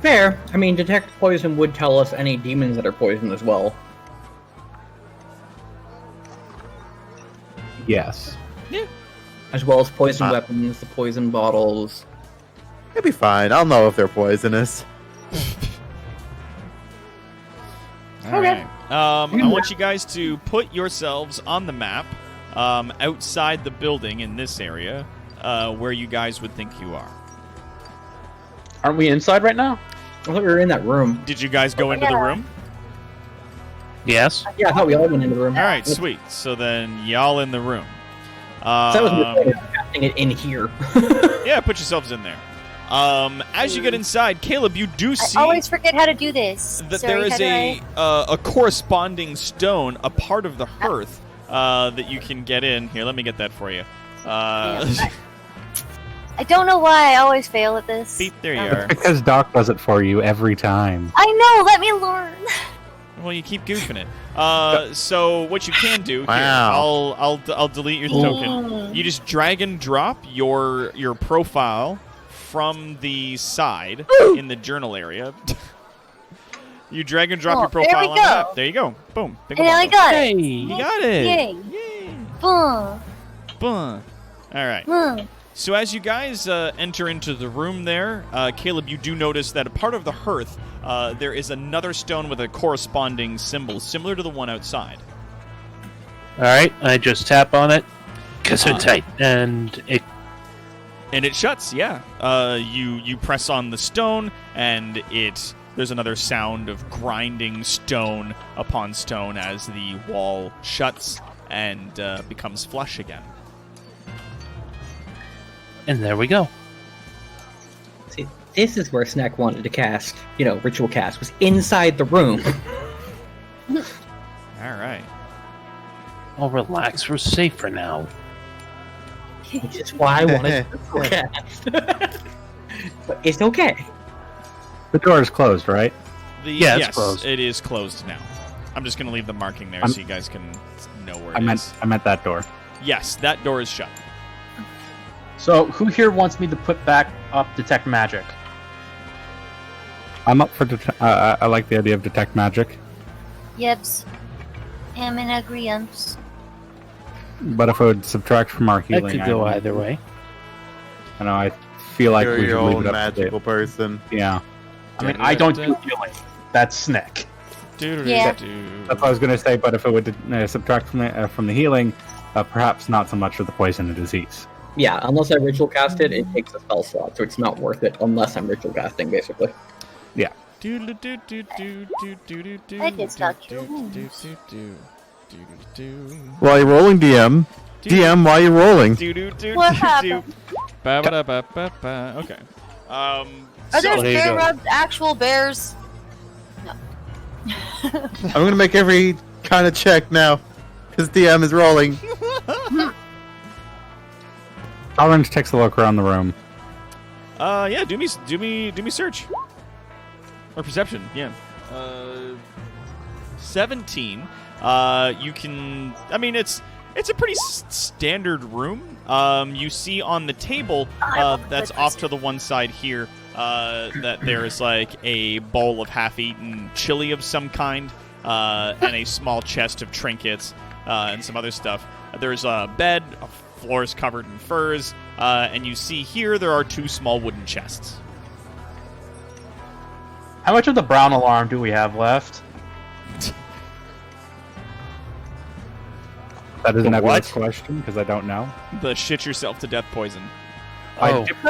Fair. I mean, Detect Poison would tell us any demons that are poisoned as well. Yes. As well as poison weapons, the poison bottles. It'll be fine. I'll know if they're poisonous. All right. I want you guys to put yourselves on the map outside the building in this area where you guys would think you are. Aren't we inside right now? I thought we were in that room. Did you guys go into the room? Yes. Yeah, I thought we all went into the room. All right, sweet. So then y'all in the room. So that was my point of casting it in here. Yeah, put yourselves in there. As you get inside, Caleb, you do see I always forget how to do this. that Sorry, there is how do I- a corresponding stone, a part of the hearth that you can get in. Here, let me get that for you. I don't know why I always fail at this. Beep, there you Um, are. Because Doc does it for you every time. I know. Let me learn. Well, you keep goofing it. So what you can do Wow. here, I'll delete your token. You just drag and drop your profile from the side in the journal area. You drag and drop your there profile we on the go. map. There you go. Boom. Bingo And I bongo. got it. Hey. You got it. Yay. Yay. Boom. Boom. All right. Boom. So as you guys enter into the room there, Caleb, you do notice that a part of the hearth, there is another stone with a corresponding symbol, similar to the one outside. All right. I just tap on it. Gesundheit. And it. And it shuts, yeah. You press on the stone, and there's another sound of grinding stone upon stone as the wall shuts and becomes flush again. And there we go. See, this is where Snack wanted to cast, ritual cast, was inside the room. All right. Oh, relax. We're safe for now. Which is why I wanted to ritual cast. But it's okay. The door is closed, right? Yeah, it's yes, closed. it is closed now. I'm just going to leave the marking there so you guys can know where it is. I meant that door. Yes, that door is shut. So, who here wants me to put back up detect magic? I'm up for. I like the idea of detect magic, Yeps. I'm in agreement. but if I would subtract from our That healing, could go either way. I know. I feel like You're we your should leave own it up to magical person. Yeah, I mean, I don't do healing. That's Snick. Yeah. that's what I was going to say. But if it would subtract from the healing, perhaps not so much of the poison and disease. Yeah, unless I ritual cast it, it takes a spell slot, so it's not worth it unless I'm ritual casting, basically. I did not kill wounds. While you're rolling, DM. DM, why are you rolling? What happened? Okay. Are So- there there you bear go. rubbed actual bears? I'm gonna make every kind of check now, because DM is rolling. Orange takes a look around the room. Yeah, do me search. Or perception, yeah. 17. You can, I mean, it's a pretty standard room. You see on the table that's off to the one side here that there is like a bowl of half-eaten chili of some kind and a small chest of trinkets and some other stuff. There's a bed, floors covered in furs, and you see here there are 2 small wooden chests. How much of the brown alarm do we have left? That is The an nebulous what? question because I don't know. The shit yourself to death poison. I Oh. dipped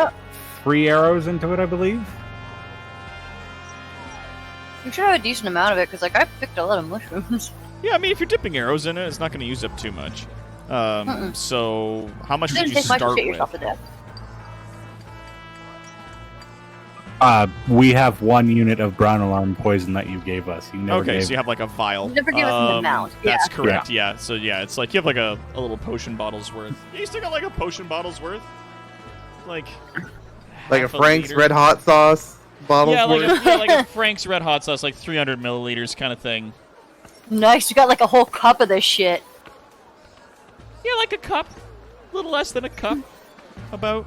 3 arrows into it, I believe. You should have a decent amount of it, because I picked a lot of mushrooms. Yeah, I mean, if you're dipping arrows in it, it's not going to use up too much. So, how much It did didn't you take much to start shit with? yourself to death. We have 1 unit of brown alarm poison that you gave us. You never Okay, gave. so you have like a vial. You never gave us an amount. That's Yeah. correct, yeah. So, yeah, it's like you have like a little potion bottle's worth. You still got like a potion bottle's worth? Like Like a half Frank's liter? Red Hot Sauce bottle. Yeah, like a Frank's Red Hot Sauce, like 300 milliliters kind of thing. Nice, you got like a whole cup of this shit. Yeah, like a cup. A little less than a cup. About.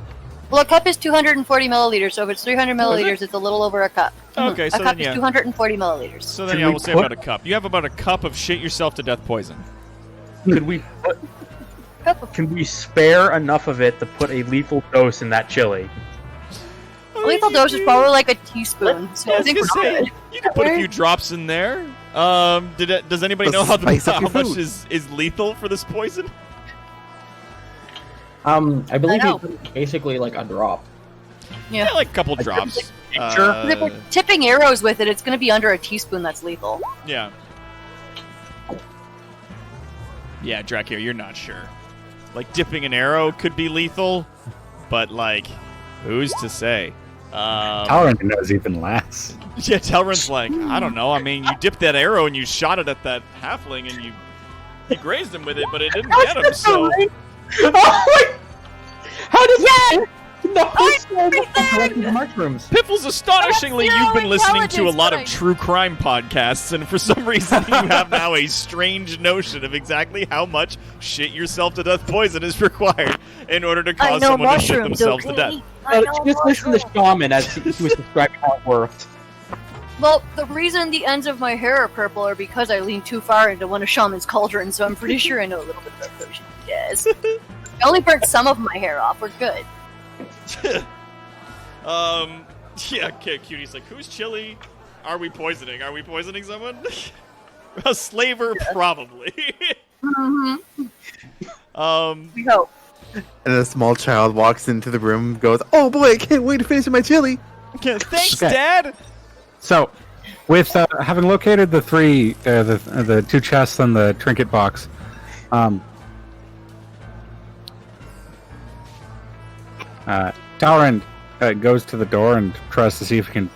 Well, a cup is 240 milliliters, so if it's 300 Oh, is it? milliliters, it's a little over a cup. Okay, a so cup then, yeah. is 240 milliliters. So then, Can yeah, we we'll say put- about a cup. You have about a cup of shit yourself to death poison. Could we put, Cup of can we spare enough of it to put a lethal dose in that chili? lethal dose is probably like a teaspoon, so I I was think gonna we're say, good. you can put a few drops in there. Does anybody The know how spice of your much food. is lethal for this poison? I believe I know. it's basically like a drop. Yeah, like a couple drops. Sure. If we're tipping arrows with it, it's going to be under a teaspoon that's lethal. Yeah. Yeah, Drakir, you're not sure. Like, dipping an arrow could be lethal, but, like, who's to say? Talron knows even less. Yeah, Telrin's like, I don't know. I mean, you dipped that arrow and you shot it at that halfling and you grazed him with it, but it didn't get him, so... How does that? No, the mushrooms. Piffles, astonishingly, That's you've been zero listening to a lot of intelligence, true crime podcasts, and for some reason you have now a strange notion of exactly how much shit yourself to death poison is required in order to cause someone to shit themselves to death. Just listen to the shaman as he was describing how it worked. Well, the reason the ends of my hair are purple are because I leaned too far into one of Shaman's cauldrons, so I'm pretty sure I know a little bit about potions. Yes. I only burnt some of my hair off. We're good. Yeah, okay, Cutie's like, who's Chili? Are we poisoning? Are we poisoning someone? A slaver, probably. We hope. And a small child walks into the room and goes, "Oh boy, I can't wait to finish my chili." Thanks, Okay. Dad! So, with having located the the two chests and the trinket box, Talrand goes to the door and tries to see if he can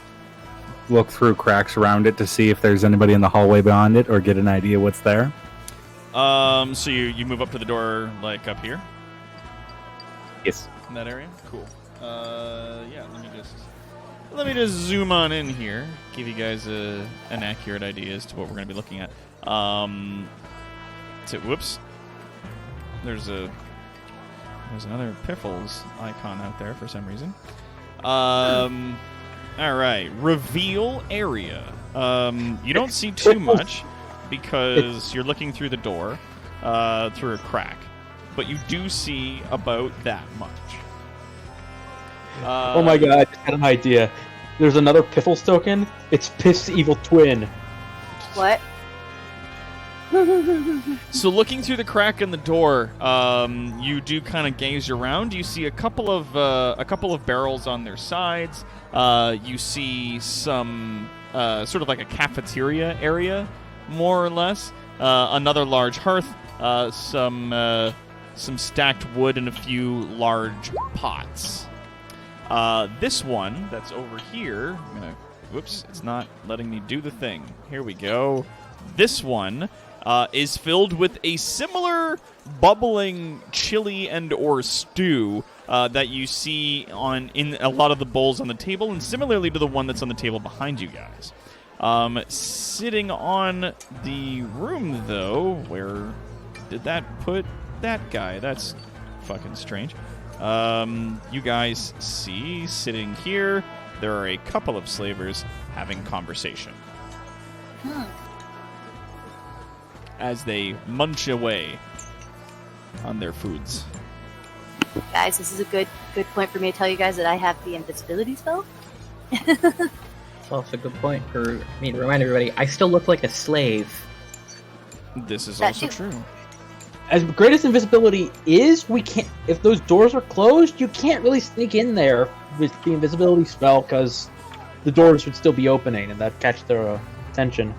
look through cracks around it to see if there's anybody in the hallway beyond it or get an idea what's there. So you move up to the door, like, up here? Yes. In that area? Cool. Yeah, let me just zoom on in here, give you guys an accurate idea as to what we're going to be looking at. Whoops. There's another Piffles icon out there for some reason. All right, reveal area. You don't see too much because you're looking through the door through a crack, but you do see about that much. Oh my god, I just had an idea. There's another Piffles token. It's Piff's evil twin. What? So looking through the crack in the door, you do kind of gaze around. You see a couple of barrels on their sides. You see some sort of like a cafeteria area, more or less. Another large hearth, some stacked wood, and a few large pots. This one that's over here, whoops, it's not letting me do the thing. Here we go. This one is filled with a similar bubbling chili and or stew that you see in a lot of the bowls on the table, and similarly to the one that's on the table behind you guys. Sitting on the room, though, where did that put that guy? That's fucking strange. You guys see, sitting here, there are a couple of slavers having conversation. As they munch away on their foods. Guys, this is a good point for me to tell you guys that I have the invisibility spell. It's also a good point for me to remind everybody, I still look like a slave. This is That also too. true. As great as invisibility is, we can't. If those doors are closed, you can't really sneak in there with the invisibility spell because the doors would still be opening, and that catch their attention.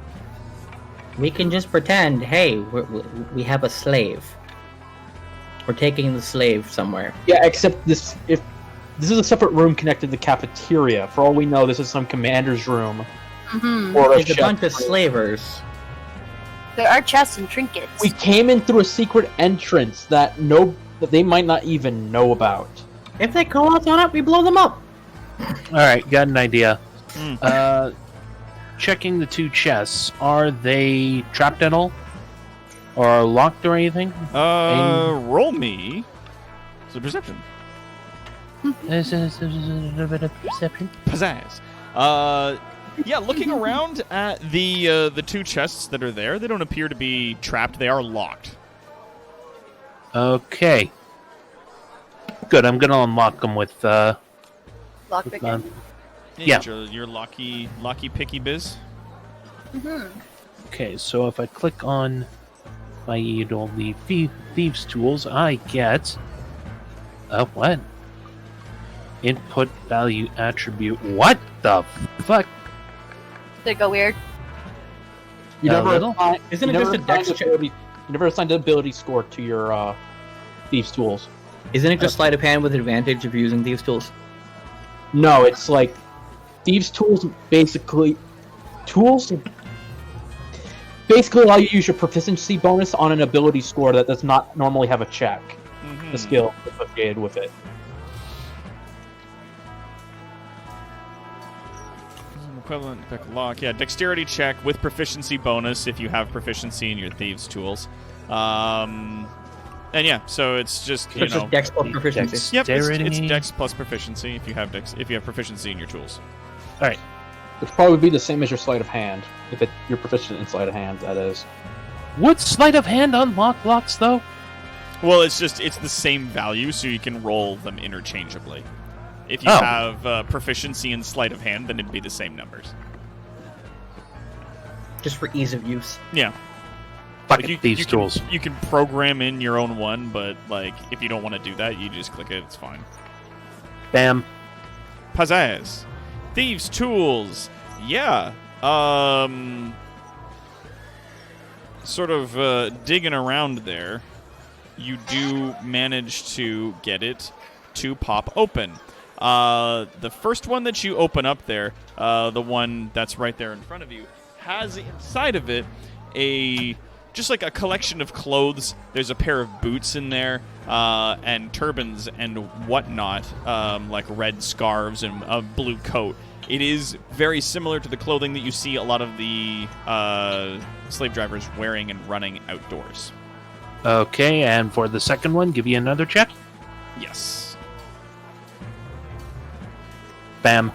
We can just pretend, hey, we have a slave. We're taking the slave somewhere. Yeah, except if this is a separate room connected to the cafeteria. For all we know, this is some commander's room. Mm-hmm. Or There's a bunch of slavers. There are chests and trinkets. We came in through a secret entrance that they might not even know about. If they call us on it, we blow them up. Alright, got an idea. Checking the two chests. Are they trapped at all? Or locked or anything? Roll me. It's a perception. This is a bit of perception. Pizzazz. Yeah, looking around at the two chests that are there, they don't appear to be trapped. They are locked. Okay. Good, I'm gonna unlock them with, Lockpicking. Yeah. Your locky picky biz. Okay, so if I click on my the thieves tools, I get what? Input value attribute. What the fuck? Did it go weird? You never little? assign- Isn't you it never just a dex assign check? ability- You never assigned an ability score to your thieves' tools. Isn't it just sleight of hand with advantage if you're using these tools? No, it's like thieves' tools basically allow you to use your proficiency bonus on an ability score that does not normally have a check. The skill associated with it. Equivalent pick a lock. Yeah, dexterity check with proficiency bonus if you have proficiency in your thieves' tools. And yeah, so it's just So it's just dex plus proficiency. Yep, it's dex plus proficiency if you have proficiency in your tools. Which would probably be the same as your sleight of hand, if you're proficient in sleight of hand. That is. Would sleight of hand unlock locks though? Well, it's the same value, so you can roll them interchangeably. If you have proficiency in sleight of hand, then it'd be the same numbers. Just for ease of use. Yeah. Fuck these tools. You can program in your own one, but like if you don't want to do that, you just click it. It's fine. Bam. Pizzazz. Thieves' tools. Yeah. Sort of digging around there, you do manage to get it to pop open. The first one that you open up there, the one that's right there in front of you, has inside of it just like a collection of clothes. There's a pair of boots in there, and turbans and whatnot, like red scarves and a blue coat. It is very similar to the clothing that you see a lot of the slave drivers wearing and running outdoors. Okay, and for the second one, give you another check. Yes. Bam.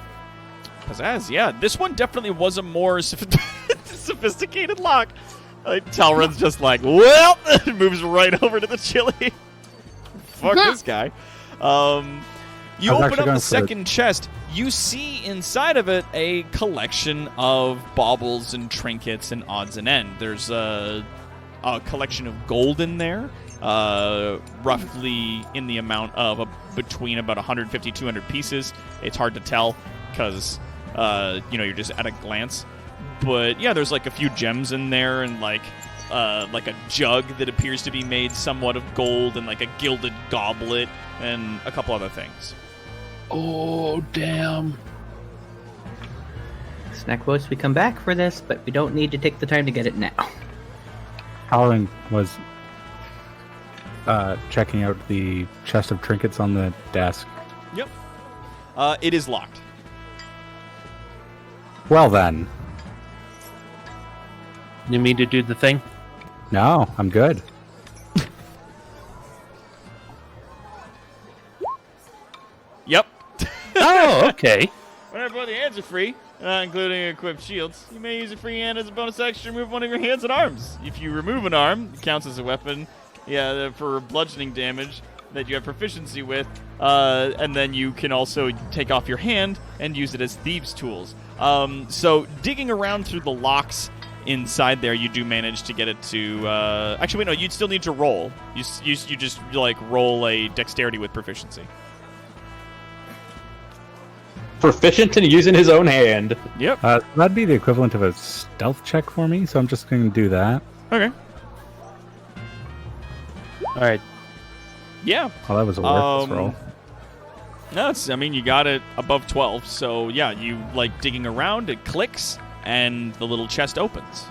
Pizzazz, yeah. This one definitely was a more sophisticated lock. Talron's just like, well, moves right over to the chili. Fuck this guy. You open up the second chest. You see inside of it a collection of baubles and trinkets and odds and ends. There's a collection of gold in there, roughly in the amount of between about 150, 200 pieces. It's hard to tell because, you're just at a glance. But yeah, there's like a few gems in there and like a jug that appears to be made somewhat of gold and like a gilded goblet and a couple other things. Oh, damn. Snack quotes, we come back for this, but we don't need to take the time to get it now. Alan was checking out the chest of trinkets on the desk. Yep. It is locked. Well then. You mean to do the thing? No, I'm good. Yep. Oh, okay. Whenever both your hands are free, including equipped shields, you may use a free hand as a bonus action to remove one of your hands and arms. If you remove an arm, it counts as a weapon. Yeah, for bludgeoning damage that you have proficiency with, and then you can also take off your hand and use it as thieves' tools. So digging around through the locks inside there, you do manage to get it to. Actually, wait, no, you'd still need to roll. You just like roll a dexterity with proficiency. Proficient in using his own hand. Yep. That'd be the equivalent of a stealth check for me, so I'm just going to do that. Okay. All right. Yeah. Oh, that was a worthless roll. No, you got it above 12, so yeah, you like digging around, it clicks, and the little chest opens.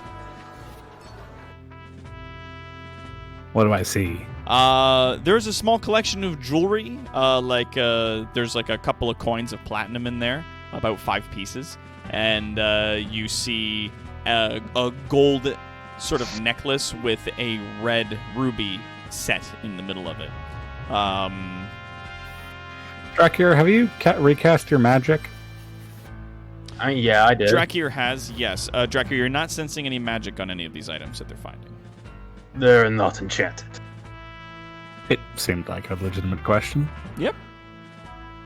What do I see? There's a small collection of jewelry, there's like a couple of coins of platinum in there, about 5 pieces, and you see a gold sort of necklace with a red ruby set in the middle of it. Drakir, have you recast your magic? Yeah, I did. Drakir has, yes. Drakir, you're not sensing any magic on any of these items that they're finding. They're not enchanted. It seemed like a legitimate question. Yep.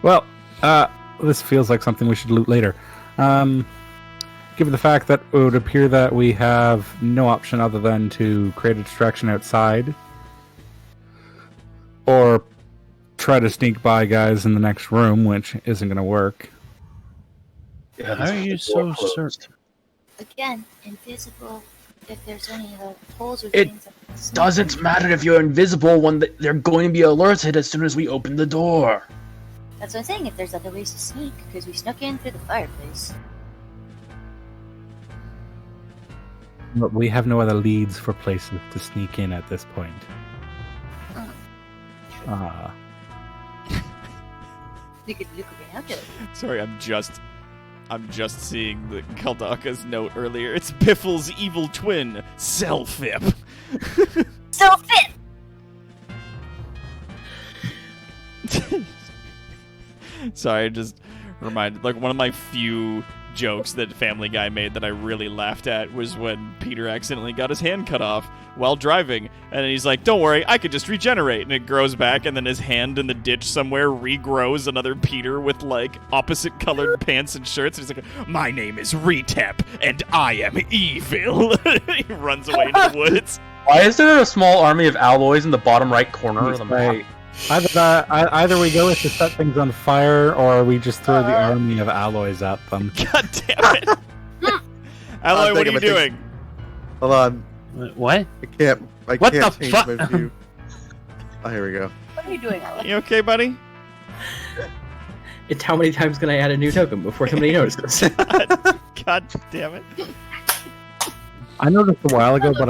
Well, this feels like something we should loot later. Given the fact that it would appear that we have no option other than to create a distraction outside, or try to sneak by guys in the next room, which isn't going to work. How are you so certain? Again, invisible. If there's any holes or It- things. Doesn't matter if you're invisible when they're going to be alerted as soon as we open the door. That's what I'm saying, if there's other ways to sneak, because we snuck in through the fireplace. But we have no other leads for places to sneak in at this point. Ah. You could look around it. Sorry, I'm just seeing the Kaldaka's note earlier. It's Piffle's evil twin, Selfip. So fit! Sorry, I just reminded, like, one of my few jokes that Family Guy made that I really laughed at was when Peter accidentally got his hand cut off while driving, and he's like, don't worry, I could just regenerate, and it grows back, and then his hand in the ditch somewhere regrows another Peter with, like, opposite colored pants and shirts, and he's like, my name is Retep, and I am evil. He runs away into the woods. Why is there a small army of alloys in the bottom right corner of the map? Right. Either we go with to set things on fire, or we just throw the army of alloys at them. God damn it. Alloy, what are you doing? Hold on. What? I can't What change the fuck? my view. Oh, here we go. What are you doing, Alex? You okay, buddy? It's how many times can I add a new token before somebody notices? God damn it. I noticed a while ago, but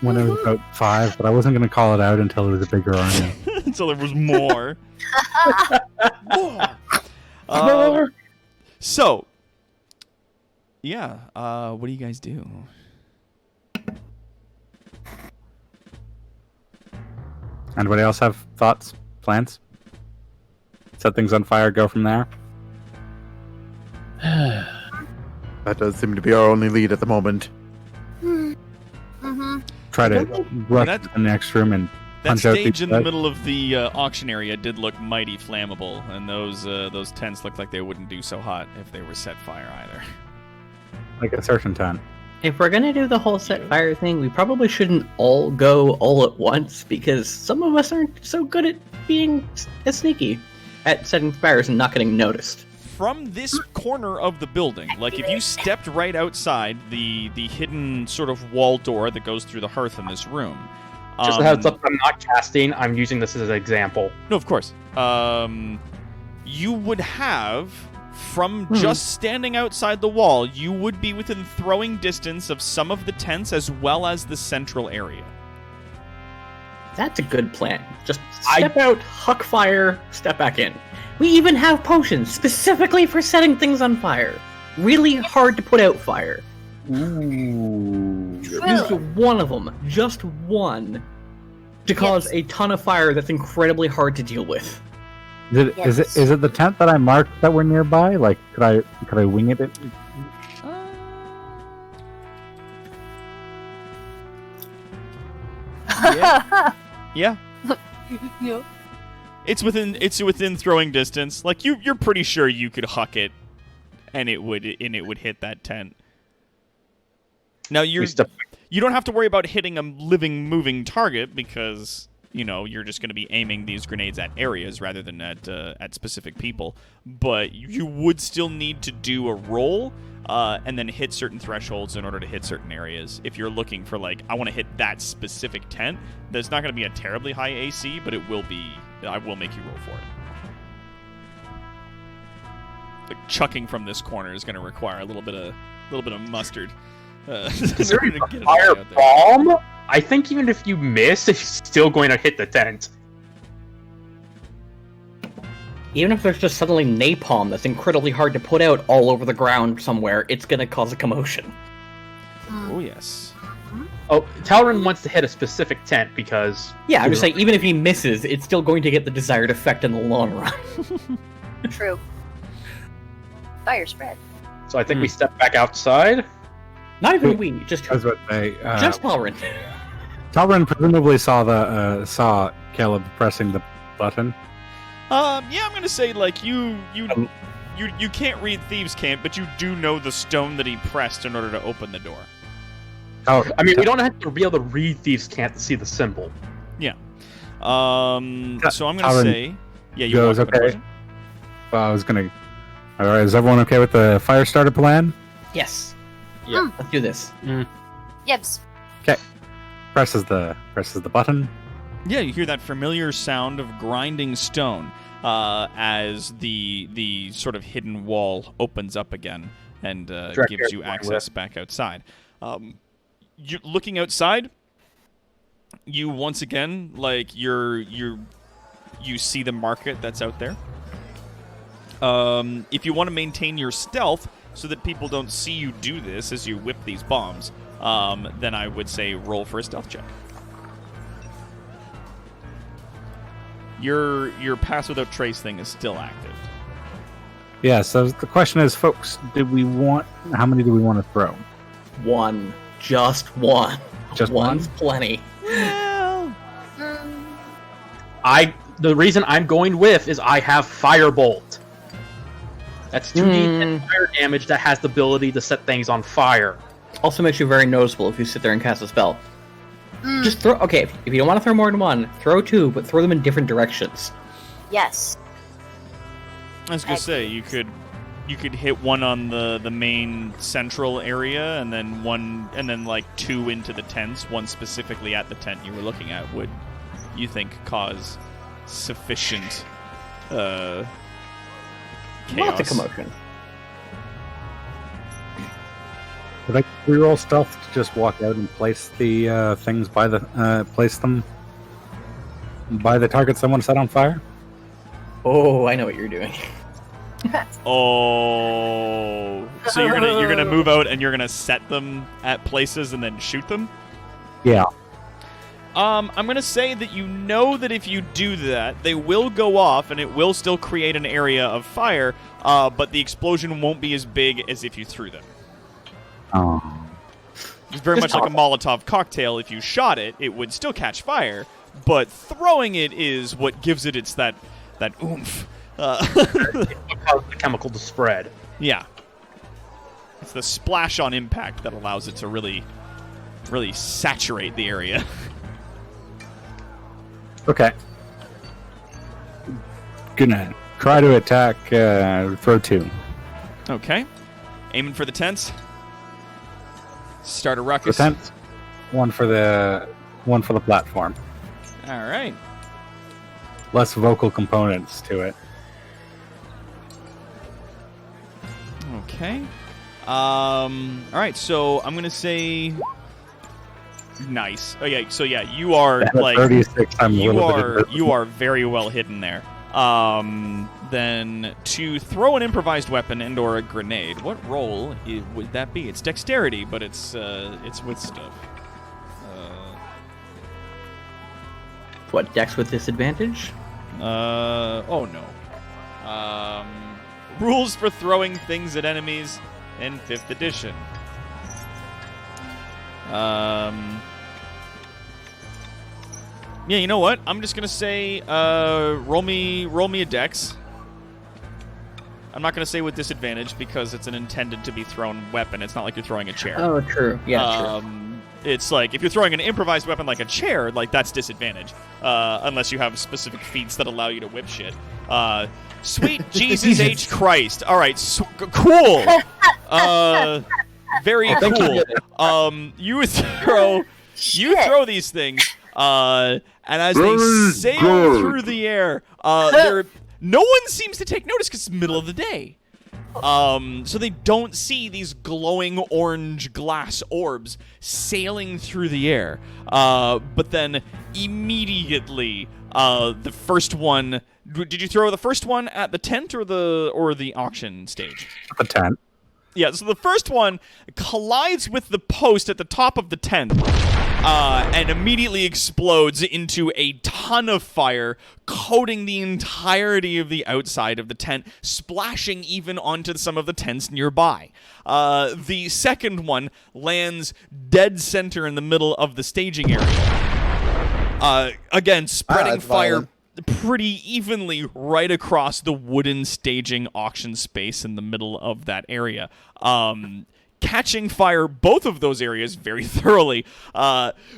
when it was about 5, but I wasn't going to call it out until it was a bigger army. Until there was more. So, yeah, what do you guys do? Anybody else have thoughts, plans? Set things on fire, go from there? That does seem to be our only lead at the moment. Mm-hmm. Try to rush that- to the next room and That punch out stage these in the guys. middle of the auction area did look mighty flammable, and those tents looked like they wouldn't do so hot if they were set fire either. Like a certain tent. If we're gonna do the whole set fire thing, we probably shouldn't all go all at once, because some of us aren't so good at being as sneaky at setting fires and not getting noticed. From this corner of the building, like if you stepped right outside the hidden sort of wall door that goes through the hearth in this room. Just a heads up, I'm not casting. I'm using this as an example. No, of course. You would have, from just standing outside the wall, you would be within throwing distance of some of the tents as well as the central area. That's a good plan. Just step out, huck fire, step back in. We even have potions specifically for setting things on fire. Really hard to put out fire. Use one of them, just one, to cause a ton of fire that's incredibly hard to deal with. Is it the tent that I marked that we're nearby? Like, could I wing it? Yeah. Yeah. It's within throwing distance. Like you're pretty sure you could huck it, and it would hit that tent. Now you don't have to worry about hitting a living, moving target because you're just going to be aiming these grenades at areas rather than at specific people. But you would still need to do a roll and then hit certain thresholds in order to hit certain areas. If you're looking for I want to hit that specific tent, there's not going to be a terribly high AC, but it will be. I will make you roll for it. Like chucking from this corner is going to require a little bit of mustard. Is there a fire bomb? I think even if you miss, it's still going to hit the tent. Even if there's just suddenly napalm that's incredibly hard to put out all over the ground somewhere, it's gonna cause a commotion. Oh yes. Oh, Talron wants to hit a specific tent because... Yeah, I'm just saying, even if he misses, it's still going to get the desired effect in the long run. True. Fire spread. So I think we step back outside. Not even we, just I was about to say, just Talrin. Talrin presumably saw Caleb pressing the button. Yeah, I'm gonna say you can't read Thieves' Cant, but you do know the stone that he pressed in order to open the door. Oh, I mean, we don't have to be able to read Thieves' Cant to see the symbol. Yeah. So I'm gonna say, yeah, you goes walk up and okay. Well, I was gonna. All right, is everyone okay with the fire starter plan? Yes. Yeah. Let's do this. Yebs. presses the button. Yeah, you hear that familiar sound of grinding stone as the sort of hidden wall opens up again and gives you access back outside. You looking outside, you once again you see the market that's out there. If you want to maintain your stealth so that people don't see you do this as you whip these bombs, then I would say roll for a stealth check. Your pass without trace thing is still active. Yeah, so the question is, folks, how many do we want to throw? One. Just one. Just One's one? plenty. Well, The reason I'm going with is I have Firebolt. That's 2d10 fire damage that has the ability to set things on fire. Also makes you very noticeable if you sit there and cast a spell. Just throw. Okay, if you don't want to throw more than one, throw two, but throw them in different directions. Yes. I was gonna say you could hit one on the main central area, and then like two into the tents, one specifically at the tent you were looking at. Would you think cause sufficient chaos? Lots of commotion. Would I reroll stealth to just walk out and place the things place them by the targets I want to set on fire? Oh, I know what you're doing. Oh, so you're gonna move out and you're gonna set them at places and then shoot them? Yeah. I'm gonna say that you know that if you do that, they will go off and it will still create an area of fire, but the explosion won't be as big as if you threw them. Oh. It's very much like a Molotov cocktail. If you shot it, it would still catch fire, but throwing it is what gives it that oomph. It causes the chemical to spread. Yeah. It's the splash on impact that allows it to really, really saturate the area. Okay. Gonna try to attack, throw two. Okay. Aiming for the tents. Start a ruckus. The tent, one for the platform. All right. Less vocal components to it. Okay. All right. So I'm gonna say nice. Oh yeah. So yeah, you are like 36. you are very well hidden there. Then to throw an improvised weapon and/or a grenade, what roll would that be? It's dexterity, but it's with stuff. What, dex with disadvantage? Oh no. Rules for throwing things at enemies in 5th edition. Yeah, you know what? I'm just gonna say, roll me a dex. I'm not gonna say with disadvantage because it's an intended to be thrown weapon. It's not like you're throwing a chair. Oh, true. Yeah, true. It's like if you're throwing an improvised weapon like a chair, like that's disadvantage, unless you have specific feats that allow you to whip shit. Sweet Jesus H Christ! All right, cool. Very cool. You throw these things. And as they sail through the air, no one seems to take notice because it's the middle of the day. So they don't see these glowing orange glass orbs sailing through the air. But then immediately, the first one. Did you throw the first one at the tent or the auction stage? The tent. Yeah. So the first one collides with the post at the top of the tent. And immediately explodes into a ton of fire, coating the entirety of the outside of the tent, splashing even onto some of the tents nearby. The second one lands dead center in the middle of the staging area. Again, spreading fire pretty evenly right across the wooden staging auction space in the middle of that area. Catching fire both of those areas very thoroughly.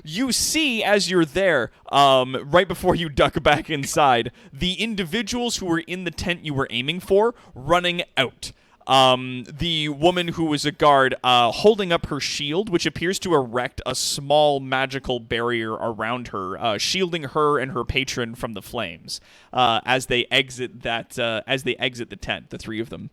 You see, as you're there, right before you duck back inside, the individuals who were in the tent you were aiming for running out. the woman who was a guard holding up her shield, which appears to erect a small magical barrier around her, shielding her and her patron from the flames as they exit the tent, the three of them.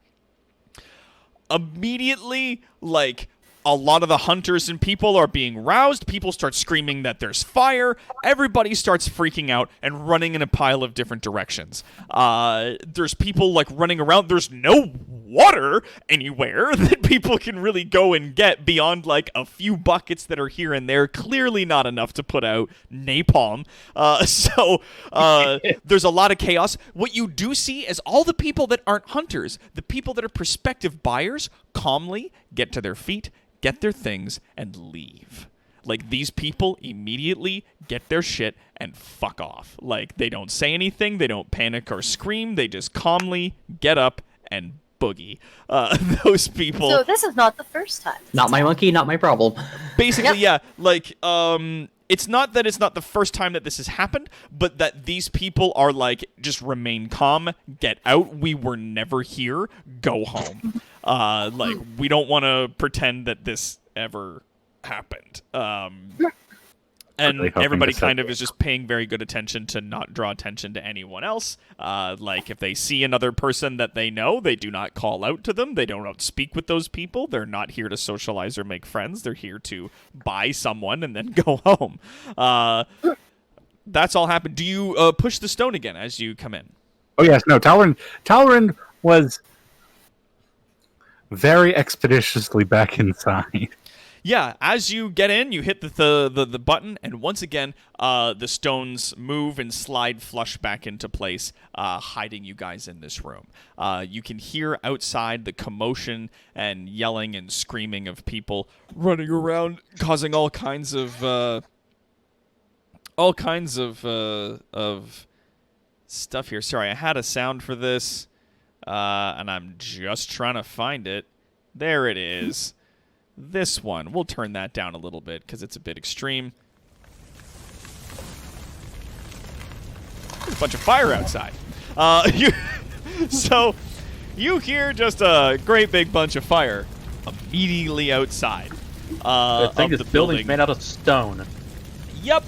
Immediately, like, a lot of the hunters and people are being roused. People start screaming that there's fire. Everybody starts freaking out and running in a pile of different directions. There's people, like, running around. There's no water anywhere that people can really go and get beyond, like, a few buckets that are here and there. Clearly not enough to put out napalm. So there's a lot of chaos. What you do see is all the people that aren't hunters, the people that are prospective buyers, calmly get to their feet, get their things, and leave. Like, these people immediately get their shit and fuck off. Like, they don't say anything, they don't panic or scream, they just calmly get up and boogie. Those people... So this is not the first time. Not my monkey, not my problem. Basically, yeah. Like, it's not that it's not the first time that this has happened, but that these people are like, just remain calm, get out, we were never here, go home. Like, we don't want to pretend that this ever happened. And everybody kind of is just paying very good attention to not draw attention to anyone else. Like, if they see another person that they know, they do not call out to them. They don't speak with those people. They're not here to socialize or make friends. They're here to buy someone and then go home. That's all happened. Do you push the stone again as you come in? Oh, yes. No, Talrin was very expeditiously back inside. Yeah, as you get in, you hit the button, and once again, the stones move and slide flush back into place, hiding you guys in this room. You can hear outside the commotion and yelling and screaming of people running around, causing all kinds of stuff here. Sorry, I had a sound for this, and I'm just trying to find it. There it is. This one. We'll turn that down a little bit because it's a bit extreme. There's a bunch of fire outside. So you hear just a great big bunch of fire immediately outside I think of this the building's building. made out of stone. Yep.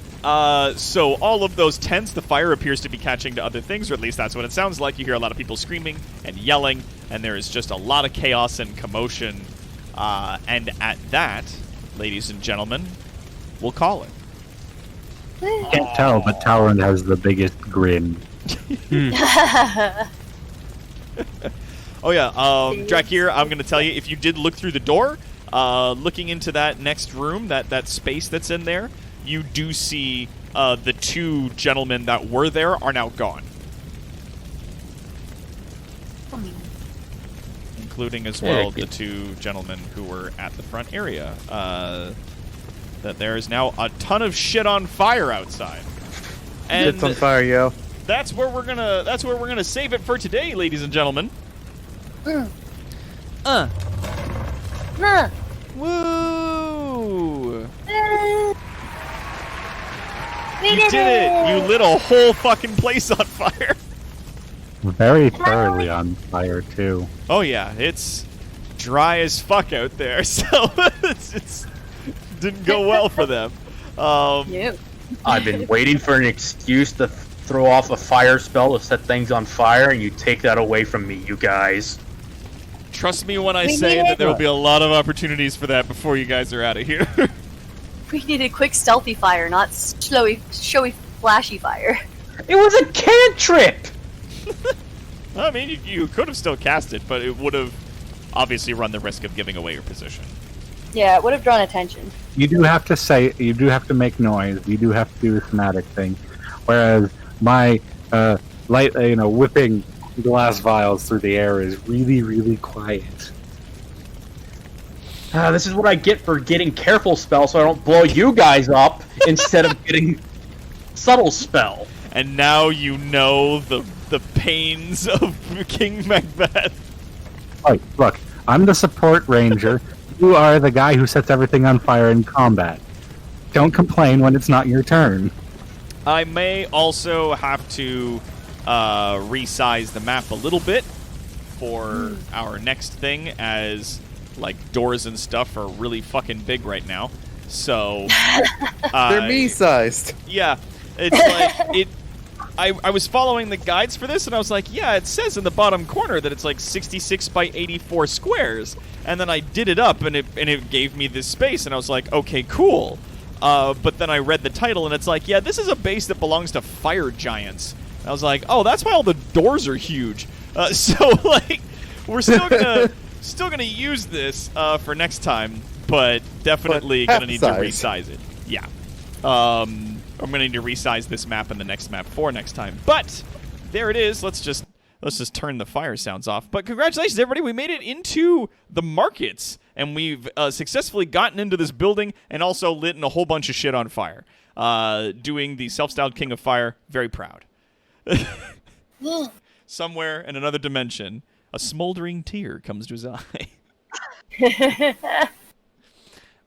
So all of those tents, the fire appears to be catching to other things, or at least that's what it sounds like. You hear a lot of people screaming and yelling, and there is just a lot of chaos and commotion. And at that, ladies and gentlemen, we'll call it. Can't tell, but Talrin has the biggest grin. Oh yeah, Drakir, I'm going to tell you, if you did look through the door, looking into that next room, that space that's in there, you do see the two gentlemen that were there are now gone. Including as well the two gentlemen who were at the front area. That there is now a ton of shit on fire outside. And It's on fire, yo. that's where we're gonna save it for today, ladies and gentlemen. Nah. Woo! We You did it! You lit a whole fucking place on fire. Very thoroughly on fire, too. Oh yeah, it's dry as fuck out there, so it's didn't go well for them. Yep. I've been waiting for an excuse to throw off a fire spell to set things on fire, and you take that away from me, you guys. Trust me when I We say need that it. there will be a lot of opportunities for that before you guys are out of here. We needed quick, stealthy fire, not showy, flashy fire. It was a cantrip! I mean, you could have still cast it, but it would have obviously run the risk of giving away your position. Yeah, it would have drawn attention. You do have to make noise. You do have to do the thematic thing. Whereas my whipping glass vials through the air is really, really quiet. This is what I get for getting careful spell so I don't blow you guys up instead of getting subtle spell. And now you know the pains of King Macbeth. Look, I'm the support ranger. You are the guy who sets everything on fire in combat. Don't complain when it's not your turn. I may also have to resize the map a little bit for our next thing, as like doors and stuff are really fucking big right now. So They're me-sized. yeah, it's like it. I was following the guides for this, and I was like, yeah, it says in the bottom corner that it's like 66 by 84 squares, and then I did it up, and it gave me this space, and I was like, okay, cool. But then I read the title, and it's like, yeah, this is a base that belongs to fire giants. And I was like, oh, that's why all the doors are huge. So like, we're still gonna use this for next time, but definitely gonna need to resize it. Yeah. I'm gonna need to resize this map and the next map for next time. But there it is. Let's just turn the fire sounds off. But congratulations, everybody! We made it into the markets, and we've successfully gotten into this building and also lit a whole bunch of shit on fire. Doing the self-styled King of Fire. Very proud. Somewhere in another dimension, a smoldering tear comes to his eye.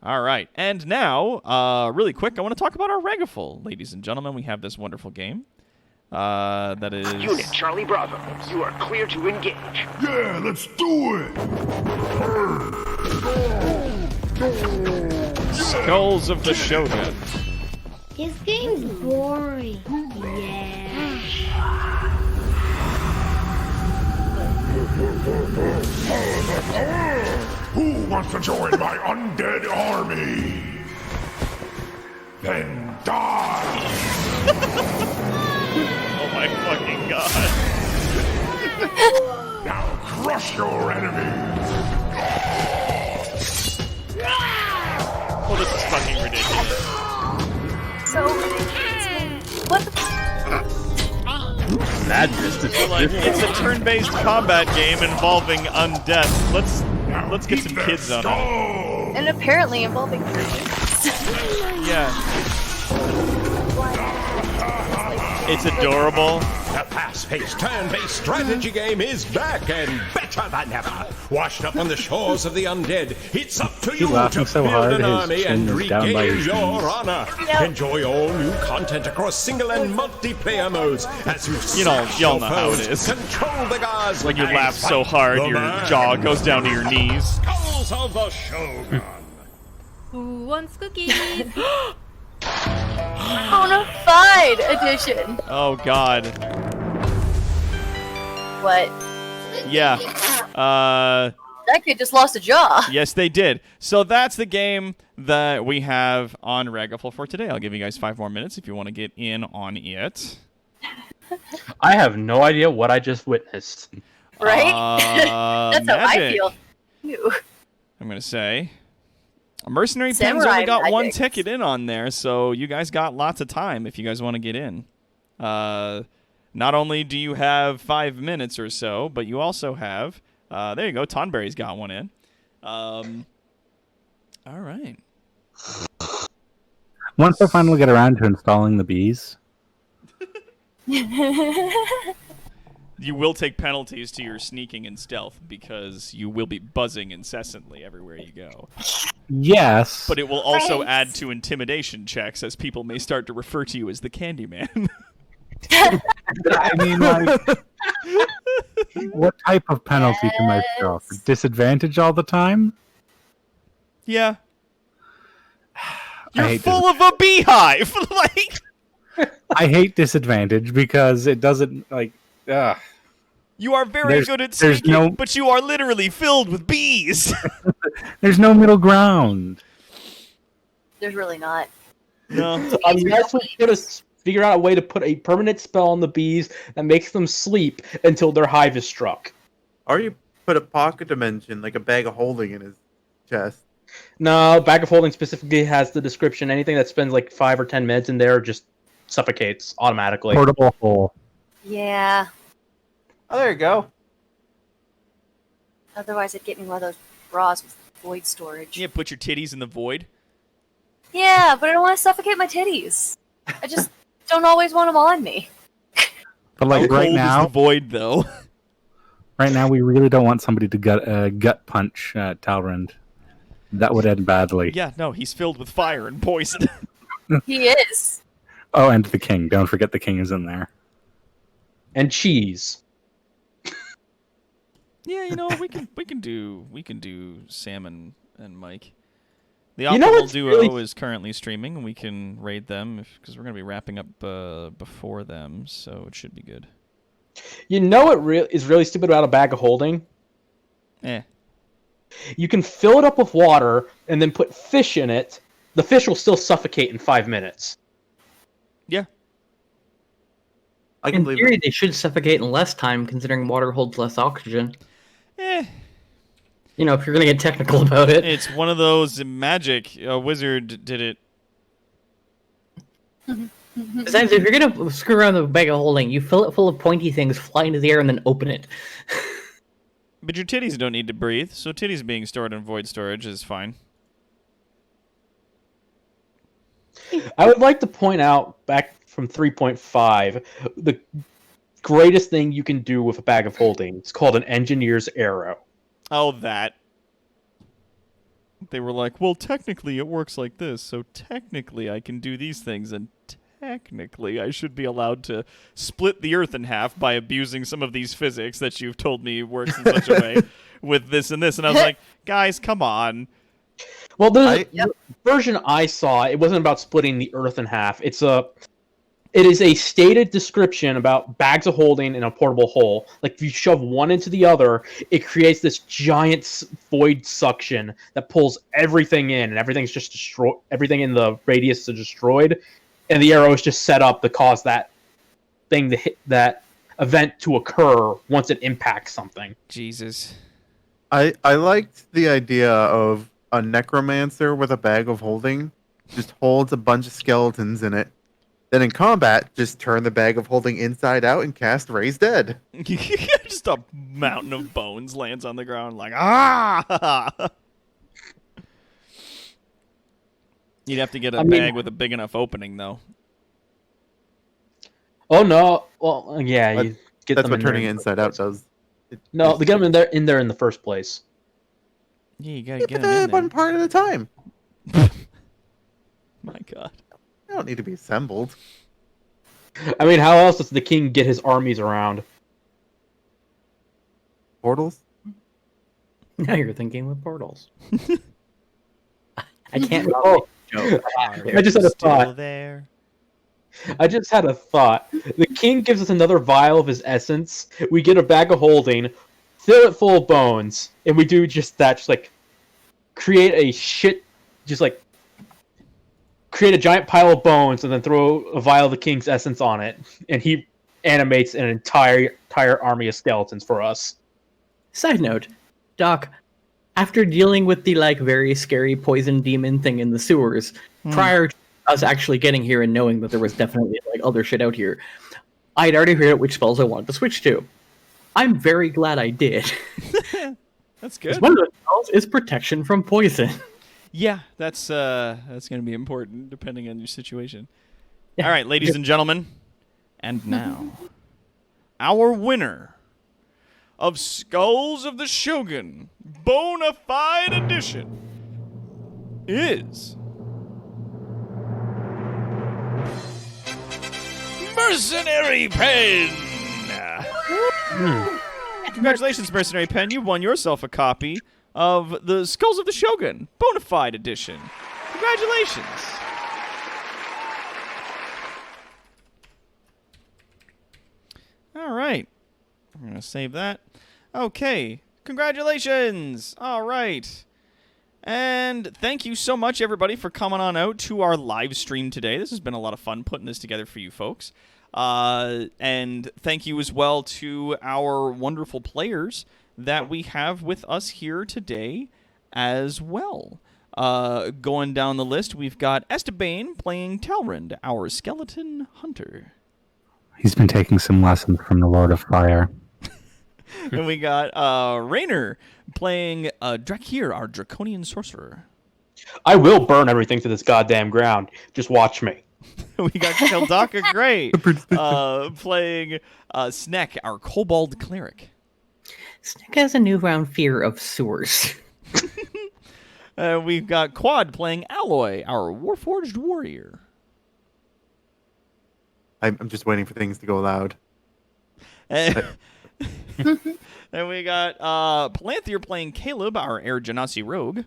All right, and now, really quick, I want to talk about our Regaful, ladies and gentlemen. We have this wonderful game. That is... Unit Charlie Bravo, you are clear to engage. Yeah, let's do it! Skulls of the Shogun. This game's boring. Yeah. Who wants to join my undead army? Then die! Oh my fucking god. Now crush your enemies! Well, this is fucking ridiculous. So, what the Madness. It's a turn-based combat game involving undeath. Let's get some kids on it. and apparently involving Yeah. It's adorable. The fast-paced turn-based strategy game is back and better than ever. Washed up on the shores of the undead, it's up to you to so build hard, an his army chin and is down by regain his your knees. honor. Yep. Enjoy all new content across single and multiplayer modes as you y'all know how it is. Control the guards When you laugh so hard, your jaw goes down to your knees. Skulls of the Shogun. Who wants cookies? Bonafide edition. Oh god. What? Yeah. That kid just lost a jaw. Yes, they did. So that's the game that we have on Regaful for today. I'll give you guys 5 more minutes if you want to get in on it. I have no idea what I just witnessed. Right? That's how I magic. feel. Ew. I'm going to say. Mercenary Pen's Samurai only got one magic. ticket in on there, so you guys got lots of time if you guys want to get in. Not only do you have 5 minutes or so, but you also have... there you go, Tonberry's got one in. All right. Once I finally get around to installing the bees, You will take penalties to your sneaking and stealth because you will be buzzing incessantly everywhere you go. yes, But it will also Right. add to intimidation checks as people may start to refer to you as the Candyman. I mean, like, what type of penalty can I throw? Disadvantage all the time? Yeah. I You're hate full of a beehive! Like, I hate disadvantage because it doesn't, like, ugh. you are very There's- good at there's sneaking, no- but you are literally filled with bees! There's no middle ground. There's really not. No. Unless we figure out a way to put a permanent spell on the bees that makes them sleep until their hive is struck. Or you put a pocket dimension, like a bag of holding in his chest. No, Bag of Holding specifically has the description. Anything that spends like 5 or 10 minutes in there just suffocates automatically. Portable hole. Yeah. Oh, there you go. Otherwise, I'd get me one of those bras with void storage. Yeah, put your titties in the void. Yeah, but I don't want to suffocate my titties. I just don't always want them on me. But like How right cold now, is the void, though? right now we really don't want somebody to gut punch Talrand. That would end badly. Yeah, no, he's filled with fire and poison. He is. Oh, and the king. Don't forget the king is in there. And cheese. Yeah, you know, we can do Sam and Mike. The You know Optimal what's Duo really- is currently streaming, and we can raid them because we're going to be wrapping up before them, so it should be good. You know what is really stupid about a bag of holding? Eh. You can fill it up with water and then put fish in it. The fish will still suffocate in 5 minutes. Yeah. I can In believe theory, it. they should suffocate in less time, considering water holds less oxygen. Eh. You know, if you're gonna get technical about it. It's one of those magic. A wizard did it. Besides, if you're gonna screw around with a bag of holding, you fill it full of pointy things, fly into the air, and then open it. But your titties don't need to breathe, so titties being stored in void storage is fine. I would like to point out, back from 3.5, the greatest thing you can do with a bag of holding. It's called an engineer's arrow. Oh, that. They were like, well, technically it works like this, so technically I can do these things, and technically I should be allowed to split the Earth in half by abusing some of these physics that you've told me works in such a way with this and this. And I was like, guys, come on. Well, the version I saw, it wasn't about splitting the Earth in half. It is a stated description about bags of holding in a portable hole. Like, if you shove one into the other, it creates this giant void suction that pulls everything in, and everything's just destroyed. Everything in the radius is destroyed, and the arrow is just set up to cause that thing to hit that event to occur once it impacts something. Jesus. I liked the idea of a necromancer with a bag of holding just holds a bunch of skeletons in it. Then in combat, just turn the bag of holding inside out and cast Raise Dead. Just a mountain of bones lands on the ground like, ah! You'd have to get a bag with a big enough opening, though. Oh, no. Well, yeah, you get That's them what in turning there it inside out does. No, they get them in there in the first place. Yeah, you gotta Yeah, get but them in one there. part at a time. My God. They don't need to be assembled. I mean, how else does the king get his armies around? Portals? Now you're thinking with portals. I can't. Oh, I just had a Still thought. there. I just had a thought. The king gives us another vial of his essence. We get a bag of holding, fill it full of bones, and we do just that. Just like create a giant pile of bones, and then throw a vial of the king's essence on it, and he animates an entire army of skeletons for us. Side note, Doc, after dealing with the very scary poison demon thing in the sewers, prior to us actually getting here and knowing that there was definitely other shit out here, I had already figured out which spells I wanted to switch to. I'm very glad I did. That's good. One of the spells is protection from poison. Yeah, that's going to be important depending on your situation. All right, ladies and gentlemen, and now our winner of Skulls of the Shogun Bona Fide Edition is Mercenary Pen. Congratulations, Mercenary Pen. You won yourself a copy of the Skulls of the Shogun Bona Fide Edition. Congratulations. All right. I'm going to save that. Okay. Congratulations. All right. And thank you so much, everybody, for coming on out to our live stream today. This has been a lot of fun putting this together for you folks. And thank you as well to our wonderful players that we have with us here today as well. Going down the list, we've got Esteban playing Talrand, our skeleton hunter. He's been taking some lessons from the Lord of Fire. And we got Raynor playing Drakir, our draconian sorcerer. I will burn everything to this goddamn ground. Just watch me. We got Keldaka Gray playing Snek, our kobold cleric. Snek has a newfound fear of sewers. We've got Quad playing Alloy, our warforged warrior. I'm just waiting for things to go loud. And we got Palanthir playing Caleb, our Air Genasi rogue.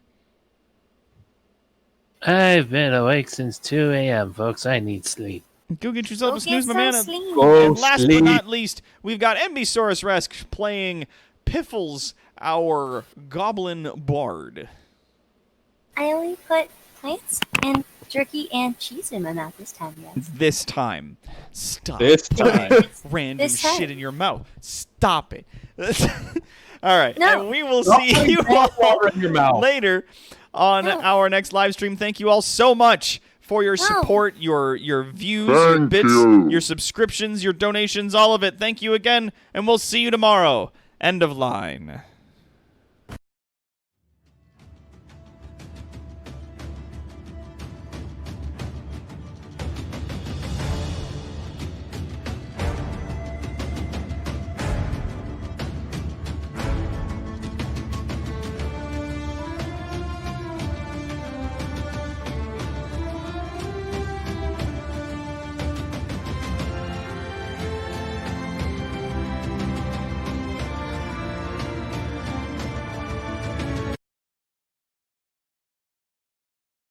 I've been awake since 2 a.m., folks. I need sleep. Go get yourself a snooze, my some man. sleep. And last but not least, we've got Embisaurus Resk playing Piffles, our Goblin Bard. I only put plants and jerky and cheese in my mouth this time, guys. This time. Stop. This time. Random This time. shit in your mouth. Stop it. All right. No. And we will see you all water in your mouth. later on our next live stream. Thank you all so much for your No. support, your views, your Thank bits, you. your subscriptions, your donations, all of it. Thank you again, and we'll see you tomorrow. End of line.